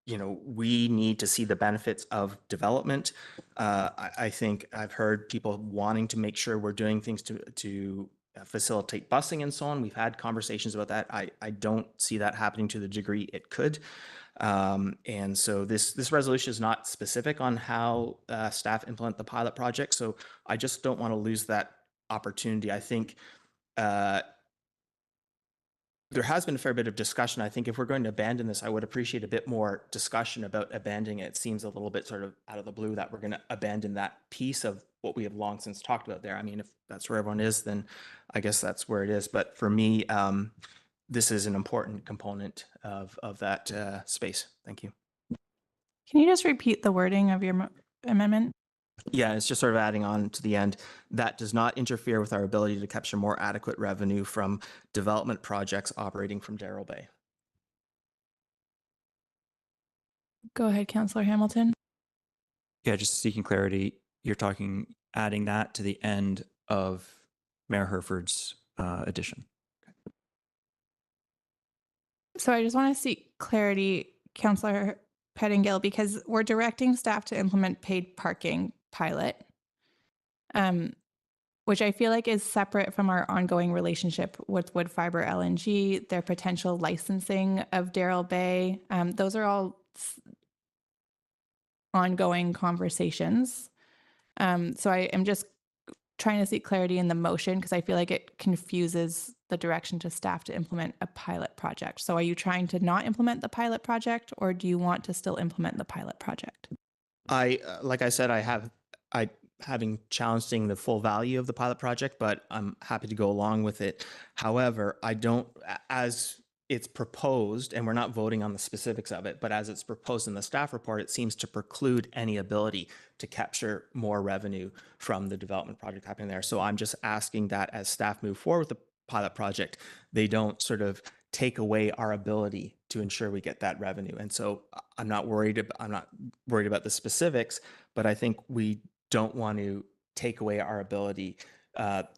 we need to see the benefits of development. I think I've heard people wanting to make sure we're doing things to facilitate busing and so on. We've had conversations about that. I don't see that happening to the degree it could. And so this resolution is not specific on how staff implement the pilot project. So I just don't want to lose that opportunity. I think there has been a fair bit of discussion. I think if we're going to abandon this, I would appreciate a bit more discussion about abandoning it. It seems a little bit sort of out of the blue that we're going to abandon that piece of what we have long since talked about there. I mean, if that's where everyone is, then I guess that's where it is. But for me, this is an important component of that space. Thank you. Can you just repeat the wording of your amendment? Yeah, it's just sort of adding on to the end. That does not interfere with our ability to capture more adequate revenue from development projects operating from Darrell Bay. Go ahead, Councillor Hamilton. Yeah, just seeking clarity. You're talking adding that to the end of Mayor Herford's addition. So I just want to seek clarity, Councillor Pettingill, because we're directing staff to implement paid parking pilot, which I feel like is separate from our ongoing relationship with Woodfibre LNG, their potential licensing of Darrell Bay. Those are all ongoing conversations. So I am just trying to seek clarity in the motion because I feel like it confuses the direction to staff to implement a pilot project. So are you trying to not implement the pilot project, or do you want to still implement the pilot project? Like I said, having challenging the full value of the pilot project, but I'm happy to go along with it. However, I don't, as it's proposed, and we're not voting on the specifics of it, but as it's proposed in the staff report, it seems to preclude any ability to capture more revenue from the development project happening there. So I'm just asking that as staff move forward with the pilot project, they don't sort of take away our ability to ensure we get that revenue. And so I'm not worried about the specifics, but I think we don't want to take away our ability.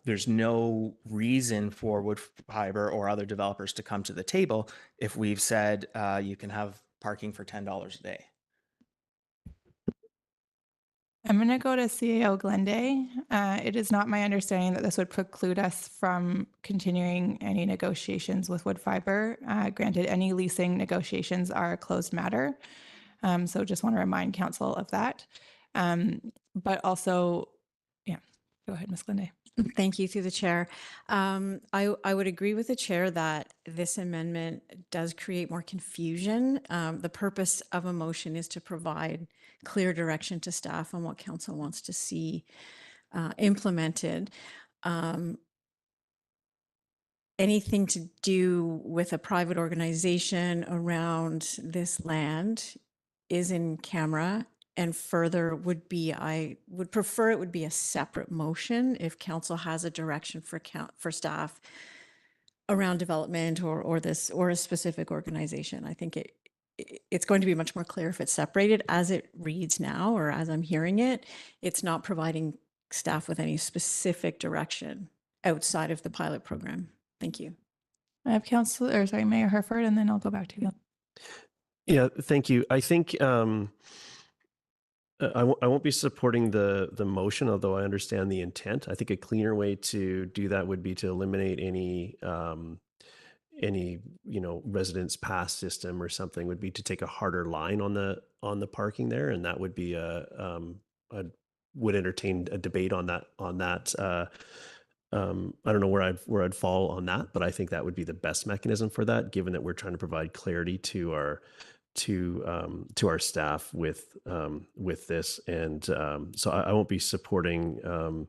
There's no reason for Woodfibre or other developers to come to the table if we've said you can have parking for $10 a day. I'm going to go to CAO Glenday. It is not my understanding that this would preclude us from continuing any negotiations with Woodfibre. Granted, any leasing negotiations are a closed matter. So just want to remind council of that. But also, yeah, go ahead, Ms. Glenday. Thank you, through the chair. I would agree with the chair that this amendment does create more confusion. The purpose of a motion is to provide clear direction to staff on what council wants to see implemented. Anything to do with a private organization around this land is in camera. And further would be, I would prefer it would be a separate motion if council has a direction for staff around development or a specific organization. I think it's going to be much more clear if it's separated. As it reads now, or as I'm hearing it, it's not providing staff with any specific direction outside of the pilot program. Thank you. I have Mayor Herford, and then I'll go back to you. Yeah, thank you. I think I won't be supporting the motion, although I understand the intent. I think a cleaner way to do that would be to eliminate any residence pass system or something. Would be to take a harder line on the parking there, and that would be a would entertain a debate on that. I don't know where I'd fall on that, but I think that would be the best mechanism for that, given that we're trying to provide clarity to our staff with this. And so I won't be supporting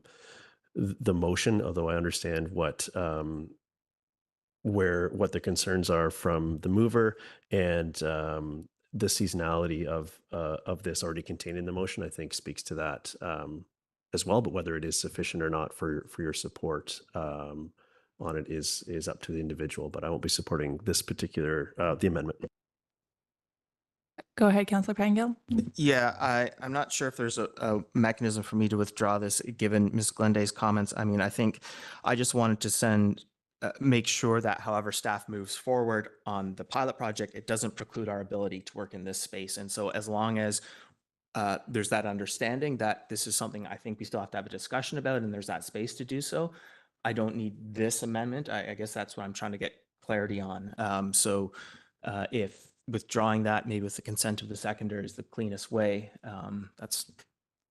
the motion, although I understand what the concerns are from the mover, and the seasonality of this already contained in the motion, I think speaks to that as well. But whether it is sufficient or not for your support on it is up to the individual. But I won't be supporting this particular the amendment. Go ahead, Councillor Pettingill. Yeah, I'm not sure if there's a mechanism for me to withdraw this, given Ms. Glenday's comments. I mean, I think I just wanted to make sure that however staff moves forward on the pilot project, it doesn't preclude our ability to work in this space. And so as long as there's that understanding that this is something I think we still have to have a discussion about, and there's that space to do so, I don't need this amendment. I guess that's what I'm trying to get clarity on. So if withdrawing that, maybe with the consent of the seconder, is the cleanest way. I'm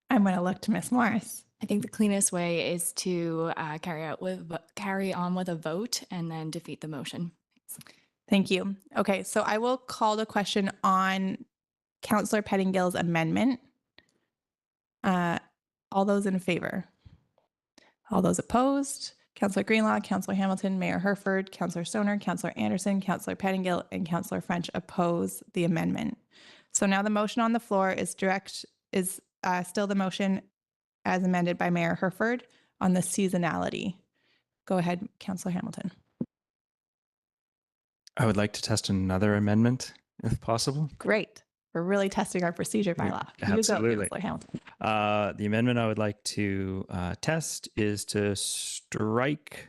going to look to Ms. Morris. I think the cleanest way is to carry on with a vote and then defeat the motion. Thank you. Okay, so I will call the question on Councillor Pettingill's amendment. All those in favor? All those opposed? Councillor Greenlaw, Councillor Hamilton, Mayor Herford, Councillor Stoner, Councillor Anderson, Councillor Pettingill, and Councillor French oppose the amendment. So now the motion on the floor is still the motion as amended by Mayor Herford on the seasonality. Go ahead, Councillor Hamilton. I would like to test another amendment if possible. Great. We're really testing our procedure bylaw. Absolutely. You go, Councillor Hamilton. The amendment I would like to test is to strike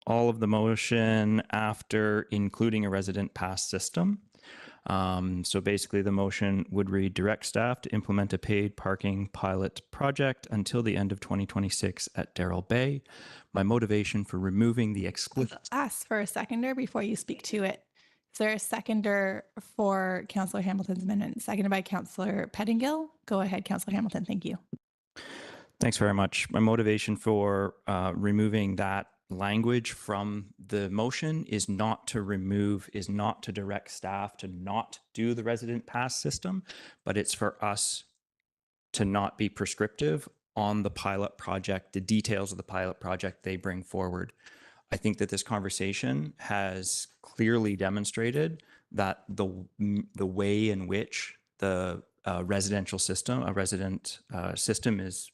all of the motion after including a resident pass system. So basically the motion would read: direct staff to implement a paid parking pilot project until the end of 2026 at Darrell Bay. My motivation for removing the explicit... Ask for a seconder before you speak to it. Is there a seconder for Councillor Hamilton's amendment? Seconded by Councillor Pettingill. Go ahead, Councillor Hamilton. Thank you. Thanks very much. My motivation for removing that language from the motion is not to direct staff to not do the resident pass system, but it's for us to not be prescriptive on the pilot project, the details of the pilot project they bring forward. I think that this conversation has clearly demonstrated that the way in which the resident system is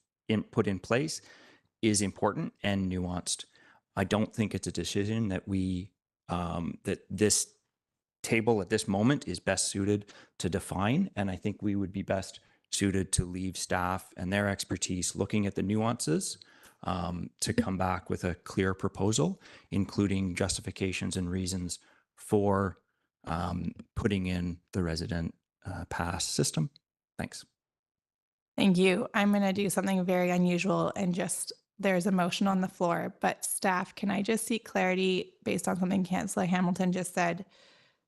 put in place is important and nuanced. I don't think it's a decision that that this table at this moment is best suited to define, and I think we would be best suited to leave staff and their expertise looking at the nuances to come back with a clear proposal, including justifications and reasons for putting in the resident pass system. Thanks. Thank you. I'm going to do something very unusual and there's a motion on the floor, but staff, can I just seek clarity based on something Councillor Hamilton just said?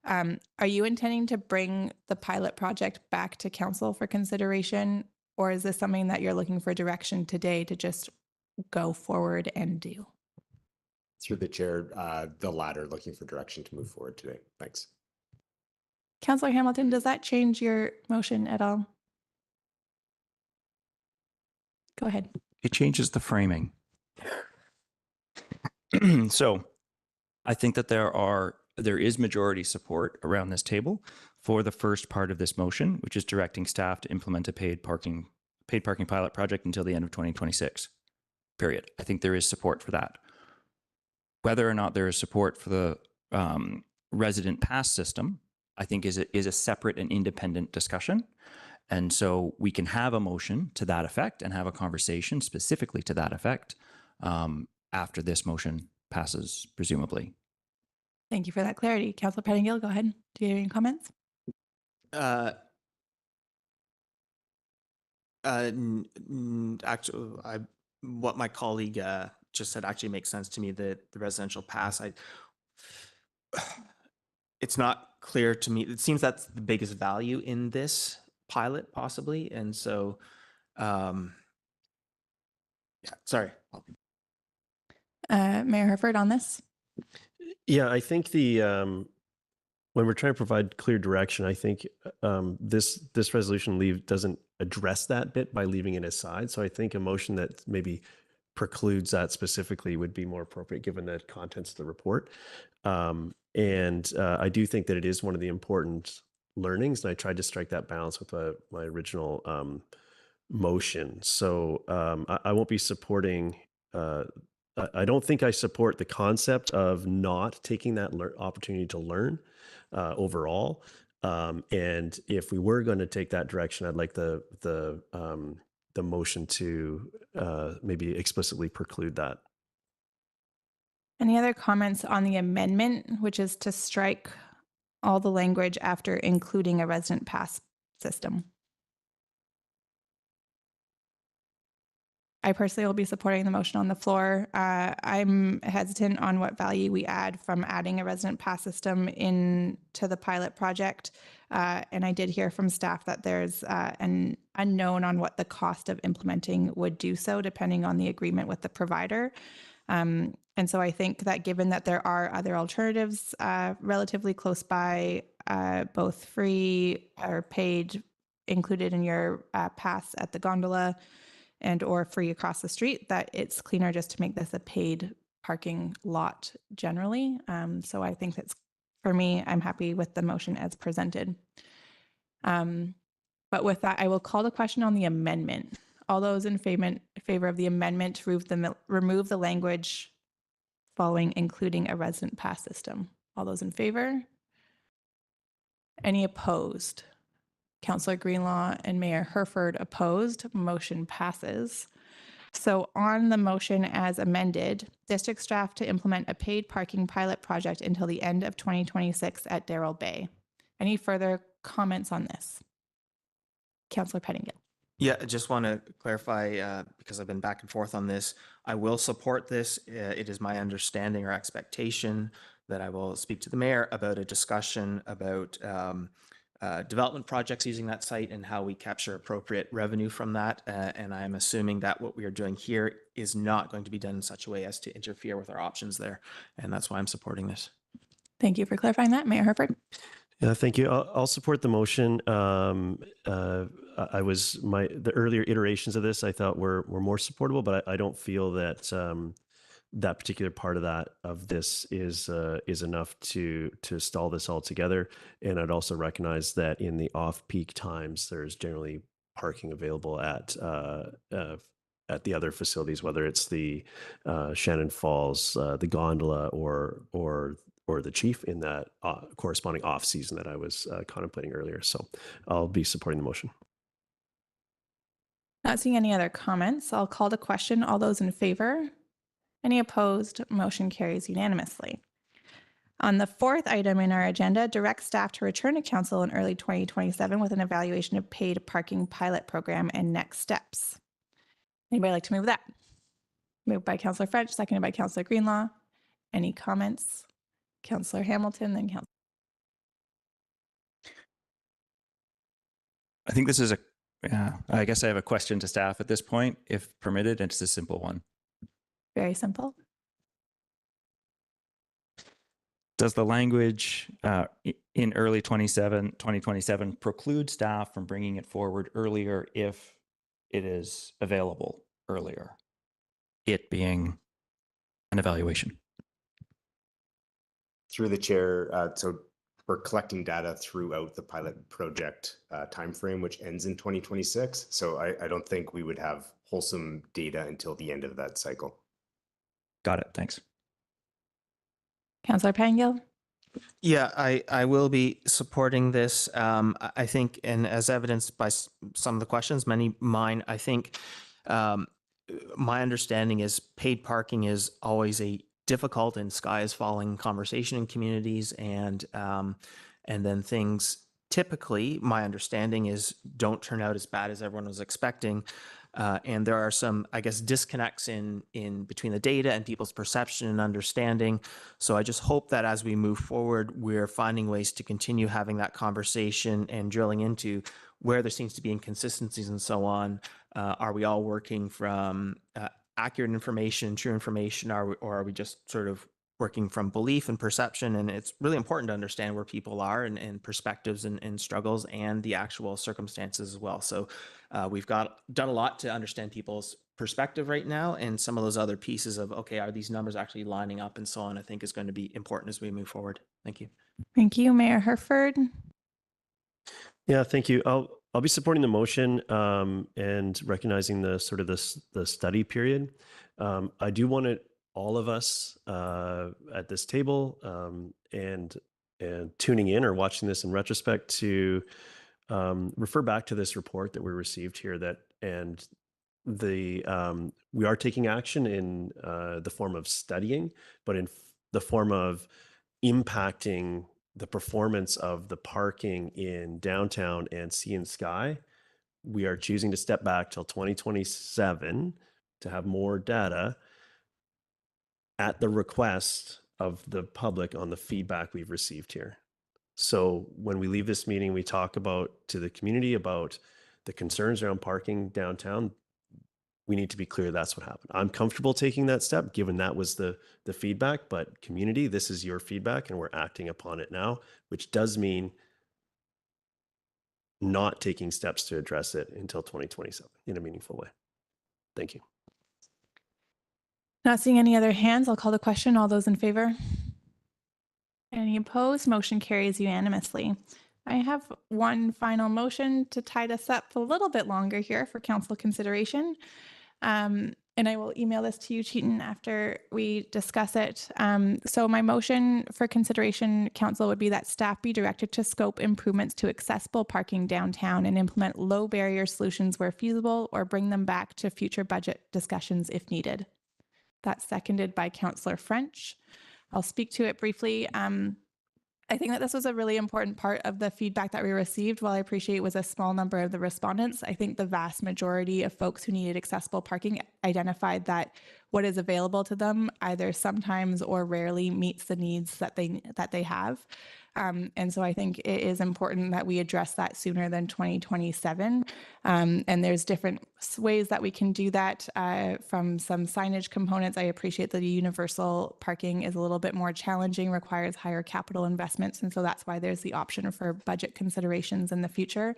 Are you intending to bring the pilot project back to council for consideration, or is this something that you're looking for direction today to just go forward and do? Through the chair, the latter, looking for direction to move forward today. Thanks. Councillor Hamilton, does that change your motion at all? Go ahead. It changes the framing. So I think that there is majority support around this table for the first part of this motion, which is directing staff to implement a paid parking pilot project until the end of 2026. Period. I think there is support for that. Whether or not there is support for the resident pass system, I think is a separate and independent discussion. And so we can have a motion to that effect and have a conversation specifically to that effect after this motion passes, presumably. Thank you for that clarity. Councillor Pettingill, go ahead. Do you have any comments? Actually, what my colleague just said actually makes sense to me. The residential pass, it's not clear to me. It seems that's the biggest value in this pilot, possibly, and so Yeah, sorry. Mayor Herford on this. Yeah, I think when we're trying to provide clear direction, I think this resolution doesn't address that bit by leaving it aside. So I think a motion that maybe precludes that specifically would be more appropriate given the contents of the report. I do think that it is one of the important learnings, and I tried to strike that balance with my original motion. So I won't be supporting. I don't think I support the concept of not taking that opportunity to learn overall. And if we were going to take that direction, I'd like the motion to maybe explicitly preclude that. Any other comments on the amendment, which is to strike all the language after including a resident pass system? I personally will be supporting the motion on the floor. I'm hesitant on what value we add from adding a resident pass system into the pilot project. And I did hear from staff that there's an unknown on what the cost of implementing would do so, depending on the agreement with the provider. And so I think that given that there are other alternatives relatively close by, both free or paid, included in your pass at the gondola, and or free across the street, that it's cleaner just to make this a paid parking lot generally. So I think that's, for me, I'm happy with the motion as presented. But with that, I will call the question on the amendment. All those in favor of the amendment to remove the language following including a resident pass system. All those in favor? Any opposed? Councillor Greenlaw and Mayor Herford opposed. Motion passes. So on the motion as amended, district staff to implement a paid parking pilot project until the end of 2026 at Darrell Bay. Any further comments on this? Councillor Pettingill. Yeah, I just want to clarify, because I've been back and forth on this. I will support this. It is my understanding or expectation that I will speak to the mayor about a discussion about development projects using that site and how we capture appropriate revenue from that. And I'm assuming that what we are doing here is not going to be done in such a way as to interfere with our options there. And that's why I'm supporting this. Thank you for clarifying that. Mayor Herford. Yeah, thank you. I'll support the motion. The earlier iterations of this I thought were more supportable, but I don't feel that that particular part of this is enough to stall this altogether. And I'd also recognize that in the off-peak times, there's generally parking available at the other facilities, whether it's the Shannon Falls, the gondola, or the Chief in that corresponding off season that I was contemplating earlier. So I'll be supporting the motion. Not seeing any other comments, I'll call the question. All those in favor? Any opposed? Motion carries unanimously. On the fourth item in our agenda, direct staff to return to council in early 2027 with an evaluation of paid parking pilot program and next steps. Anybody like to move that? Moved by Councillor French, seconded by Councillor Greenlaw. Any comments? Councillor Hamilton, then Councillor. I think this is I guess I have a question to staff at this point, if permitted, and it's a simple one. Very simple. Does the language in early 2027 preclude staff from bringing it forward earlier if it is available earlier? It being an evaluation. Through the chair, so we're collecting data throughout the pilot project timeframe, which ends in 2026. So I don't think we would have wholesome data until the end of that cycle. Got it. Thanks. Councillor Pettingill. Yeah, I will be supporting this. I think, and as evidenced by some of the questions, mine, I think my understanding is paid parking is always a difficult and sky is falling conversation in communities, and then things typically, my understanding is, don't turn out as bad as everyone was expecting. And there are some, I guess, disconnects in between the data and people's perception and understanding. So I just hope that as we move forward, we're finding ways to continue having that conversation and drilling into where there seems to be inconsistencies and so on. Are we all working from accurate information, true information, or are we just sort of working from belief and perception? And it's really important to understand where people are and perspectives and struggles and the actual circumstances as well. So we've done a lot to understand people's perspective right now, and some of those other pieces of, okay, are these numbers actually lining up and so on, I think is going to be important as we move forward. Thank you. Thank you, Mayor Herford. Yeah, thank you. I'll be supporting the motion and recognizing the sort of the study period. I do want all of us at this table and tuning in or watching this in retrospect to refer back to this report that we received here, and we are taking action in the form of studying, but in the form of impacting the performance of the parking in downtown and Sea and Sky. We are choosing to step back till 2027 to have more data at the request of the public on the feedback we've received here. So when we leave this meeting, we talk to the community about the concerns around parking downtown. We need to be clear that's what happened. I'm comfortable taking that step given that was the feedback, but community, this is your feedback and we're acting upon it now, which does mean not taking steps to address it until 2027 in a meaningful way. Thank you. Not seeing any other hands, I'll call the question. All those in favor? Any opposed? Motion carries unanimously. I have one final motion to tide us up a little bit longer here for council consideration. And I will email this to you, Cheaton, after we discuss it. So my motion for consideration, council, would be that staff be directed to scope improvements to accessible parking downtown and implement low barrier solutions where feasible, or bring them back to future budget discussions if needed. That's seconded by Councillor French. I'll speak to it briefly. I think that this was a really important part of the feedback that we received. While I appreciate it was a small number of the respondents, I think the vast majority of folks who needed accessible parking identified that what is available to them either sometimes or rarely meets the needs that they have. And so I think it is important that we address that sooner than 2027. And there's different ways that we can do that from some signage components. I appreciate that the universal parking is a little bit more challenging, requires higher capital investments. And so that's why there's the option for budget considerations in the future.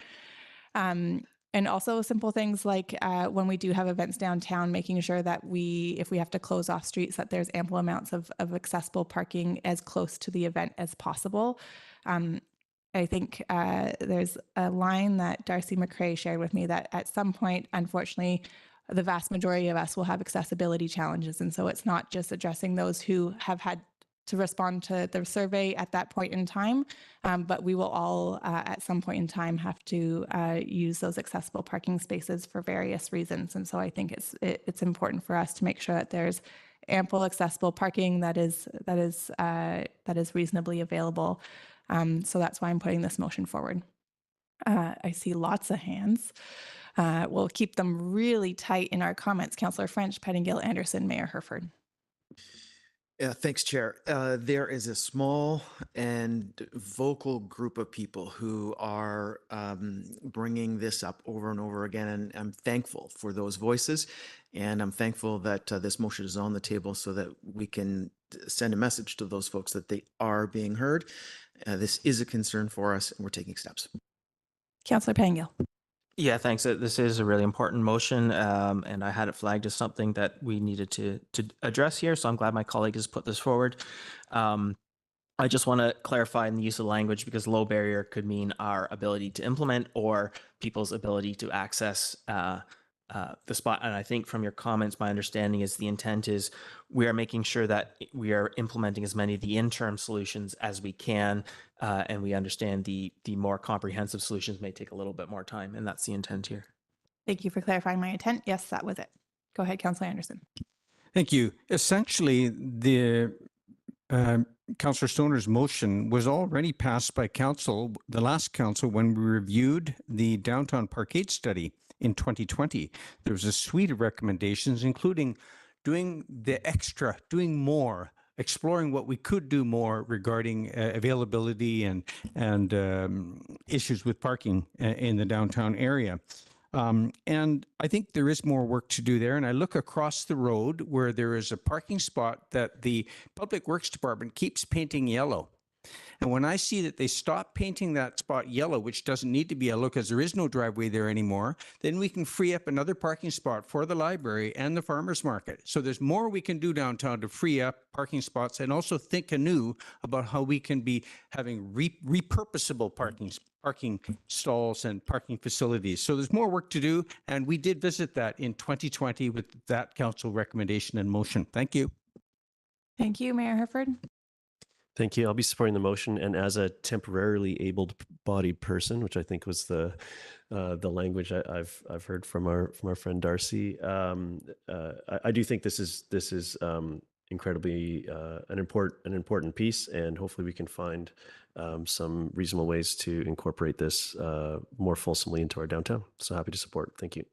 And also simple things like when we do have events downtown, making sure that if we have to close off streets, that there's ample amounts of accessible parking as close to the event as possible. I think there's a line that Darcy McCrae shared with me that at some point, unfortunately, the vast majority of us will have accessibility challenges. And so it's not just addressing those who have had to respond to the survey at that point in time, but we will all at some point in time have to use those accessible parking spaces for various reasons. And so I think it's important for us to make sure that there's ample accessible parking that is reasonably available. So that's why I'm putting this motion forward. I see lots of hands. We'll keep them really tight in our comments. Councillor French, Pettingill, Anderson, Mayor Herford. Yeah, thanks, Chair. There is a small and vocal group of people who are bringing this up over and over again, and I'm thankful for those voices, and I'm thankful that this motion is on the table so that we can send a message to those folks that they are being heard. This is a concern for us, and we're taking steps. Councillor Pettingill. Yeah, thanks. This is a really important motion, and I had it flagged as something that we needed to address here, so I'm glad my colleague has put this forward. I just want to clarify in the use of language, because low barrier could mean our ability to implement or people's ability to access the spot. And I think from your comments, my understanding is the intent is we are making sure that we are implementing as many of the interim solutions as we can. And we understand the more comprehensive solutions may take a little bit more time. And that's the intent here. Thank you for clarifying my intent. Yes, that was it. Go ahead, Councillor Anderson. Thank you. Essentially, the Councillor Stoner's motion was already passed by council, the last council, when we reviewed the downtown parkade study in 2020. There was a suite of recommendations, including doing the extra, doing more, exploring what we could do more regarding availability and issues with parking in the downtown area. And I think there is more work to do there. And I look across the road where there is a parking spot that the Public Works Department keeps painting yellow. And when I see that they stop painting that spot yellow, which doesn't need to be yellow because there is no driveway there anymore, then we can free up another parking spot for the library and the farmer's market. So there's more we can do downtown to free up parking spots and also think anew about how we can be having repurposable parking stalls and parking facilities. So there's more work to do. And we did visit that in 2020 with that council recommendation and motion. Thank you. Thank you, Mayor Herford. Thank you. I'll be supporting the motion, and as a temporarily able-bodied person, which I think was the language I've heard from our friend Darcy. I do think this is incredibly an important piece, and hopefully we can find some reasonable ways to incorporate this more fulsomely into our downtown. So happy to support. Thank you.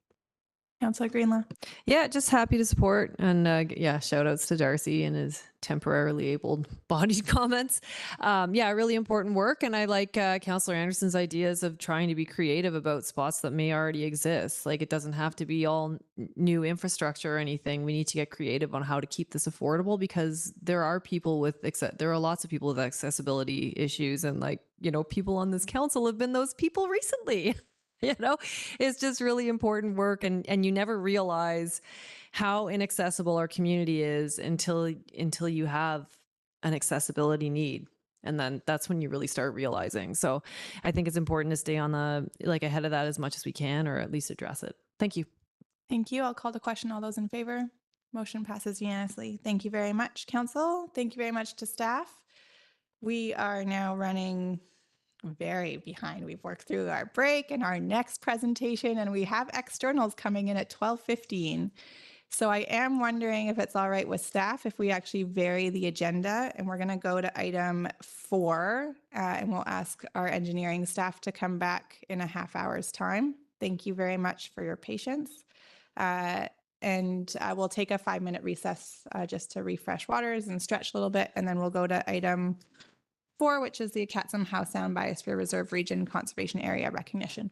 Councillor Greenlaw. Yeah, just happy to support. And yeah, shout outs to Darcy and his temporarily able-bodied comments. Yeah, really important work. And I like Councillor Anderson's ideas of trying to be creative about spots that may already exist. Like, it doesn't have to be all new infrastructure or anything. We need to get creative on how to keep this affordable, because there are people with, there are lots of people with accessibility issues. And like, you know, people on this council have been those people recently. You know, it's just really important work, and you never realize how inaccessible our community is until you have an accessibility need, and then that's when you really start realizing. So I think it's important to stay on ahead of that as much as we can, or at least address it. Thank you. Thank you. I'll call the question. All those in favor? Motion passes unanimously. Thank you very much, Council. Thank you very much to staff. We are now running very behind. We've worked through our break and our next presentation, and we have externals coming in at 12:15. So I am wondering if it's all right with staff if we actually vary the agenda, and we're going to go to item 4, and we'll ask our engineering staff to come back in a half hour's time. Thank you very much for your patience. And we'll take a 5-minute recess just to refresh waters and stretch a little bit, and then we'll go to item 4, which is the Catsom Howe Sound Biosphere Reserve Region Conservation Area recognition.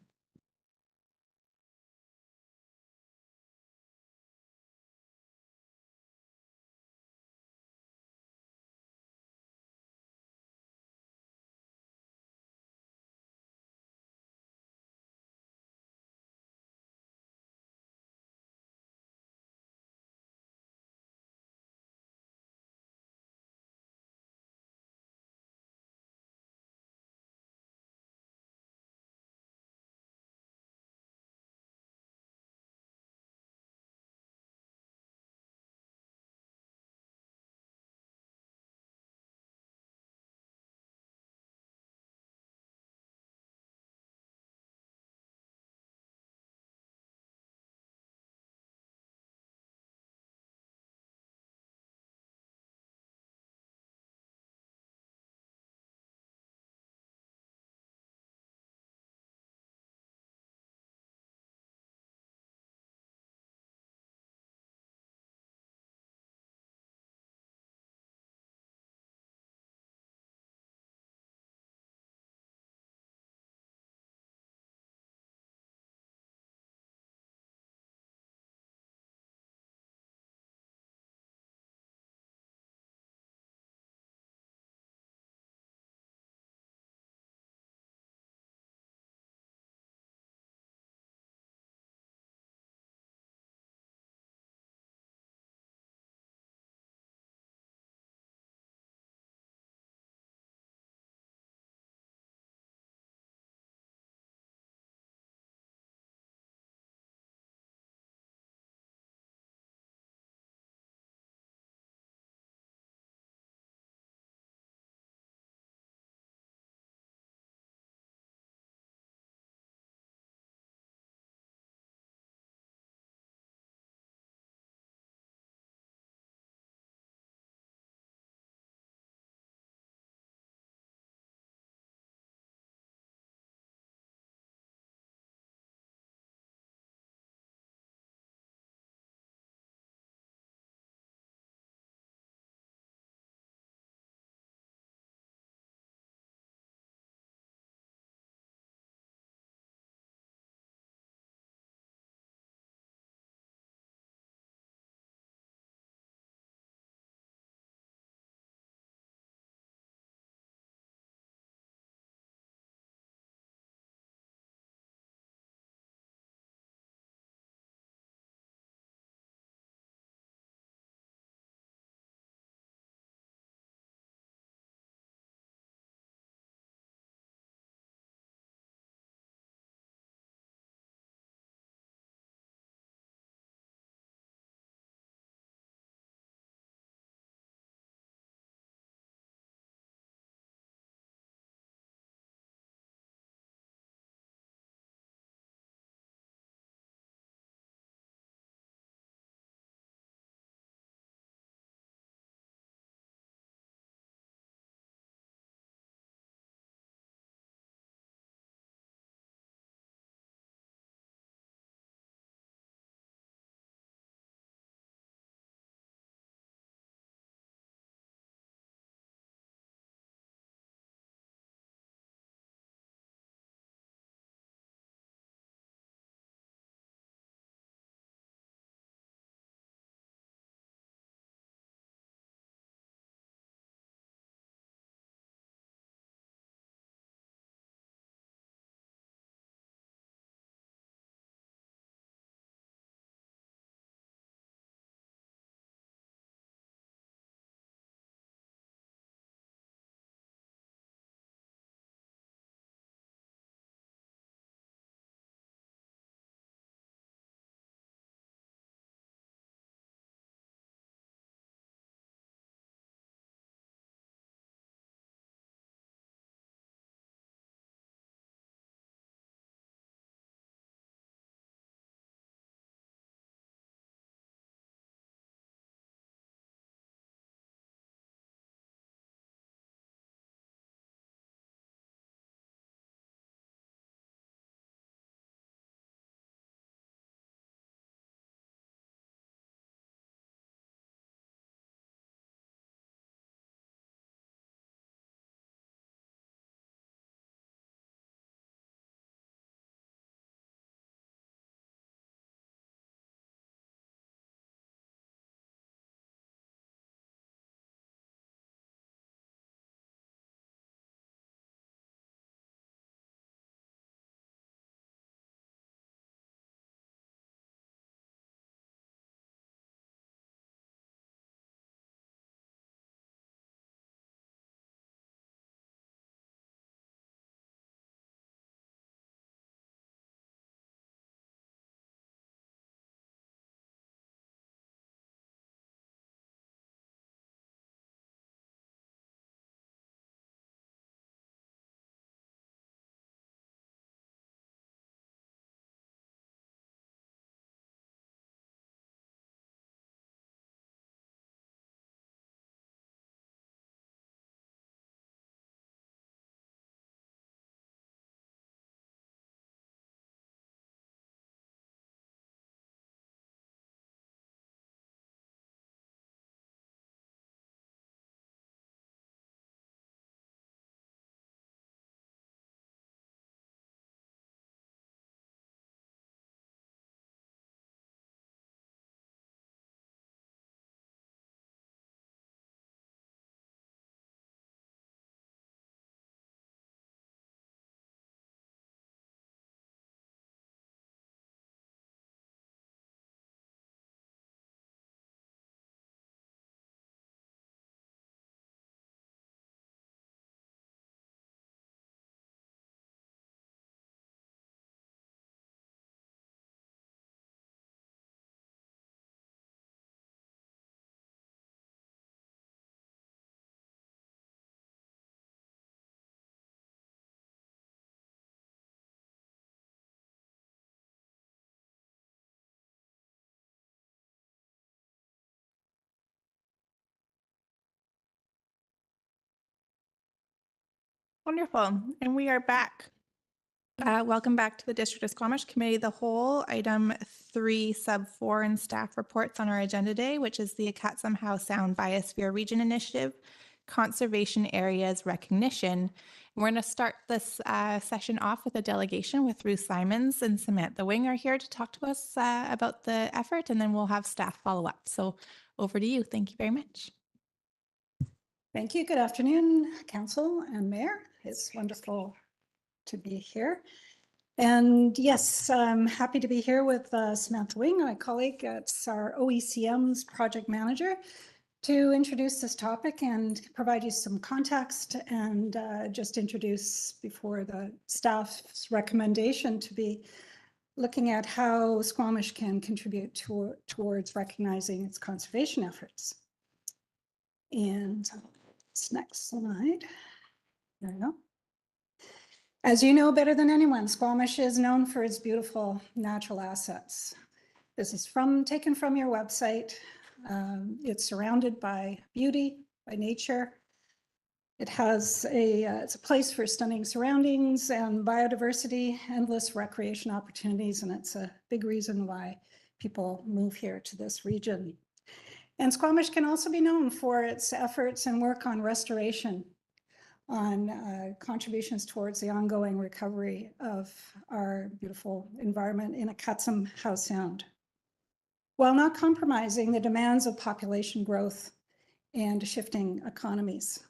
Wonderful. And we are back. Welcome back to the District of Squamish Committee of the Whole. Item 3, sub 4, and staff reports on our agenda today, which is the Howe Sound Biosphere Region Initiative Conservation Areas Recognition. We're going to start this session off with a delegation with Ruth Simons and Samantha Wing are here to talk to us about the effort, and then we'll have staff follow up. So over to you. Thank you very much. Thank you. Good afternoon, Council and Mayor. It's wonderful to be here. And yes, I'm happy to be here with Samantha Wing, my colleague. It's our OECM's project manager, to introduce this topic and provide you some context and just introduce before the staff's recommendation to be looking at how Squamish can contribute towards recognizing its conservation efforts. And this next slide, there we go. As you know better than anyone, Squamish is known for its beautiful natural assets. This is taken from your website. It's surrounded by beauty, by nature. It has it's a place for stunning surroundings and biodiversity, endless recreation opportunities, and it's a big reason why people move here to this region. And Squamish can also be known for its efforts and work on restoration, on contributions towards the ongoing recovery of our beautiful environment in Howe Sound, while not compromising the demands of population growth and shifting economies.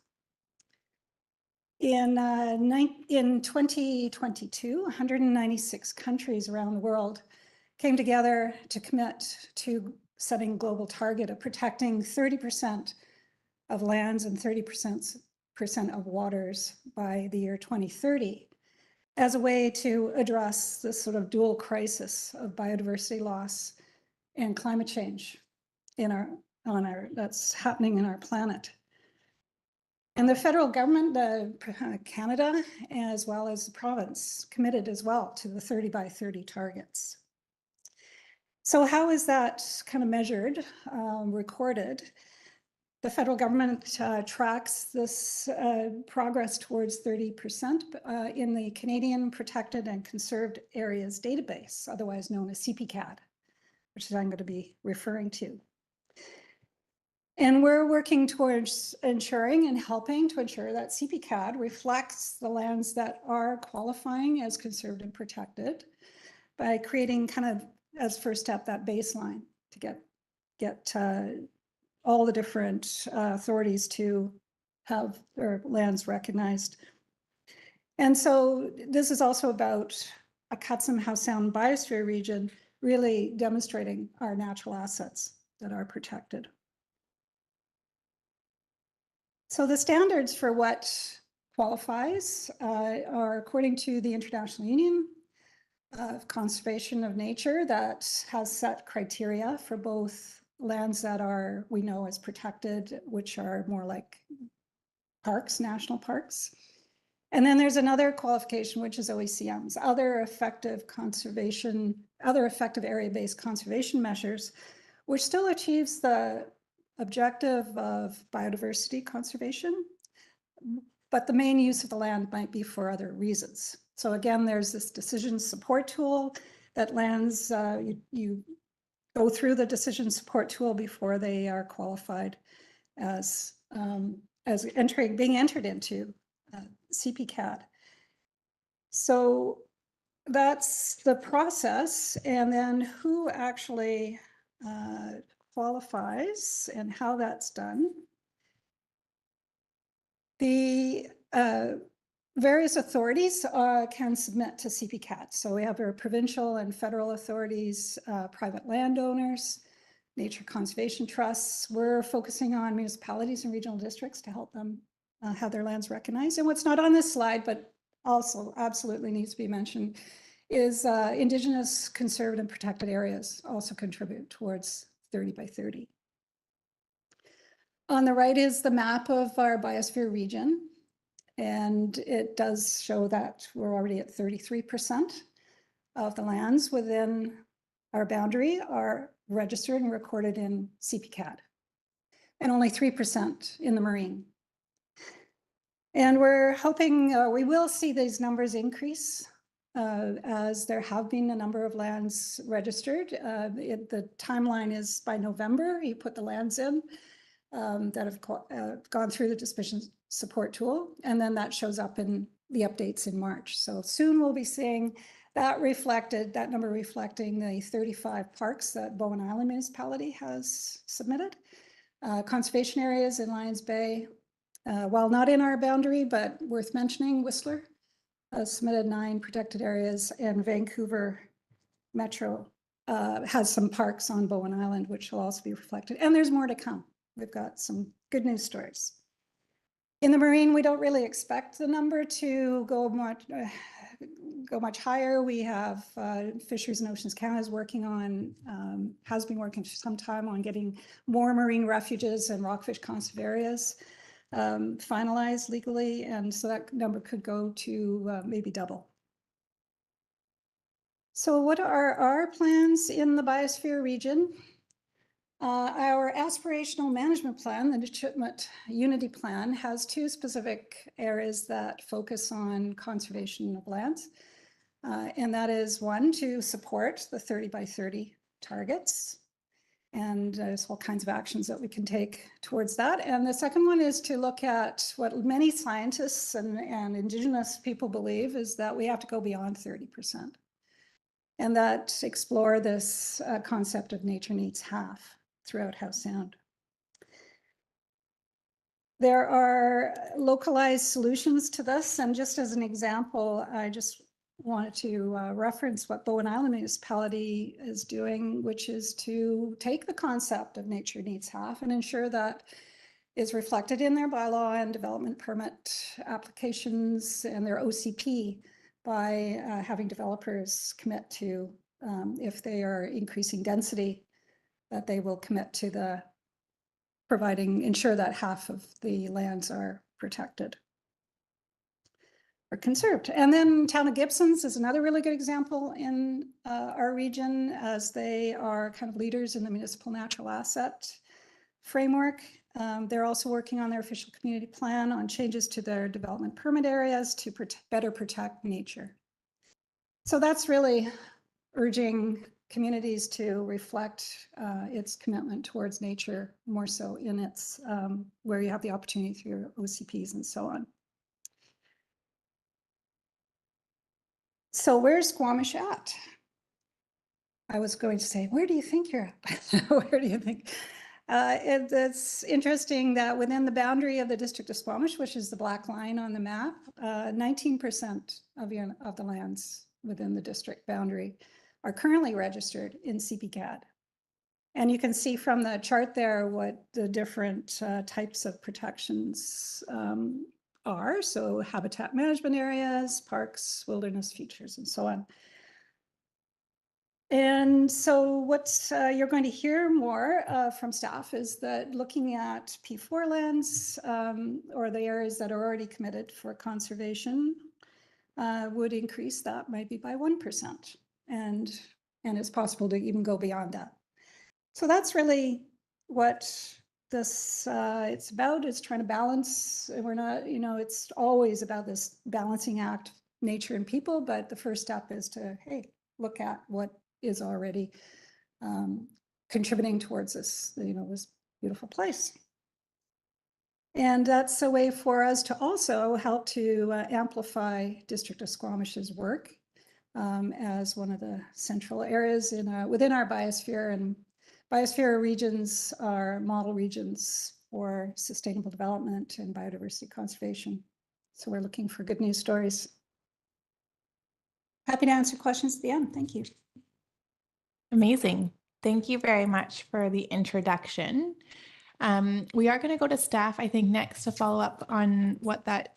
In 2022, 196 countries around the world came together to commit to setting a global target of protecting 30% of lands and 30% of waters by the year 2030 as a way to address this sort of dual crisis of biodiversity loss and climate change that's happening in our planet. And the federal government, Canada, as well as the province, committed as well to the 30 by 30 targets. So how is that kind of measured, recorded? The federal government tracks this progress towards 30% in the Canadian Protected and Conserved Areas Database, otherwise known as CPCAD, which I'm going to be referring to. And we're working towards ensuring and helping to ensure that CPCAD reflects the lands that are qualifying as conserved and protected by creating kind of, as first step, that baseline to get all the different authorities to have their lands recognized. And so this is also about a Howe Sound Biosphere region, really demonstrating our natural assets that are protected. So the standards for what qualifies are according to the International Union of Conservation of Nature that has set criteria for both lands that are, we know, as protected, which are more like parks, national parks. And then there's another qualification, which is OECM's, other effective area-based conservation measures, which still achieves the objective of biodiversity conservation, but the main use of the land might be for other reasons. So again, there's this decision support tool that lands, you go through the decision support tool before they are qualified as being entered into CPCAD. So that's the process, and then who actually qualifies and how that's done. The various authorities can submit to CPCAD. So we have our provincial and federal authorities, private landowners, nature conservation trusts. We're focusing on municipalities and regional districts to help them have their lands recognized. And what's not on this slide, but also absolutely needs to be mentioned, is Indigenous conserved and protected areas also contribute towards 30 by 30. On the right is the map of our biosphere region, and it does show that we're already at 33% of the lands within our boundary are registered and recorded in CPCAD, and only 3% in the marine. And we're hoping we will see these numbers increase as there have been a number of lands registered. The timeline is by November, you put the lands in that have gone through the disposition support tool, and then that shows up in the updates in March. So soon we'll be seeing that reflected, that number reflecting the 35 parks that Bowen Island Municipality has submitted. Conservation areas in Lions Bay, while not in our boundary, but worth mentioning, Whistler submitted 9 protected areas, and Vancouver Metro has some parks on Bowen Island, which will also be reflected. And there's more to come. We've got some good news stories. In the marine, we don't really expect the number to go much higher. We have Fisheries and Oceans Canada is working on, has been working for some time on getting more marine refuges and rockfish conserve areas finalized legally. And so that number could go to maybe double. So what are our plans in the biosphere region? Our aspirational management plan, the legitimate unity plan, has 2 specific areas that focus on conservation of lands. And that is 1, to support the 30 by 30 targets. And there's all kinds of actions that we can take towards that. And the second one is to look at what many scientists and Indigenous people believe is that we have to go beyond 30%. And that explore this concept of nature needs half throughout Howe Sound. There are localized solutions to this, and just as an example, I just wanted to reference what Bowen Island Municipality is doing, which is to take the concept of nature needs half and ensure that is reflected in their bylaw and development permit applications and their OCP by having developers commit to, if they are increasing density, that they will commit to the ensure that half of the lands are protected or conserved. And then Town of Gibsons is another really good example in our region, as they are kind of leaders in the municipal natural asset framework. They're also working on their official community plan on changes to their development permit areas to better protect nature. So that's really urging communities to reflect its commitment towards nature more so in its, where you have the opportunity through your OCPs and so on. So where's Squamish at? I was going to say, where do you think you're at? Where do you think? It's interesting that within the boundary of the District of Squamish, which is the black line on the map, 19% of the lands within the district boundary are currently registered in CPCAD. And you can see from the chart there what the different types of protections are. So habitat management areas, parks, wilderness features, and so on. And so what you're going to hear more from staff is that looking at P4 lands or the areas that are already committed for conservation would increase that maybe by 1%. And it's possible to even go beyond that. So that's really what this it's about. It's trying to balance. We're not, it's always about this balancing act, nature and people. But the first step is to, hey, look at what is already contributing towards this, this beautiful place. And that's a way for us to also help to amplify District of Squamish's work as one of the central areas within our biosphere. And biosphere regions are model regions for sustainable development and biodiversity conservation. So we're looking for good news stories. Happy to answer questions at the end. Thank you. Amazing. Thank you very much for the introduction. We are going to go to staff, I think, next to follow up on what that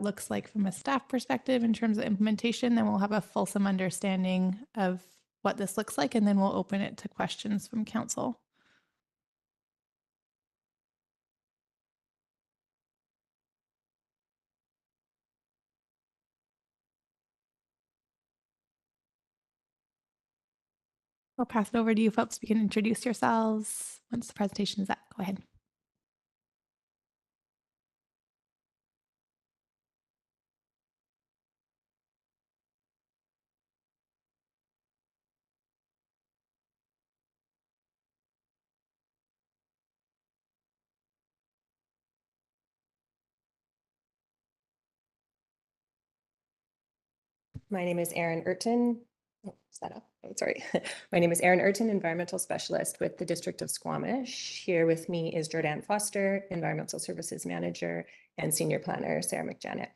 looks like from a staff perspective in terms of implementation. Then we'll have a fulsome understanding of what this looks like, and then we'll open it to questions from council. I'll pass it over to you folks. You can introduce yourselves once the presentation is up. Go ahead. My name is Erin Urton. Oh, is that up? Oh, sorry. My name is Erin Urton, Environmental Specialist with the District of Squamish. Here with me is Jordan Foster, Environmental Services Manager, and Senior Planner Sarah McJanet.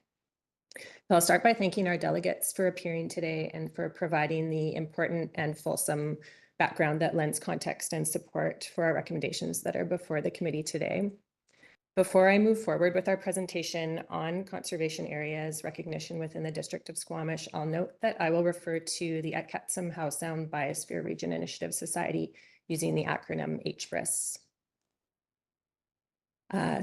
So I'll start by thanking our delegates for appearing today and for providing the important and fulsome background that lends context and support for our recommendations that are before the committee today. Before I move forward with our presentation on conservation areas recognition within the District of Squamish, I'll note that I will refer to the Etkatsum Howe Sound Biosphere Region Initiative Society using the acronym HBRIS.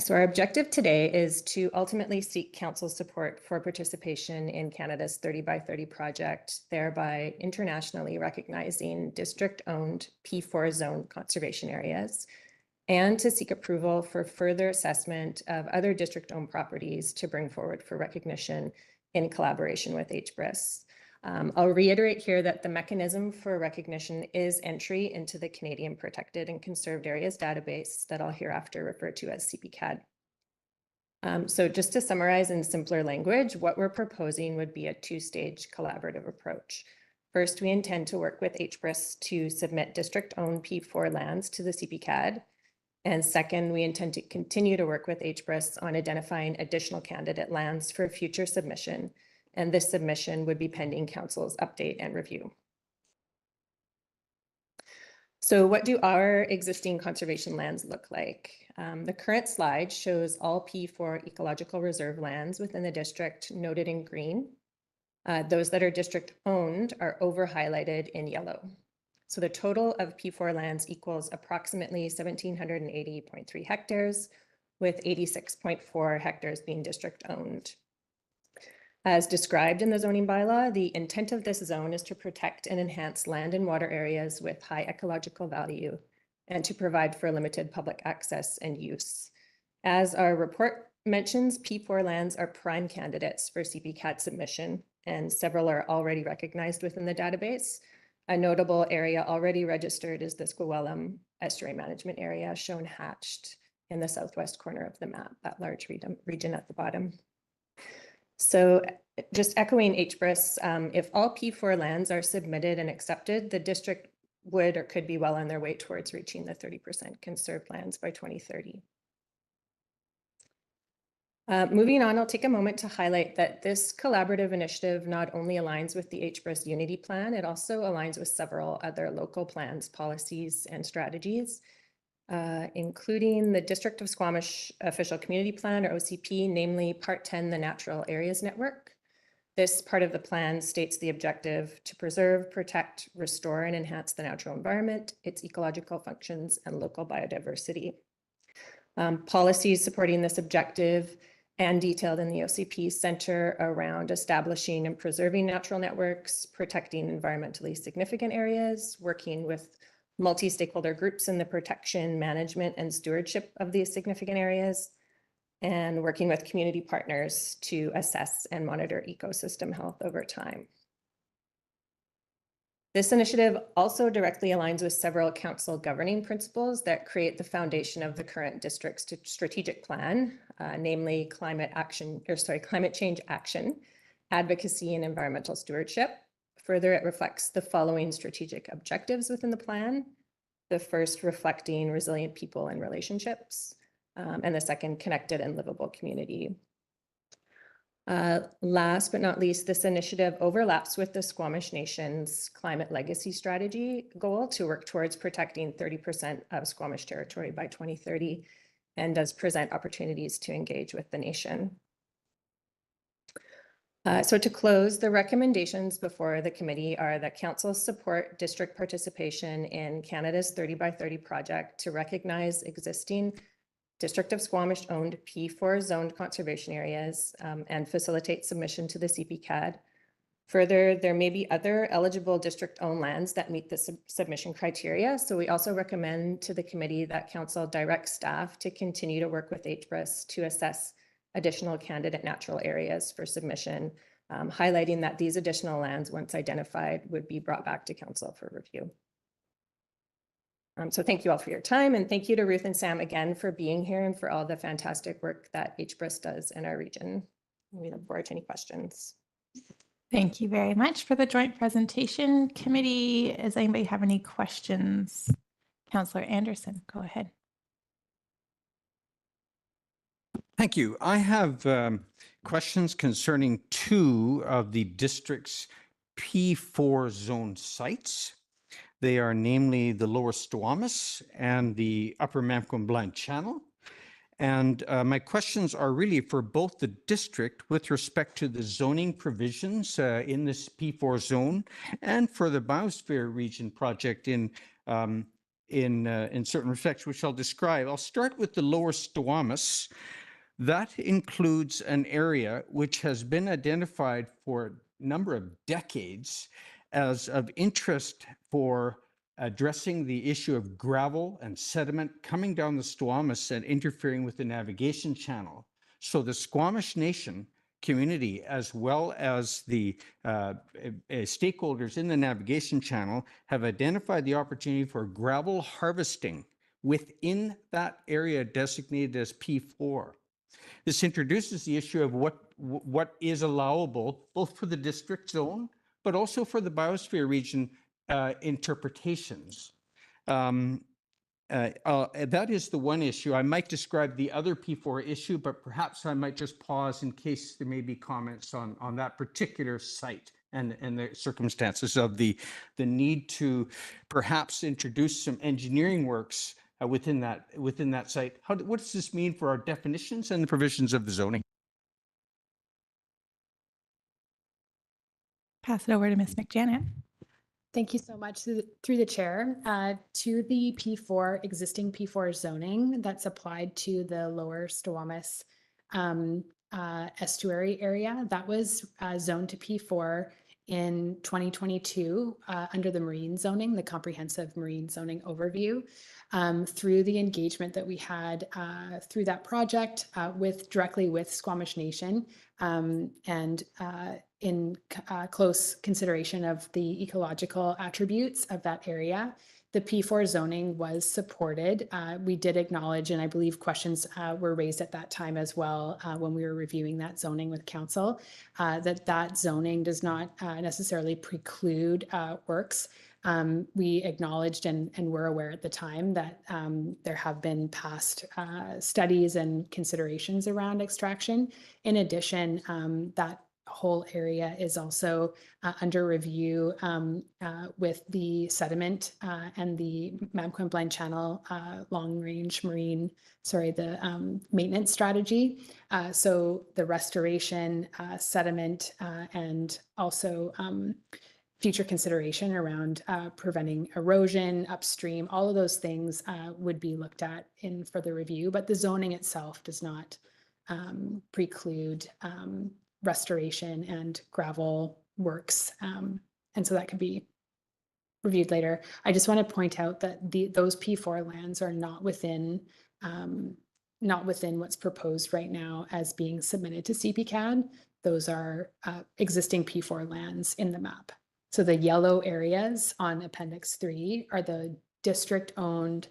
So our objective today is to ultimately seek Council's support for participation in Canada's 30 by 30 project, thereby internationally recognizing district-owned P4 zone conservation areas, and to seek approval for further assessment of other district-owned properties to bring forward for recognition in collaboration with HBRIS. I'll reiterate here that the mechanism for recognition is entry into the Canadian Protected and Conserved Areas database that I'll hereafter refer to as CPCAD. So just to summarize in simpler language, what we're proposing would be a two-stage collaborative approach. First, we intend to work with HBRIS to submit district-owned P4 lands to the CPCAD. And second, we intend to continue to work with HBRIS on identifying additional candidate lands for future submission. And this submission would be pending Council's update and review. So what do our existing conservation lands look like? The current slide shows all P4 ecological reserve lands within the district noted in green. Those that are district owned are over highlighted in yellow. So the total of P4 lands equals approximately 1,780.3 hectares, with 86.4 hectares being district owned. As described in the zoning bylaw, the intent of this zone is to protect and enhance land and water areas with high ecological value and to provide for limited public access and use. As our report mentions, P4 lands are prime candidates for CPCAD submission, and several are already recognized within the database. A notable area already registered is the Squamish Estuary Management Area, shown hatched in the southwest corner of the map, that large region at the bottom. So just echoing HBRIS, if all P4 lands are submitted and accepted, the district would or could be well on their way towards reaching the 30% conserved lands by 2030. Moving on, I'll take a moment to highlight that this collaborative initiative not only aligns with the HBRIS Unity Plan, it also aligns with several other local plans, policies, and strategies, including the District of Squamish Official Community Plan, or OCP, namely Part 10, the Natural Areas Network. This part of the plan states the objective to preserve, protect, restore, and enhance the natural environment, its ecological functions, and local biodiversity. Policies supporting this objective and detailed in the OCP center around establishing and preserving natural networks, protecting environmentally significant areas, working with multi-stakeholder groups in the protection, management, and stewardship of these significant areas, and working with community partners to assess and monitor ecosystem health over time. This initiative also directly aligns with several council governing principles that create the foundation of the current district's strategic plan, namely climate change action, advocacy, and environmental stewardship. Further, it reflects the following strategic objectives within the plan. The first reflecting resilient people and relationships, and the second connected and livable community. Last but not least, this initiative overlaps with the Squamish Nation's climate legacy strategy goal to work towards protecting 30% of Squamish territory by 2030, and does present opportunities to engage with the nation. So to close, the recommendations before the committee are that council support district participation in Canada's 30 by 30 project to recognize existing District of Squamish owned P4 zoned conservation areas and facilitate submission to the CPCAD. Further, there may be other eligible district owned lands that meet the submission criteria. So we also recommend to the committee that council direct staff to continue to work with HBRIS to assess additional candidate natural areas for submission, highlighting that these additional lands, once identified, would be brought back to council for review. So thank you all for your time, and thank you to Ruth and Sam again for being here and for all the fantastic work that HBRIS does in our region. We look forward to any questions. Thank you very much for the joint presentation. Committee, does anybody have any questions? Councillor Anderson, go ahead. Thank you. I have questions concerning two of the district's P4 zone sites. They are namely the Lower Squamish and the Upper Mamquam Channel. And my questions are really for both the district with respect to the zoning provisions in this P4 zone and for the Biosphere region project in certain respects, which I'll describe. I'll start with the Lower Squamish. That includes an area which has been identified for a number of decades as of interest for addressing the issue of gravel and sediment coming down the Squamish and interfering with the navigation channel. So the Squamish Nation community, as well as the stakeholders in the navigation channel, have identified the opportunity for gravel harvesting within that area designated as P4. This introduces the issue of what is allowable, both for the district zone, but also for the Biosphere region interpretations. That is the one issue. I might describe the other P4 issue, but perhaps I might just pause in case there may be comments on that particular site and the circumstances of the need to perhaps introduce some engineering works within that site. What does this mean for our definitions and the provisions of the zoning? Pass it over to Ms. McJanet. Thank you so much. Through the chair, to the P4, existing P4 zoning that's applied to the Lower Squamish estuary area, that was zoned to P4 in 2022 under the marine zoning, the comprehensive marine zoning overview. Through the engagement that we had through that project directly with Squamish Nation and in close consideration of the ecological attributes of that area, the P4 zoning was supported. We did acknowledge, and I believe questions were raised at that time as well when we were reviewing that zoning with council, that zoning does not necessarily preclude works. We acknowledged and were aware at the time that there have been past studies and considerations around extraction. In addition, that whole area is also under review with the sediment and the Mamquam Channel long-range marine, the maintenance strategy. So the restoration, sediment, and also future consideration around preventing erosion upstream, all of those things would be looked at in further review, but the zoning itself does not preclude restoration and gravel works. And so that could be reviewed later. I just want to point out that those P4 lands are not within what's proposed right now as being submitted to CPCAD. Those are existing P4 lands in the map. So the yellow areas on Appendix 3 are the district-owned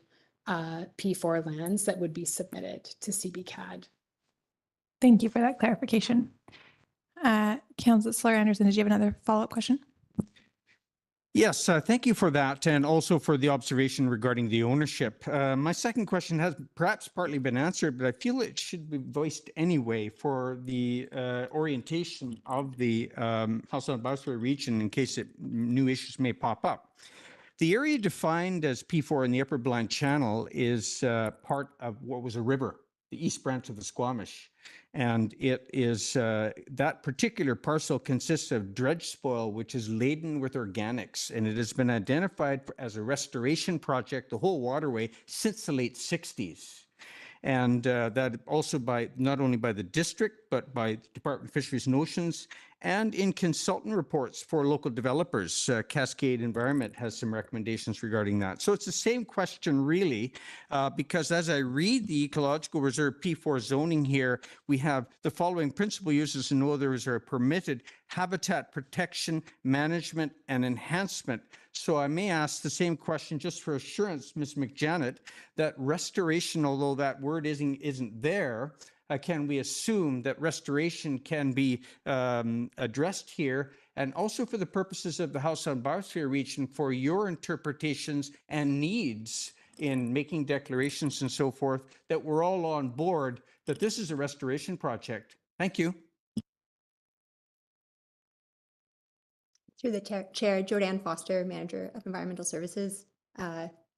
P4 lands that would be submitted to CPCAD. Thank you for that clarification. Councillor Anderson, did you have another follow-up question? Yes, thank you for that, and also for the observation regarding the ownership. My second question has perhaps partly been answered, but I feel it should be voiced anyway for the orientation of the House on Biosphere region in case new issues may pop up. The area defined as P4 in the Upper Blind Channel is part of what was a river, the East Branch of the Squamish. And it is that particular parcel consists of dredge spoil, which is laden with organics, and it has been identified as a restoration project, the whole waterway, since the late 60s. And that also not only by the district, but by the Department of Fisheries and Oceans, and in consultant reports for local developers. Cascade Environment has some recommendations regarding that. So it's the same question really, because as I read the Ecological Reserve P4 zoning here, we have the following principal uses and no others are permitted: habitat protection, management, and enhancement. So I may ask the same question just for assurance, Ms. McJanet, that restoration, although that word isn't there, can we assume that restoration can be addressed here? And also for the purposes of the House on Biosphere region, for your interpretations and needs in making declarations and so forth, that we're all on board that this is a restoration project. Thank you. Through the chair, Jordan Foster, Manager of Environmental Services.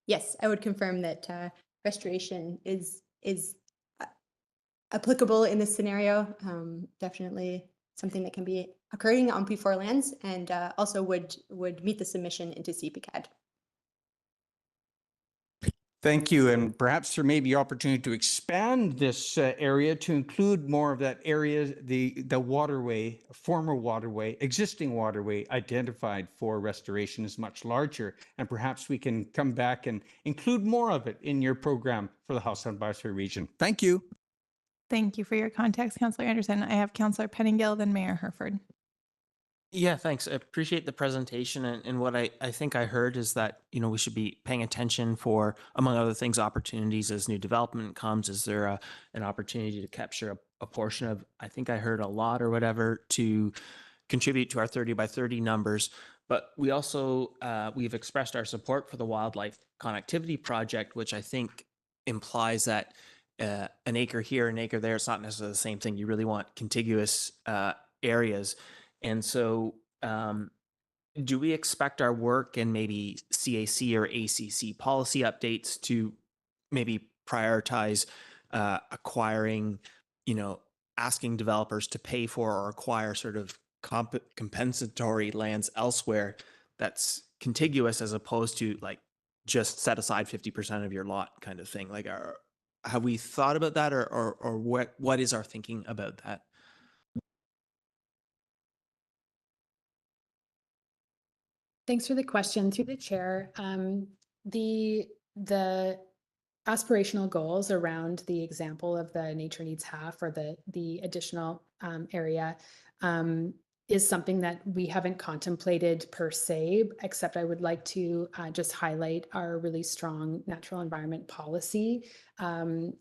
Yes, I would confirm that restoration is applicable in this scenario. Definitely something that can be occurring on P4 lands, and also would meet the submission into CPCAD. Thank you. And perhaps there may be opportunity to expand this area to include more of that area, the waterway, former waterway, existing waterway identified for restoration is much larger. And perhaps we can come back and include more of it in your program for the House on Biosphere region. Thank you. Thank you for your context, Councillor Anderson. I have Councillor Pettingill, then Mayor Herford. Yeah, thanks. I appreciate the presentation. And what I think I heard is that, you know, we should be paying attention for, among other things, opportunities as new development comes. Is there an opportunity to capture a portion of, I think I heard a lot or whatever, to contribute to our 30 by 30 numbers. But we also, we've expressed our support for the wildlife connectivity project, which I think implies that an acre here, an acre there, it's not necessarily the same thing. You really want contiguous areas. And so do we expect our work and maybe CAC or ACC policy updates to maybe prioritize acquiring, you know, asking developers to pay for or acquire sort of compensatory lands elsewhere that's contiguous, as opposed to like just set aside 50% of your lot kind of thing? Like, have we thought about that, or what is our thinking about that? Thanks for the question. Through the chair, the aspirational goals around the example of the nature needs half, or the additional area, is something that we haven't contemplated per se, except I would like to just highlight our really strong natural environment policy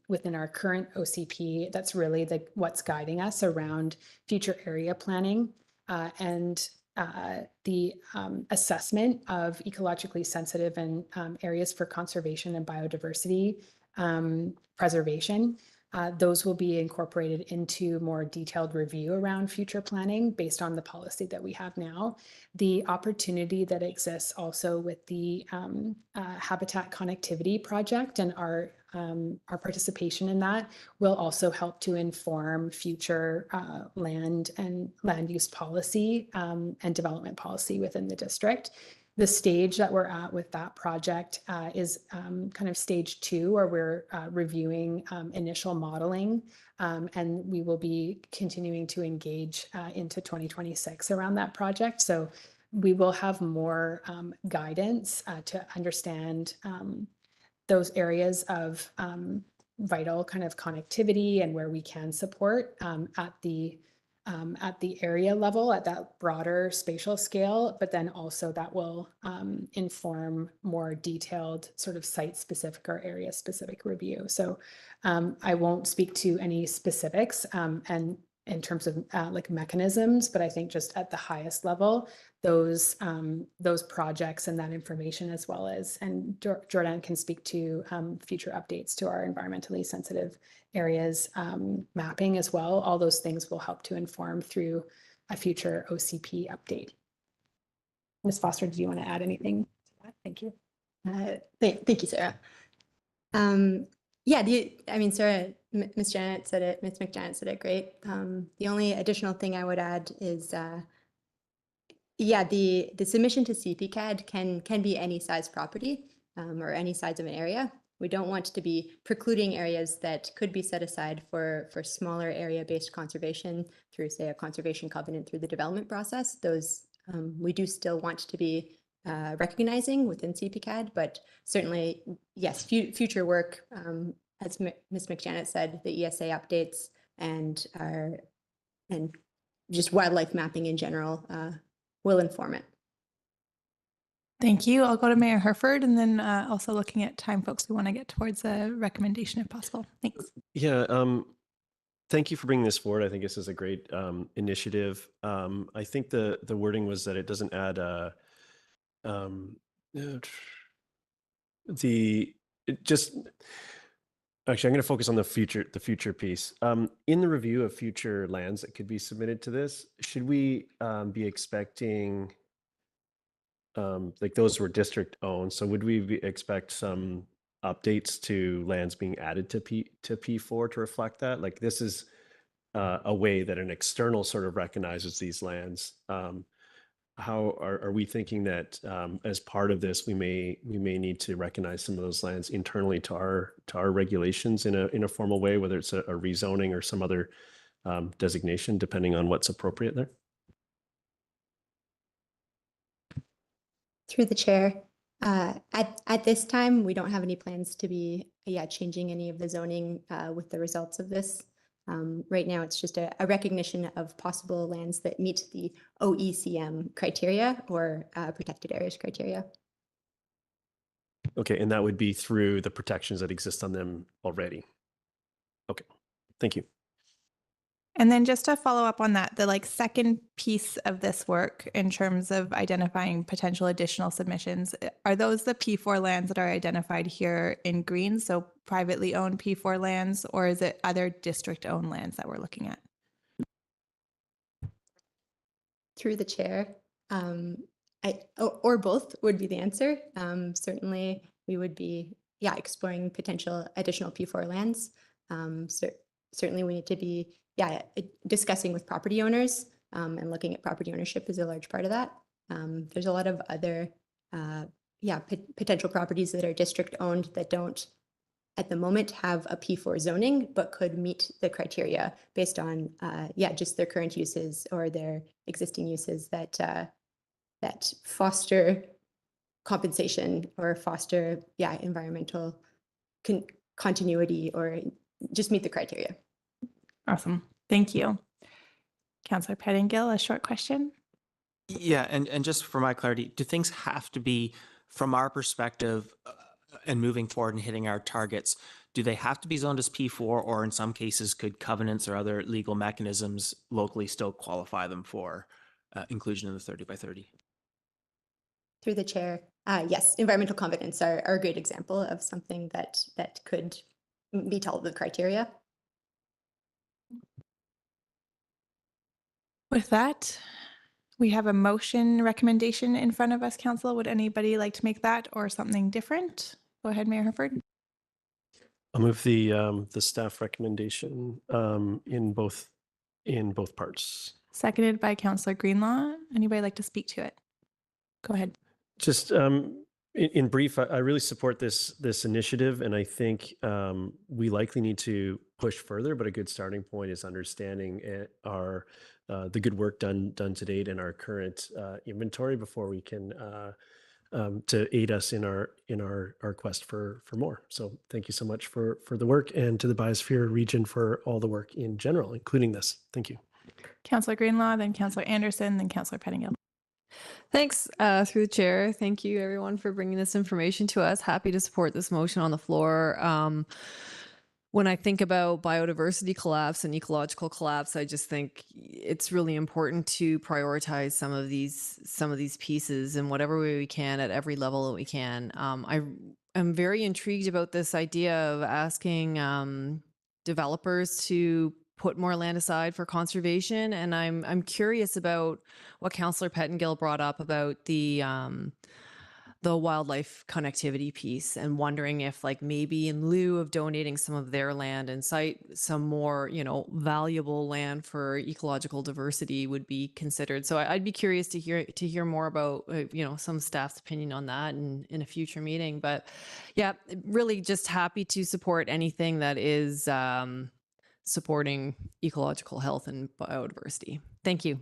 within our current OCP. That's really what's guiding us around future area planning and the assessment of ecologically sensitive and areas for conservation and biodiversity preservation. Those will be incorporated into more detailed review around future planning based on the policy that we have now. The opportunity that exists also with the habitat connectivity project and our participation in that will also help to inform future land and land use policy and development policy within the district. The stage that we're at with that project is kind of stage 2, where we're reviewing initial modeling, and we will be continuing to engage into 2026 around that project. So we will have more guidance to understand those areas of vital kind of connectivity and where we can support at the area level, at that broader spatial scale, but then also that will inform more detailed sort of site-specific or area-specific review. So I won't speak to any specifics and in terms of like mechanisms, but I think just at the highest level, those projects and that information, as well as, and Jordan can speak to future updates to our environmentally sensitive areas mapping as well. All those things will help to inform through a future OCP update. Ms. Foster, do you want to add anything to that? Thank you. Thank you, Sarah. Yeah, I mean, Sarah, Ms. Janet said it, Ms. McJanet said it great. The only additional thing I would add is, yeah, the submission to CPCAD can be any size property or any size of an area. We don't want to be precluding areas that could be set aside for smaller area-based conservation through, say, a conservation covenant through the development process. Those we do still want to be recognizing within CPCAD, but certainly, yes, future work, as Ms. McJanet said, the ESA updates and just wildlife mapping in general will inform it. Thank you. I'll go to Mayor Herford, and then also looking at time, folks, we want to get towards a recommendation if possible. Thanks. Yeah, Thank you for bringing this forward. I think this is a great initiative. I think the wording was that it doesn't add actually, I'm going to focus on the future piece. In the review of future lands that could be submitted to this, should we be expecting like those were district owned? So would we expect some updates to lands being added to P4 to reflect that? Like this is a way that an external sort of recognizes these lands. How are we thinking that as part of this, we may need to recognize some of those lands internally to our regulations in a formal way, whether it's a rezoning or some other designation, depending on what's appropriate there? Through the chair, at this time, we don't have any plans to be changing any of the zoning with the results of this. Right now, it's just a recognition of possible lands that meet the OECM criteria or protected areas criteria. Okay, and that would be through the protections that exist on them already. Okay, thank you. And then just to follow up on that, the like second piece of this work in terms of identifying potential additional submissions, are those the P4 lands that are identified here in green? So privately owned P4 lands, or is it other district owned lands that we're looking at? Through the chair, or both would be the answer. Certainly we would be, exploring potential additional P4 lands. Certainly we need to be, discussing with property owners and looking at property ownership is a large part of that. There's a lot of other, potential properties that are district owned that don't at the moment have a P4 zoning, but could meet the criteria based on, just their current uses or their existing uses that that foster compensation or foster, environmental continuity or just meet the criteria. Awesome. Thank you. Councillor Pettingill, a short question. Yeah, and just for my clarity, do things have to be, from our perspective, and moving forward and hitting our targets, do they have to be zoned as P4, or in some cases could covenants or other legal mechanisms locally still qualify them for inclusion in the 30 by 30? Through the chair, yes, environmental covenants are a great example of something that could meet all of the criteria. With that, we have a motion recommendation in front of us, Council. Would anybody like to make that or something different? Go ahead, Mayor Herford. I'll move the staff recommendation in both parts. Seconded by Councillor Greenlaw. Anybody like to speak to it? Go ahead. Just in brief, I really support this initiative, and I think we likely need to push further. But a good starting point is understanding the good work done to date in our current inventory before we can to aid us in our quest for more. So thank you so much for the work, and to the Biosphere region for all the work in general, including this. Thank you. Councillor Greenlaw, then Councillor Anderson, then Councillor Pettingill. Thanks, through the chair. Thank you, everyone, for bringing this information to us. Happy to support this motion on the floor. When I think about biodiversity collapse and ecological collapse, I just think it's really important to prioritize some of these pieces in whatever way we can at every level that we can. I am very intrigued about this idea of asking developers to put more land aside for conservation, and I'm curious about what Councillor Pettingill brought up about the wildlife connectivity piece, and wondering if, like, maybe in lieu of donating some of their land and site, some more, valuable land for ecological diversity would be considered. So I'd be curious to hear more about, some staff's opinion on that in a future meeting. But yeah, really just happy to support anything that is supporting ecological health and biodiversity. Thank you.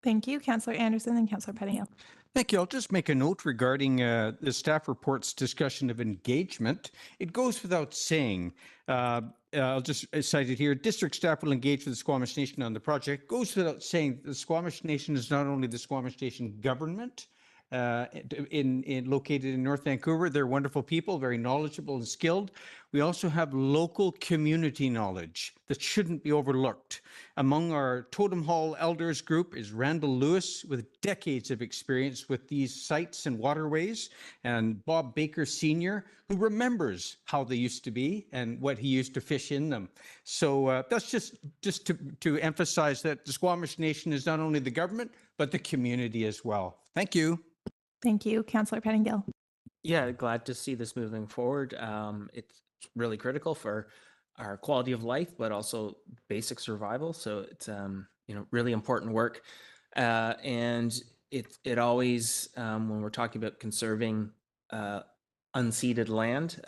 Thank you, Councillor Anderson and Councillor Pettingill. Thank you. I'll just make a note regarding the staff report's discussion of engagement. It goes without saying, I'll just cite it here, district staff will engage with the Squamish Nation on the project. Goes without saying, the Squamish Nation is not only the Squamish Nation government, located in North Vancouver. They're wonderful people, very knowledgeable and skilled. we also have local community knowledge that shouldn't be overlooked. Among our Totem Hall Elders group is Randall Lewis, with decades of experience with these sites and waterways, and Bob Baker Sr., who remembers how they used to be and what he used to fish in them. So that's just to emphasize that the Squamish Nation is not only the government, but the community as well. Thank you. Thank you, Councillor Pettingill. Yeah, glad to see this moving forward. It's really critical for our quality of life, but also basic survival. So it's really important work, and it always when we're talking about conserving unceded land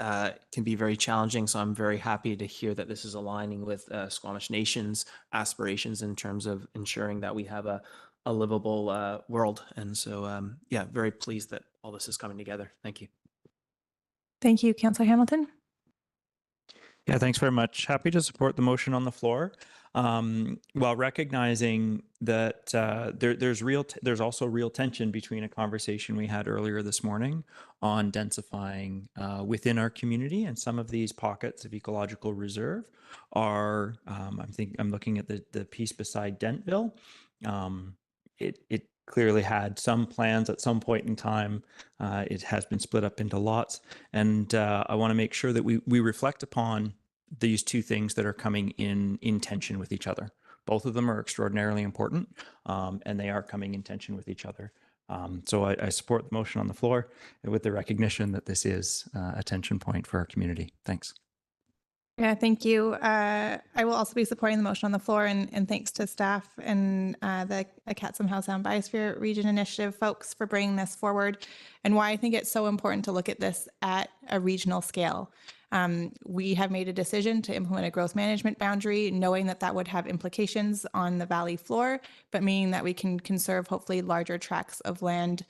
can be very challenging. So I'm very happy to hear that this is aligning with Squamish Nation's aspirations in terms of ensuring that we have a livable world. And so, yeah, very pleased that all this is coming together. Thank you. Thank you, Councillor Hamilton. Yeah, thanks very much. Happy to support the motion on the floor, while recognizing that there's also real tension between a conversation we had earlier this morning on densifying within our community, and some of these pockets of ecological reserve are. I'm looking at the piece beside Dentville. It clearly had some plans at some point in time. It has been split up into lots, and I want to make sure that we reflect upon these two things that are coming in tension with each other. Both of them are extraordinarily important, and they are coming in tension with each other. So I support the motion on the floor with the recognition that this is a tension point for our community. Thanks. Yeah, thank you. I will also be supporting the motion on the floor, and thanks to staff and the Catsom Howe Sound Biosphere Region Initiative folks for bringing this forward, and why I think it's so important to look at this at a regional scale. We have made a decision to implement a growth management boundary, knowing that that would have implications on the valley floor, but meaning that we can conserve hopefully larger tracts of land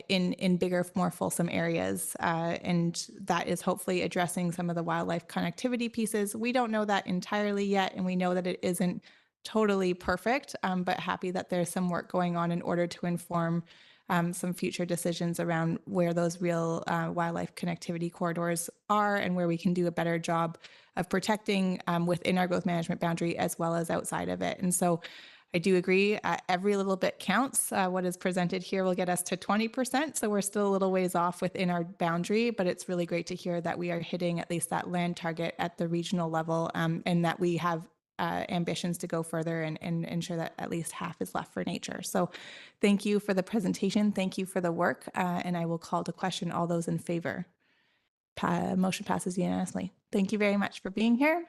in bigger, more fulsome areas. And that is hopefully addressing some of the wildlife connectivity pieces. We don't know that entirely yet, and we know that it isn't totally perfect, but happy that there's some work going on in order to inform some future decisions around where those real wildlife connectivity corridors are, and where we can do a better job of protecting within our growth management boundary as well as outside of it. And so I do agree, every little bit counts. What is presented here will get us to 20%, so we're still a little ways off within our boundary, but it's really great to hear that we are hitting at least that land target at the regional level, and that we have ambitions to go further and ensure that at least half is left for nature. So thank you for the presentation. Thank you for the work. And I will call to question all those in favor. Motion passes unanimously. Thank you very much for being here.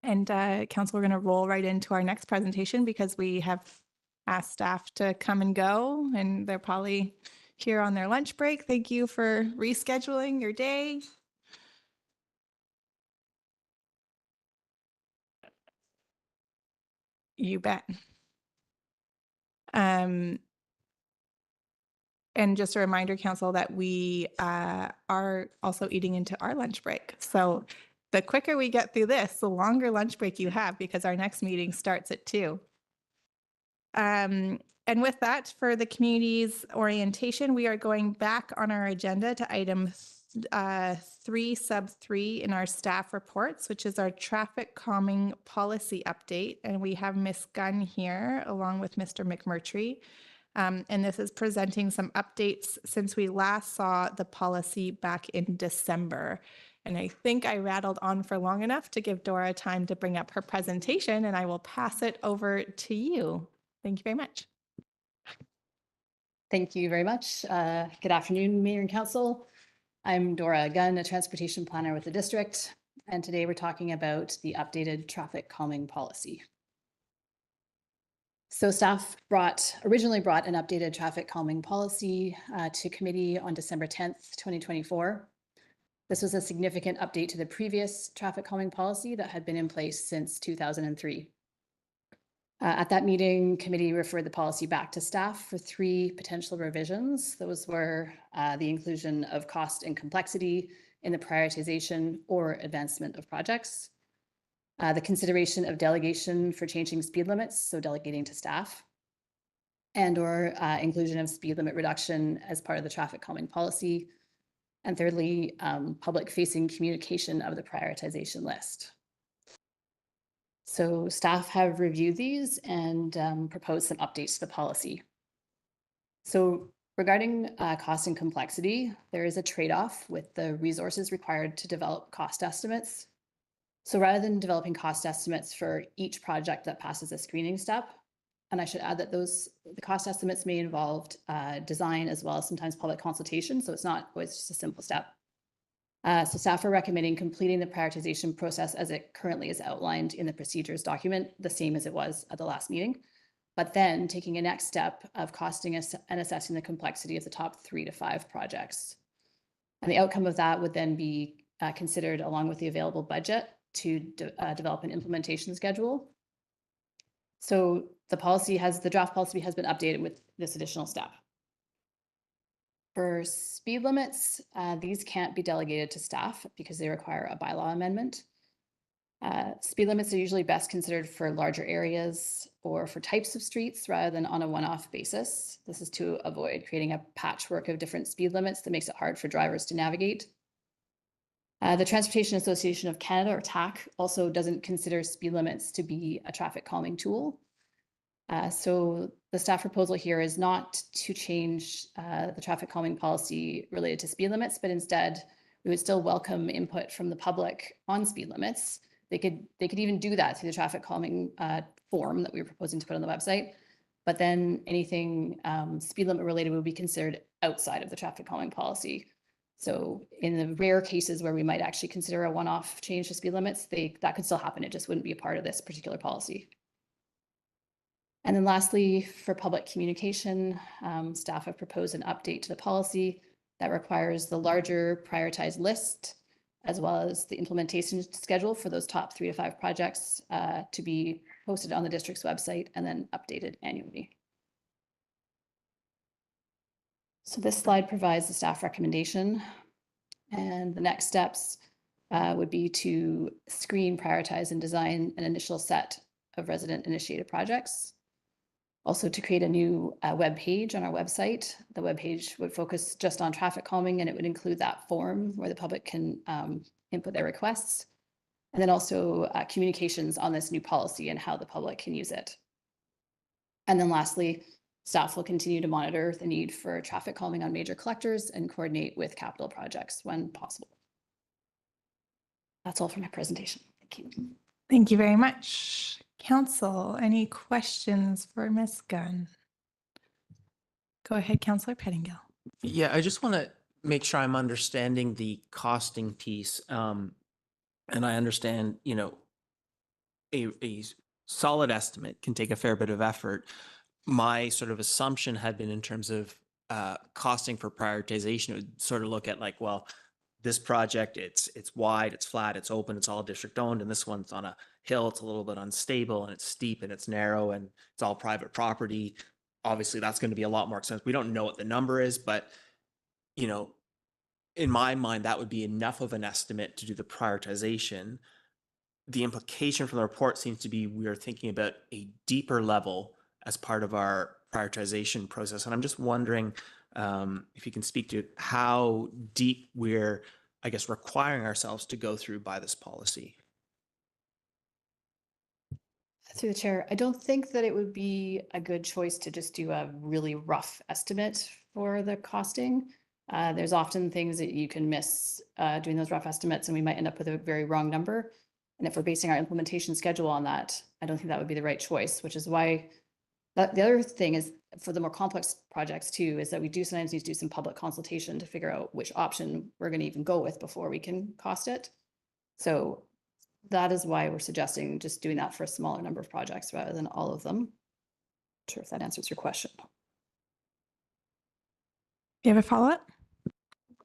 And Council, we're going to roll right into our next presentation because we have asked staff to come and go, and they're probably here on their lunch break. Thank you for rescheduling your day. You bet. And just a reminder, Council, that we are also eating into our lunch break. So the quicker we get through this, the longer lunch break you have, because our next meeting starts at 2. And with that, for the community's orientation, we are going back on our agenda to item 3 sub 3 in our staff reports, which is our traffic calming policy update. And we have Ms. Gunn here along with Mr. McMurtry. And this is presenting some updates since we last saw the policy back in December. And I think I rattled on for long enough to give Dora time to bring up her presentation, and I will pass it over to you. Thank you very much. Thank you very much. Good afternoon, Mayor and Council. I'm Dora Gunn, a transportation planner with the district, and today we're talking about the updated traffic calming policy. So staff originally brought an updated traffic calming policy to committee on December 10th, 2024. This was a significant update to the previous traffic calming policy that had been in place since 2003. At that meeting, committee referred the policy back to staff for 3 potential revisions. Those were the inclusion of cost and complexity in the prioritization or advancement of projects, the consideration of delegation for changing speed limits, so delegating to staff, and or inclusion of speed limit reduction as part of the traffic calming policy, And thirdly, public-facing communication of the prioritization list. So staff have reviewed these and proposed some updates to the policy. So regarding cost and complexity, there is a trade-off with the resources required to develop cost estimates. So rather than developing cost estimates for each project that passes a screening step, and I should add that the cost estimates may involve design as well as sometimes public consultation, so it's not always just a simple step. So staff are recommending completing the prioritization process as it currently is outlined in the procedures document, the same as it was at the last meeting, but then taking a next step of costing and assessing the complexity of the top 3 to 5 projects. And the outcome of that would then be considered along with the available budget to develop an implementation schedule. So the draft policy has been updated with this additional step. For speed limits, these can't be delegated to staff because they require a bylaw amendment. Speed limits are usually best considered for larger areas or for types of streets rather than on a one-off basis. This is to avoid creating a patchwork of different speed limits that makes it hard for drivers to navigate. The Transportation Association of Canada, or TAC, also doesn't consider speed limits to be a traffic calming tool. So the staff proposal here is not to change the traffic calming policy related to speed limits, but instead we would still welcome input from the public on speed limits. They could even do that through the traffic calming form that we were proposing to put on the website. But then anything speed limit related would be considered outside of the traffic calming policy. So in the rare cases where we might actually consider a one-off change to speed limits, that could still happen. It just wouldn't be a part of this particular policy. And then lastly, for public communication, staff have proposed an update to the policy that requires the larger prioritized list, as well as the implementation schedule for those top 3 to 5 projects to be posted on the district's website and then updated annually. So this slide provides the staff recommendation, and the next steps would be to screen, prioritize, and design an initial set of resident-initiated projects. Also to create a new web page on our website. The web page would focus just on traffic calming, and it would include that form where the public can input their requests. And then also communications on this new policy and how the public can use it. And then lastly, staff will continue to monitor the need for traffic calming on major collectors and coordinate with capital projects when possible. That's all for my presentation. Thank you. Thank you very much. Council, any questions for Ms. Gunn? Go ahead, Councillor Pettingill. Yeah, I just want to make sure I'm understanding the costing piece. And I understand, a solid estimate can take a fair bit of effort. My sort of assumption had been in terms of costing for prioritization, it would sort of look at like, well, this project, it's wide, it's flat, it's open, it's all district owned, and this one's on a hill, it's a little bit unstable, and it's steep, and it's narrow, and it's all private property. Obviously, that's going to be a lot more expensive. We don't know what the number is, but, in my mind, that would be enough of an estimate to do the prioritization. The implication from the report seems to be we are thinking about a deeper level as part of our prioritization process. And I'm just wondering if you can speak to how deep we're, I guess, requiring ourselves to go through by this policy. Through the chair, I don't think that it would be a good choice to just do a really rough estimate for the costing. There's often things that you can miss doing those rough estimates, and we might end up with a very wrong number. And if we're basing our implementation schedule on that, I don't think that would be the right choice, which is why the other thing is for the more complex projects too, is that we do sometimes need to do some public consultation to figure out which option we're going to even go with before we can cost it. So that is why we're suggesting just doing that for a smaller number of projects rather than all of them. Not sure if that answers your question. You have a follow-up?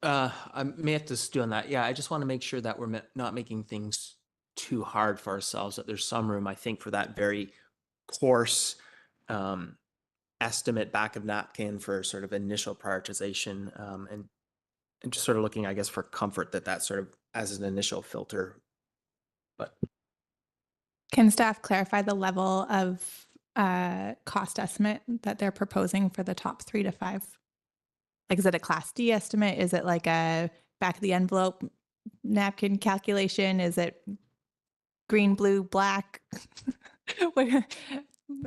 I may have to stew on that. Yeah, I just want to make sure that we're not making things too hard for ourselves, that there's some room, I think, for that very coarse estimate back of napkin for sort of initial prioritization, and just sort of looking, I guess, for comfort that sort of as an initial filter. But can staff clarify the level of cost estimate that they're proposing for the top 3 to 5? Like, is it a Class D estimate? Is it like a back of the envelope napkin calculation? Is it green, blue, black?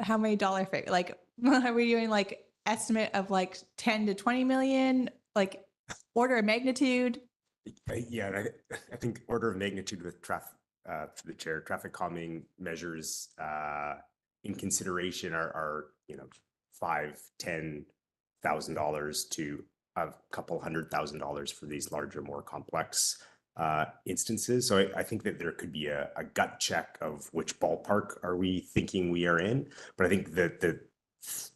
How many dollar figure? Like, are we doing like estimate of like 10 to 20 million? Like order of magnitude? Yeah, I think order of magnitude with traffic, through the chair, traffic calming measures in consideration are $5,000-$10,000 to a couple $100,000 for these larger, more complex instances. So I think that there could be a gut check of which ballpark are we thinking we are in. But I think that the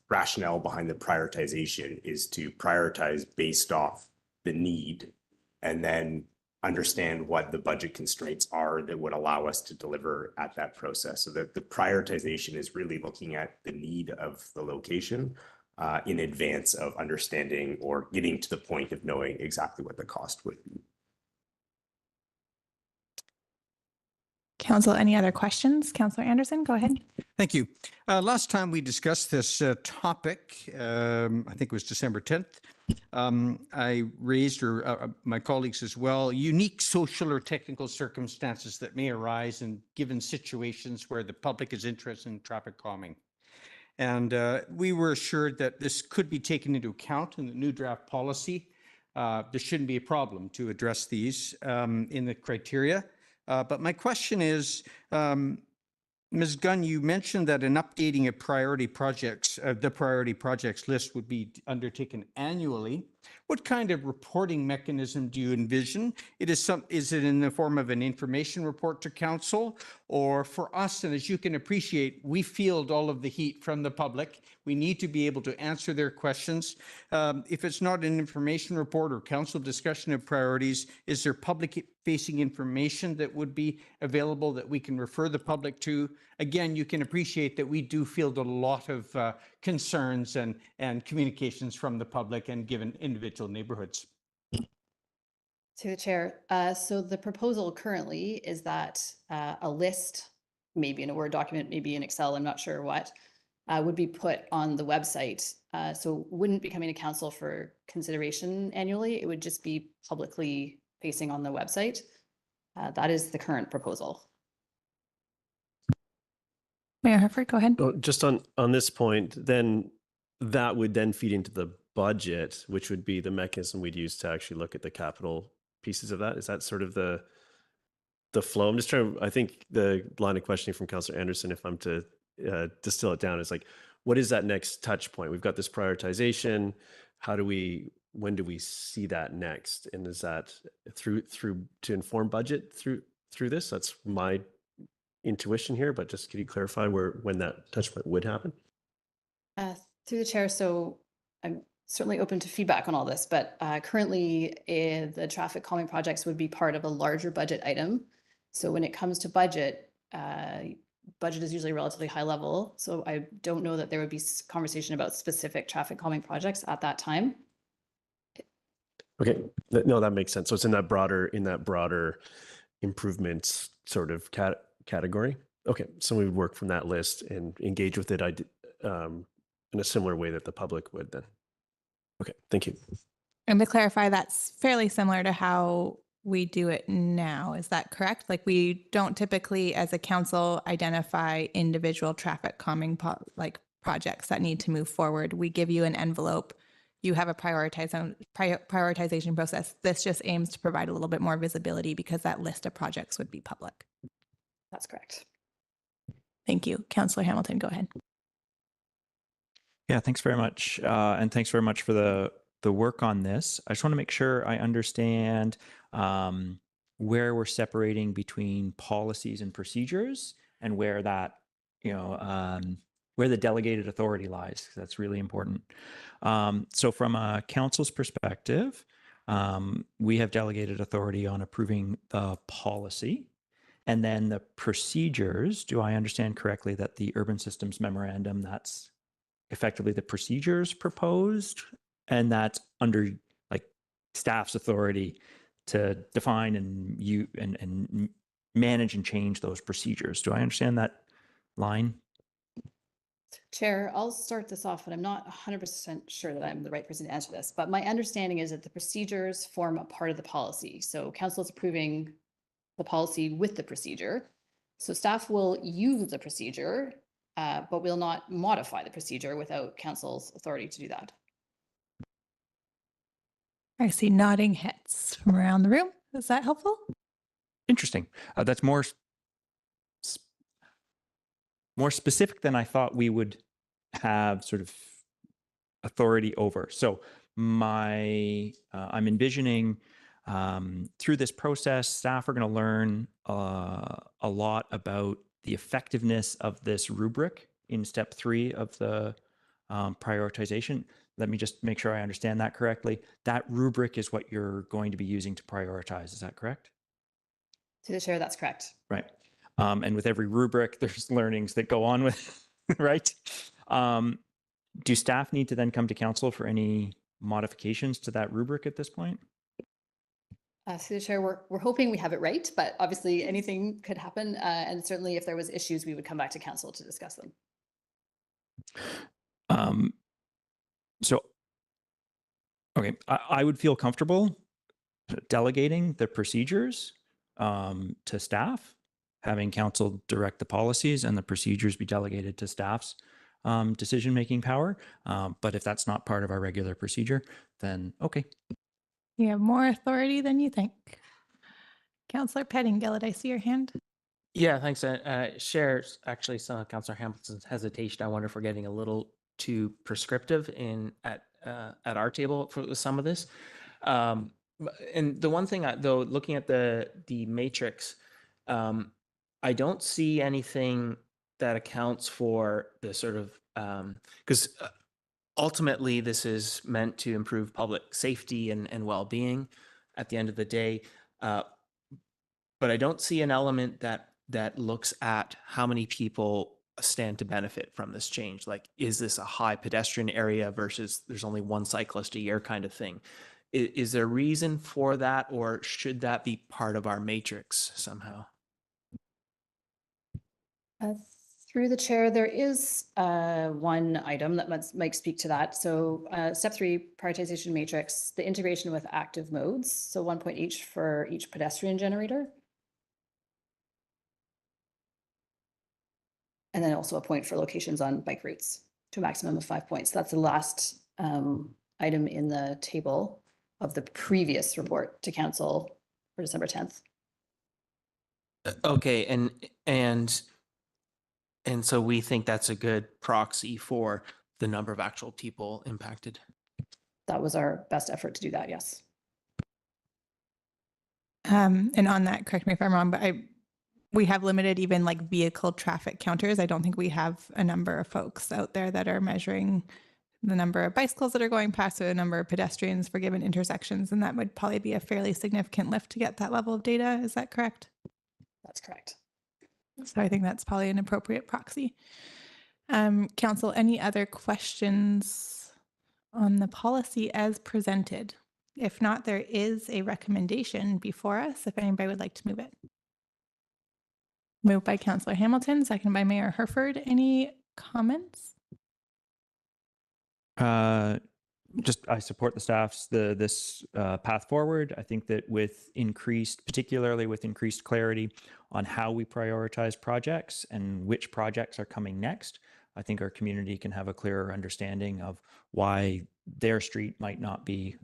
rationale behind the prioritization is to prioritize based off the need and then understand what the budget constraints are that would allow us to deliver at that process. So that the prioritization is really looking at the need of the location in advance of understanding or getting to the point of knowing exactly what the cost would be. Council, any other questions? Councillor Anderson, go ahead. Thank you. Last time we discussed this topic, I think it was December 10th, I raised, or my colleagues as well, unique social or technical circumstances that may arise in given situations where the public is interested in traffic calming. And we were assured that this could be taken into account in the new draft policy. There shouldn't be a problem to address these in the criteria. But my question is, Ms. Gunn, you mentioned that an updating of priority projects, the priority projects list would be undertaken annually. What kind of reporting mechanism do you envision? Is it in the form of an information report to council, or for us? And as you can appreciate, we field all of the heat from the public. We need to be able to answer their questions. If it's not an information report or council discussion of priorities, is there public-facing information that would be available that we can refer the public to? Again, you can appreciate that we do field a lot of concerns and communications from the public and given individual neighborhoods. To the chair. So the proposal currently is that a list, maybe in a Word document, maybe in Excel, I'm not sure what, would be put on the website. So wouldn't be coming to council for consideration annually. It would just be publicly facing on the website. That is the current proposal. Mayor Herford, go ahead. Oh, just on this point, then that would then feed into the budget, which would be the mechanism we'd use to actually look at the capital pieces of that. Is that sort of the flow? I'm just trying to, I think the line of questioning from Councillor Anderson, if I'm to distill it down, is like, what is that next touch point? We've got this prioritization. When do we see that next? And is that through to inform budget through this? That's my intuition here, but just can you clarify when that touch point would happen? Through the chair, so I'm certainly open to feedback on all this, but currently the traffic calming projects would be part of a larger budget item. So when it comes to budget, budget is usually relatively high level. So I don't know that there would be conversation about specific traffic calming projects at that time. Okay, no, that makes sense. So it's in that broader improvements sort of category. Okay, so we would work from that list and engage with it in a similar way that the public would then. Okay, thank you. And to clarify, that's fairly similar to how we do it now. Is that correct? Like, we don't typically, as a council, identify individual traffic calming projects that need to move forward. We give you an envelope. You have a prioritization process. This just aims to provide a little bit more visibility because that list of projects would be public. That's correct. Thank you. Councillor Hamilton, go ahead. Yeah, thanks very much. And thanks very much for the work on this. I just want to make sure I understand where we're separating between policies and procedures and where that, where the delegated authority lies, because that's really important. So from a council's perspective, we have delegated authority on approving the policy. And then the procedures, do I understand correctly that the urban systems memorandum, that's effectively the procedures proposed, and that's under like staff's authority to define and manage and change those procedures. Do I understand that line? Chair, I'll start this off, but I'm not 100% sure that I'm the right person to answer this. But my understanding is that the procedures form a part of the policy. So council is approving the policy with the procedure. So staff will use the procedure, but will not modify the procedure without council's authority to do that. I see nodding heads from around the room. Is that helpful? Interesting. That's more specific than I thought we would have sort of authority over. So I'm envisioning through this process, staff are going to learn a lot about the effectiveness of this rubric in step 3 of the prioritization. Let me just make sure I understand that correctly. That rubric is what you're going to be using to prioritize. Is that correct? To the chair, that's correct. Right. And with every rubric, there's learnings that go on with, right? Do staff need to then come to council for any modifications to that rubric at this point? Through the chair, we're hoping we have it right, but obviously anything could happen. And certainly if there was issues, we would come back to council to discuss them. So, okay, I would feel comfortable delegating the procedures to staff, having council direct the policies and the procedures be delegated to staff's decision-making power. But if that's not part of our regular procedure, then okay. You have more authority than you think. Councillor Pettingill, did I see your hand? Yeah, thanks. Share actually some of Councillor Hamilton's hesitation. I wonder if we're getting a little too prescriptive at our table for some of this. And the one thing, though, looking at the matrix, I don't see anything that accounts for the sort of because ultimately this is meant to improve public safety and well-being at the end of the day. But I don't see an element that looks at how many people stand to benefit from this change. Like, is this a high pedestrian area versus there's only one cyclist a year kind of thing? Is there a reason for that, or should that be part of our matrix somehow? Through the chair, there is one item that might speak to that. So step 3, prioritization matrix, the integration with active modes. So 1 point each for each pedestrian generator. And then also a point for locations on bike routes to a maximum of 5 points. That's the last item in the table of the previous report to council for December 10th. Okay, and so we think that's a good proxy for the number of actual people impacted. That was our best effort to do that, yes. And on that, correct me if I'm wrong, but we have limited even like vehicle traffic counters. I don't think we have a number of folks out there that are measuring the number of bicycles that are going past or the number of pedestrians for given intersections. And that would probably be a fairly significant lift to get that level of data. Is that correct? That's correct. So I think that's probably an appropriate proxy. Council, any other questions on the policy as presented? If not, there is a recommendation before us if anybody would like to move it. Moved by Councillor Hamilton, second by Mayor Herford. Any comments? Just I support the staff's this path forward. I think that particularly with increased clarity on how we prioritize projects and which projects are coming next, I think our community can have a clearer understanding of why their street might not be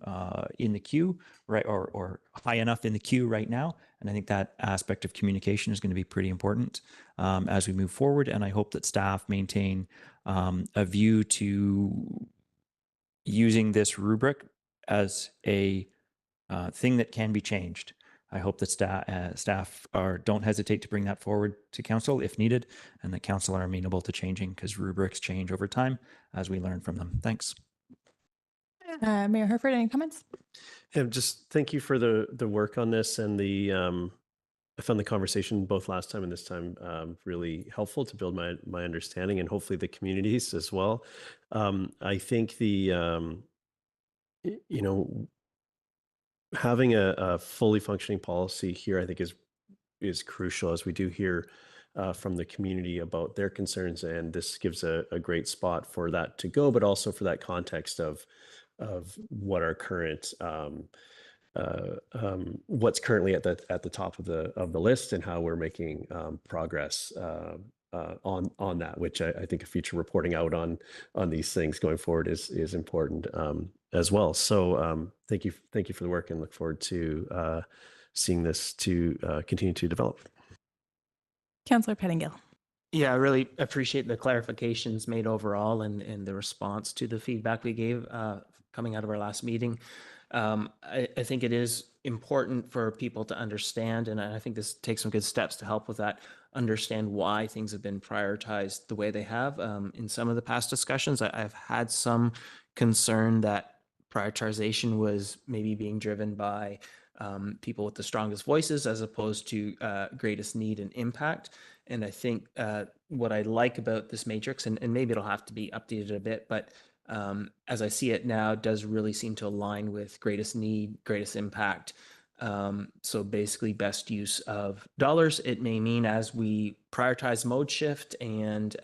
in the queue, right, or high enough in the queue right now. And I think that aspect of communication is going to be pretty important as we move forward. And I hope that staff maintain a view to using this rubric as a thing that can be changed. I hope that staff don't hesitate to bring that forward to council if needed, and that council are amenable to changing, because rubrics change over time as we learn from them. Thanks. Mayor Herford, any comments? Yeah, just thank you for the work on this, and I found the conversation both last time and this time really helpful to build my understanding, and hopefully the communities as well. I think having a fully functioning policy here, I think is crucial, as we do hear from the community about their concerns, and this gives a great spot for that to go, but also for that context of what our current what's currently at the top of the list and how we're making progress on that, which I think a future reporting out on these things going forward is important as well. So thank you for the work, and look forward to seeing this to continue to develop. Councillor Pettingill. Yeah, I really appreciate the clarifications made overall and the response to the feedback we gave coming out of our last meeting. I think it is important for people to understand, and I think this takes some good steps to help with that, understand why things have been prioritized the way they have. In some of the past discussions, I've had some concern that prioritization was maybe being driven by people with the strongest voices as opposed to greatest need and impact. And I think what I like about this matrix, and maybe it'll have to be updated a bit, but as I see it now, does really seem to align with greatest need, greatest impact. So basically best use of dollars. It may mean as we prioritize mode shift and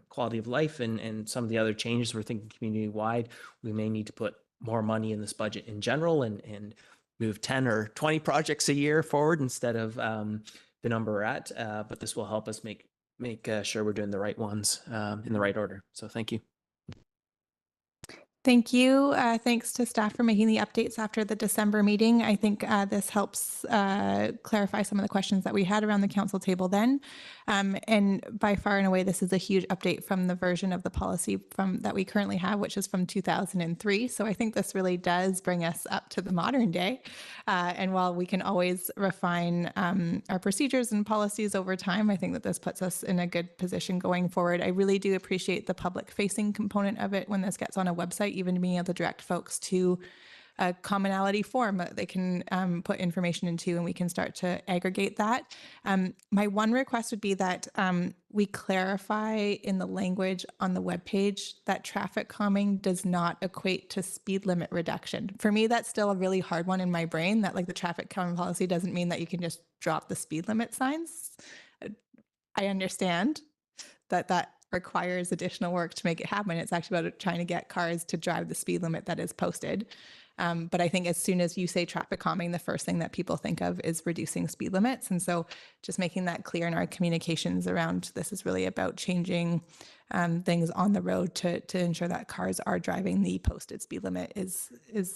quality of life and some of the other changes we're thinking community-wide, we may need to put more money in this budget in general and move 10 or 20 projects a year forward instead of the number we're at. But this will help us make sure we're doing the right ones in the right order. So thank you. Thank you. Thanks to staff for making the updates after the December meeting. I think this helps clarify some of the questions that we had around the council table then. And by far and away, this is a huge update from the version of the policy that we currently have, which is from 2003. So I think this really does bring us up to the modern day. And while we can always refine our procedures and policies over time, I think that this puts us in a good position going forward. I really do appreciate the public facing component of it when this gets on a website, even being able to direct folks to a commonality form that they can put information into, and we can start to aggregate that. My one request would be that we clarify in the language on the webpage that traffic calming does not equate to speed limit reduction. For me, that's still a really hard one in my brain, that like the traffic calming policy doesn't mean that you can just drop the speed limit signs. I understand that requires additional work to make it happen. It's actually about trying to get cars to drive the speed limit that is posted. But I think as soon as you say traffic calming, the first thing that people think of is reducing speed limits. And so just making that clear in our communications around this is really about changing things on the road to ensure that cars are driving the posted speed limit is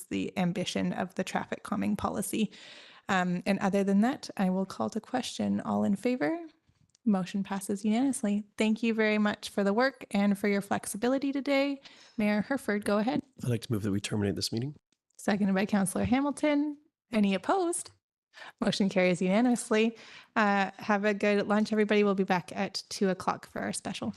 the ambition of the traffic calming policy. And other than that, I will call to question. All in favor? Motion passes unanimously. Thank you very much for the work and for your flexibility today. Mayor Herford, go ahead. I'd like to move that we terminate this meeting. Seconded by Councillor Hamilton. Any opposed? Motion carries unanimously. Have a good lunch, everybody. We'll be back at 2 o'clock for our special.